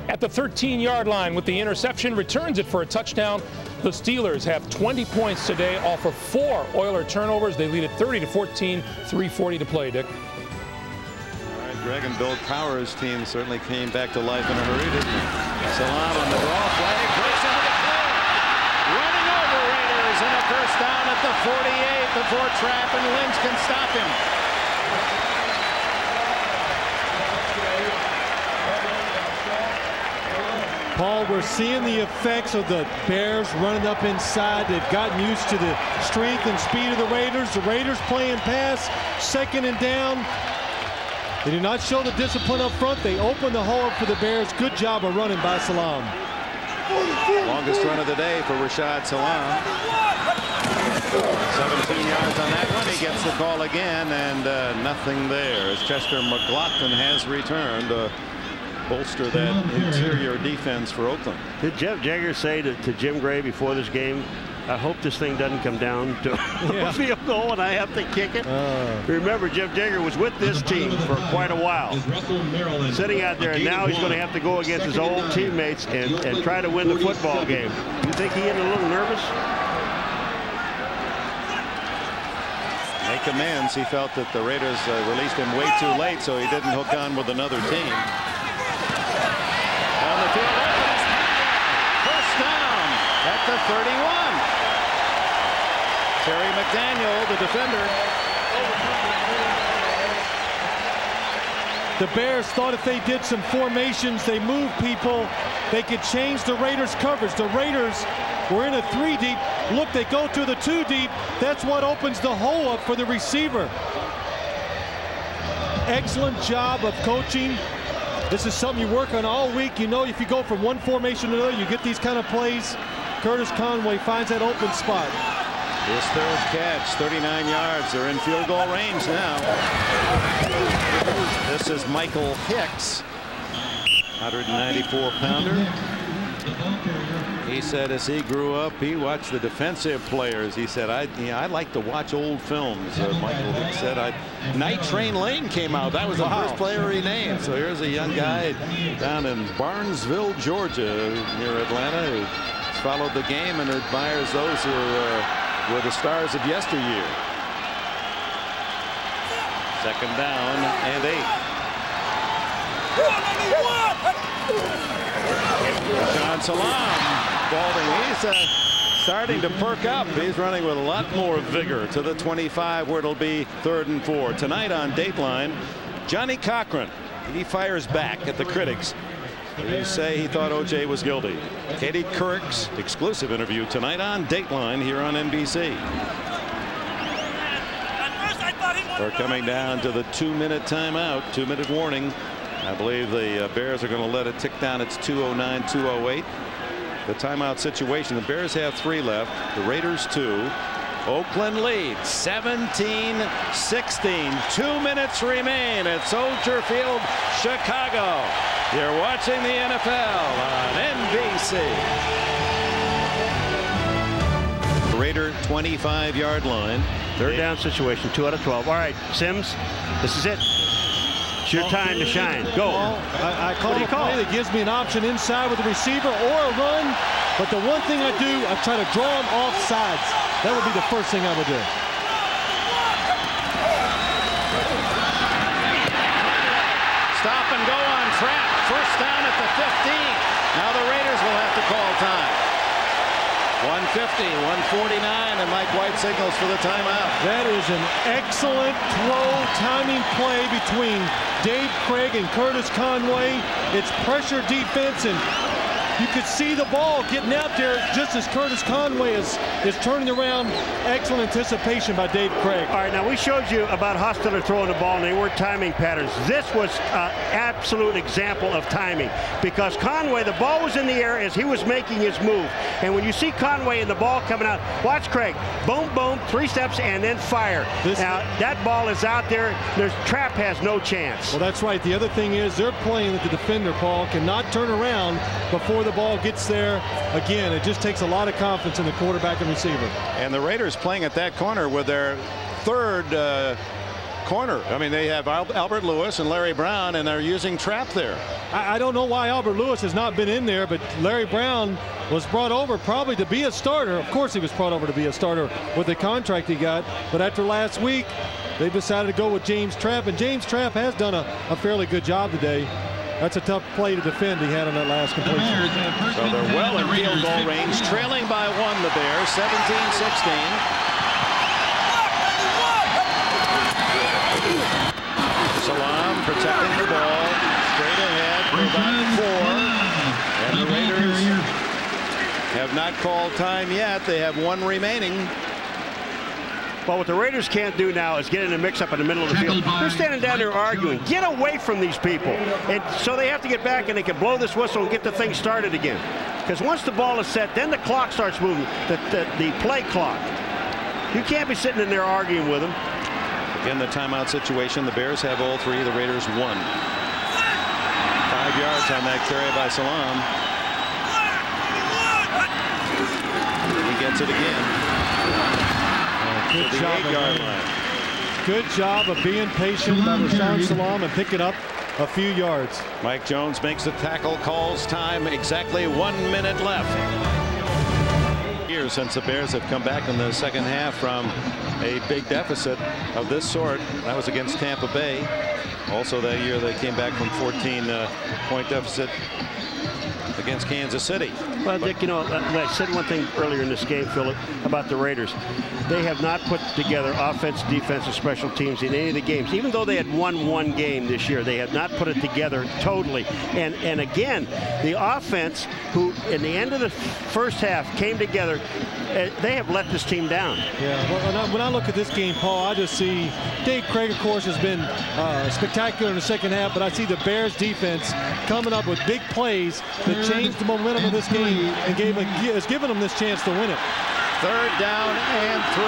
at the 13-yard line with the interception, returns it for a touchdown. The Steelers have 20 points today off of 4 Oiler turnovers. They lead at 30-14, 3:40 to play, Dick. All right, Greg and Bill Powers' team certainly came back to life in a hurry, didn't they? Salam on the draw play, breaks into the clear. Running over Raiders and a first down at the 48 before Trapp and Lynch can stop him. Paul, we're seeing the effects of the Bears running up inside. They've gotten used to the strength and speed of the Raiders. The Raiders playing pass, 2nd and down. They do not show the discipline up front. They open the hole up for the Bears. Good job of running by Salam. Longest run of the day for Rashad Salam. 17 yards on that one. He gets the call again, and nothing there as Chester McLaughlin has returned. Bolster that interior defense for Oakland. Did Jeff Jagger say to Jim Gray before this game, I hope this thing doesn't come down to a field goal and I have to kick it? Remember, Jeff Jagger was with this team for quite a while, sitting out there, and now he's going to have to go against his old teammates and try to win the football game. You think he get a little nervous? Make amends. He felt that the Raiders released him way too late, so he didn't hook on with another team. On the field, first down at the 31. Terry McDaniel, the defender. The Bears thought if they did some formations, they moved people, they could change the Raiders' coverage. The Raiders were in a 3 deep. Look, they go to the 2 deep. That's what opens the hole up for the receiver. Excellent job of coaching. This is something you work on all week. You know, if you go from one formation to another, you get these kind of plays. Curtis Conway finds that open spot. His third catch, 39 yards. They're in field goal range now. This is Michael Hicks, 194-pounder. He said as he grew up, he watched the defensive players. He said, I like to watch old films. Michael Hicks said, Night Train Lane came out. That was the first player he named. So here's a young guy down in Barnesville, Georgia, near Atlanta, who followed the game and admires those who were the stars of yesteryear. Second down and 8. John Salam. Balding, he's starting to perk up. He's running with a lot more vigor to the 25 where it'll be 3rd and 4. Tonight on Dateline, Johnny Cochran. He fires back at the critics who say he thought O.J. was guilty. Katie Couric's exclusive interview tonight on Dateline here on NBC. We're coming down to the 2-minute timeout, 2-minute warning. I believe the Bears are going to let it tick down. It's 2:09, 2:08. The timeout situation. The Bears have 3 left. The Raiders 2. Oakland leads 17-16. 2 minutes remain at Soldier Field, Chicago. You're watching the NFL on NBC. Raider 25-yard line. 3rd down situation, 2 out of 12. All right, Sims, this is it. It's your time to shine. Go. I call a play that gives me an option inside with the receiver or a run. But the one thing I do, I try to draw them off sides. That would be the first thing I would do. Stop and go on trap. First down at the 15. Now the Raiders will have to call time. 150, 149, and Mike White signals for the timeout. That is an excellent throw timing play between Dave Craig and Curtis Conway. It's pressure defense, and you could see the ball getting out there just as Curtis Conway is turning around. Excellent anticipation by Dave Craig. All right, now we showed you about Hostetler throwing the ball, and they were timing patterns. This was an absolute example of timing because Conway, the ball was in the air as he was making his move. And when you see Conway and the ball coming out, watch Craig. Boom, boom, 3 steps, and then fire. Now, that ball is out there. Trap has no chance. Well, that's right. The other thing is they're playing that the defender, Paul, cannot turn around before the ball gets there. Again, it just takes a lot of confidence in the quarterback and receiver. And the Raiders playing at that corner with their 3rd corner. I mean, they have Albert Lewis and Larry Brown, and they're using trap there. I don't know why Albert Lewis has not been in there, but Larry Brown was brought over probably to be a starter. Of course he was brought over to be a starter with the contract he got, but after last week they decided to go with James Trapp, and James Trapp has done a fairly good job today. That's a tough play to defend he had on that last completion. So they're well in field goal range, trailing by 1 the Bears, 17-16. Salam protecting the ball, straight ahead for about 4. And the Raiders have not called time yet. They have 1 remaining. Well, what the Raiders can't do now is get in a mix-up in the middle of the field. They're standing down there arguing. Get away from these people. And so they have to get back, and they can blow this whistle and get the thing started again. Because once the ball is set, then the clock starts moving, the play clock. You can't be sitting in there arguing with them. Again, the timeout situation. The Bears have all 3. The Raiders 1. 5 yards on that carry by Salam. He gets it again. Good job, good job of being patient by Rashaan Salam and picking up a few yards. Mike Jones makes the tackle, calls time, exactly 1 minute left. Years since the Bears have come back in the second half from a big deficit of this sort. That was against Tampa Bay. Also that year they came back from 14-point deficit against Kansas City. Well, Dick, you know, I said one thing earlier in this game, Philip, about the Raiders. They have not put together offense, defense, and special teams in any of the games. Even though they had won 1 game this year, they have not put it together totally. And again, the offense, who in the end of the first half came together, they have let this team down. Yeah, well, when I look at this game, Paul, I just see Dave Craig, of course, has been spectacular in the second half, but I see the Bears defense coming up with big plays that changed the momentum of this game and has given them this chance to win it. Third down and 3.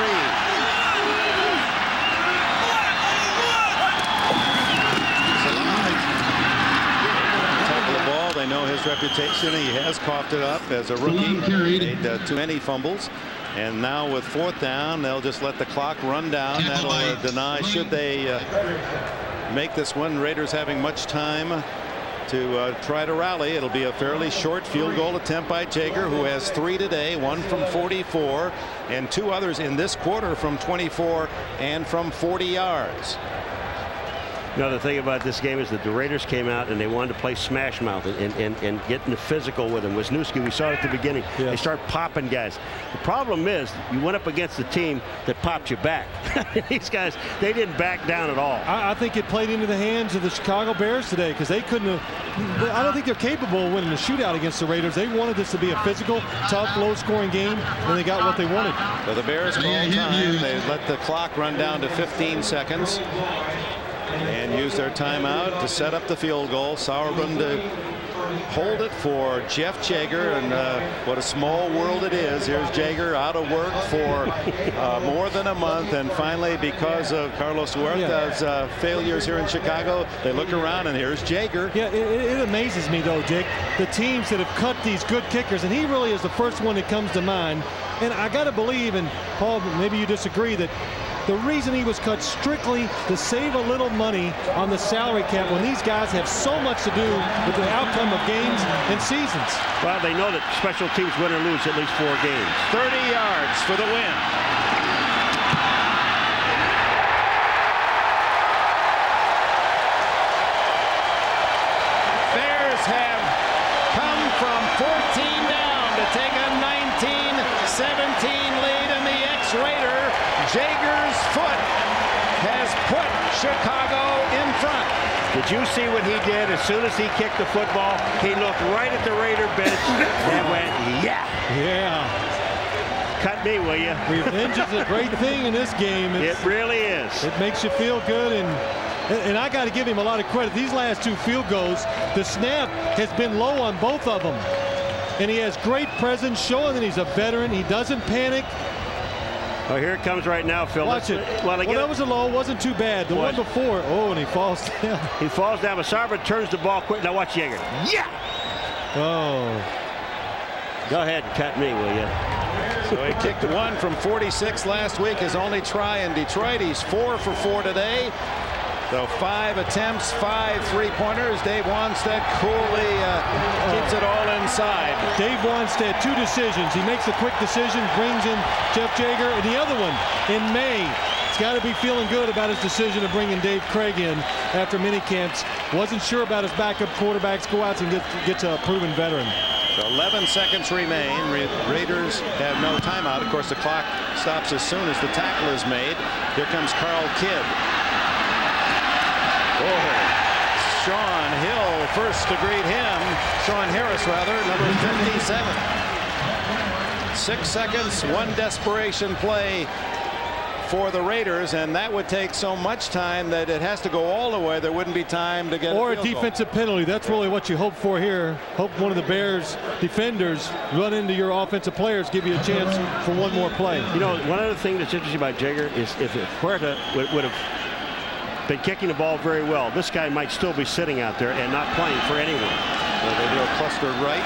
They know his reputation. He has coughed it up as a rookie. Made too many fumbles. And now with 4th down, they'll just let the clock run down. That'll deny, should they make this one. Raiders having much time to try to rally. It'll be a fairly short field goal attempt by Jaeger, who has 3 today, 1 from 44, and 2 others in this quarter from 24 and from 40 yards. You know, the thing about this game is that the Raiders came out and they wanted to play smash mouth and get in the physical with him. Wisniewski, we saw it at the beginning. Yeah. They start popping guys. The problem is you went up against a team that popped you back. These guys, they didn't back down at all. I think it played into the hands of the Chicago Bears today, because they couldn't have. I don't think they're capable of winning a shootout against the Raiders. They wanted this to be a physical, tough, low-scoring game, and they got what they wanted. So the Bears call time. They let the clock run down to 15 seconds. And use their timeout to set up the field goal. Sauerbrunn to hold it for Jeff Jaeger, and what a small world it is. Here's Jaeger out of work for more than a month, and finally, because of Carlos Huerta's failures here in Chicago, they look around and here's Jaeger. Yeah, it amazes me though, Jake, the teams that have cut these good kickers, and he really is the first one that comes to mind. And I got to believe, and Paul, maybe you disagree, that the reason he was cut strictly to save a little money on the salary cap when these guys have so much to do with the outcome of games and seasons. Well, they know that special teams win or lose at least 4 games. 30 yards for the win. Bears have come from 14 down to take a 19-17 lead, and the ex-Raider Jaeger's foot has put Chicago in front. Did you see what he did? As soon as he kicked the football, he looked right at the Raider bench and went, yeah. Yeah. Cut me, will you? Revenge is a great thing in this game. It really is. It makes you feel good, and I got to give him a lot of credit. These last 2 field goals, the snap has been low on both of them. And he has great presence, showing that he's a veteran. He doesn't panic. Oh, here it comes right now, Phil. Watch it. Well, that was a low. Wasn't too bad. The one before. Oh, and he falls down. He falls down, but Sauerbrunn turns the ball quick. Now watch Jaeger. Yeah! Oh. Go ahead and cut me, will you? So he kicked 1 from 46 last week. His only try in Detroit. He's 4 for 4 today. So 5 attempts, 5 3-pointers. Dave Wanstead coolly keeps it all inside. Dave Wanstead, 2 decisions. He makes a quick decision, brings in Jeff Jaeger, and the other one in May. He's got to be feeling good about his decision of bringing Dave Craig in after minicamps. Wasn't sure about his backup quarterbacks. Go out and get to a proven veteran. So 11 seconds remain. Raiders have no timeout. Of course, the clock stops as soon as the tackle is made. Here comes Carl Kidd. Oh, Sean Hill first to greet him. Sean Harris, rather, number 57. 6 seconds, 1 desperation play for the Raiders, and that would take so much time that it has to go all the way. There wouldn't be time to get or a defensive penalty. That's really what you hope for here. Hope one of the Bears defenders run into your offensive players, give you a chance for one more play. You know, one other thing that's interesting about Jaeger is if Huerta would have been kicking the ball very well, this guy might still be sitting out there and not playing for anyone. So they do a cluster right.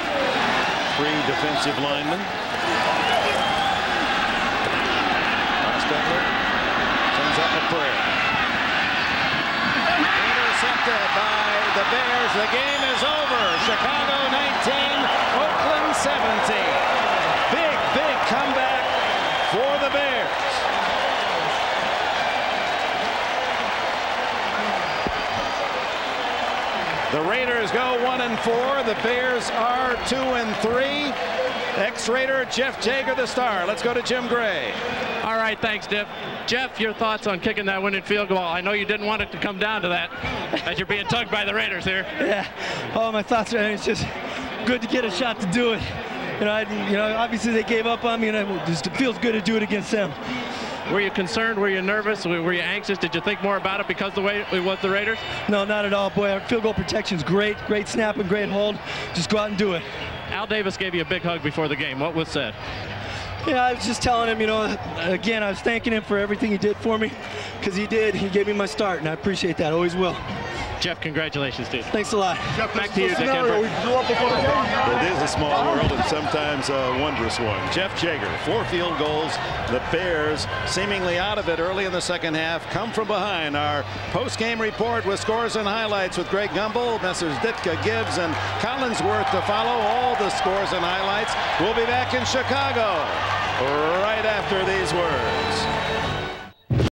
3 defensive linemen. Sends up a prayer. Intercepted by the Bears. The game is over. Chicago 19, Oakland 17. Big comeback for the Bears. The Raiders go 1-4. The Bears are 2-3. Ex-Raider Jeff Jaeger, the star. Let's go to Jim Gray. All right, thanks, Diff. Jeff, your thoughts on kicking that winning field goal? I know you didn't want it to come down to that, as you're being tugged by the Raiders here. Yeah. Oh, my thoughts are, it's just good to get a shot to do it. You know, obviously they gave up on me, and it just feels good to do it against them. Were you concerned? Were you nervous? Were you anxious? Did you think more about it because the way it was the Raiders? No, not at all. Boy, our field goal protection's great. Great snap and great hold. Just go out and do it. Al Davis gave you a big hug before the game. What was said? Yeah, I was just telling him, you know, again, I was thanking him for everything he did for me, because he did. He gave me my start, and I appreciate that. Always will. Jeff, congratulations, dude. Thanks a lot. Jeff, Back to you, Dick scenario we grew up before the game. It is a small world and sometimes a wondrous one. Jeff Jaeger, 4 field goals. The Bears seemingly out of it early in the second half. Come from behind. Our post-game report with scores and highlights with Greg Gumbel, Messrs. Ditka, Gibbs, and Collinsworth to follow. All the scores and highlights. We'll be back in Chicago right after these words.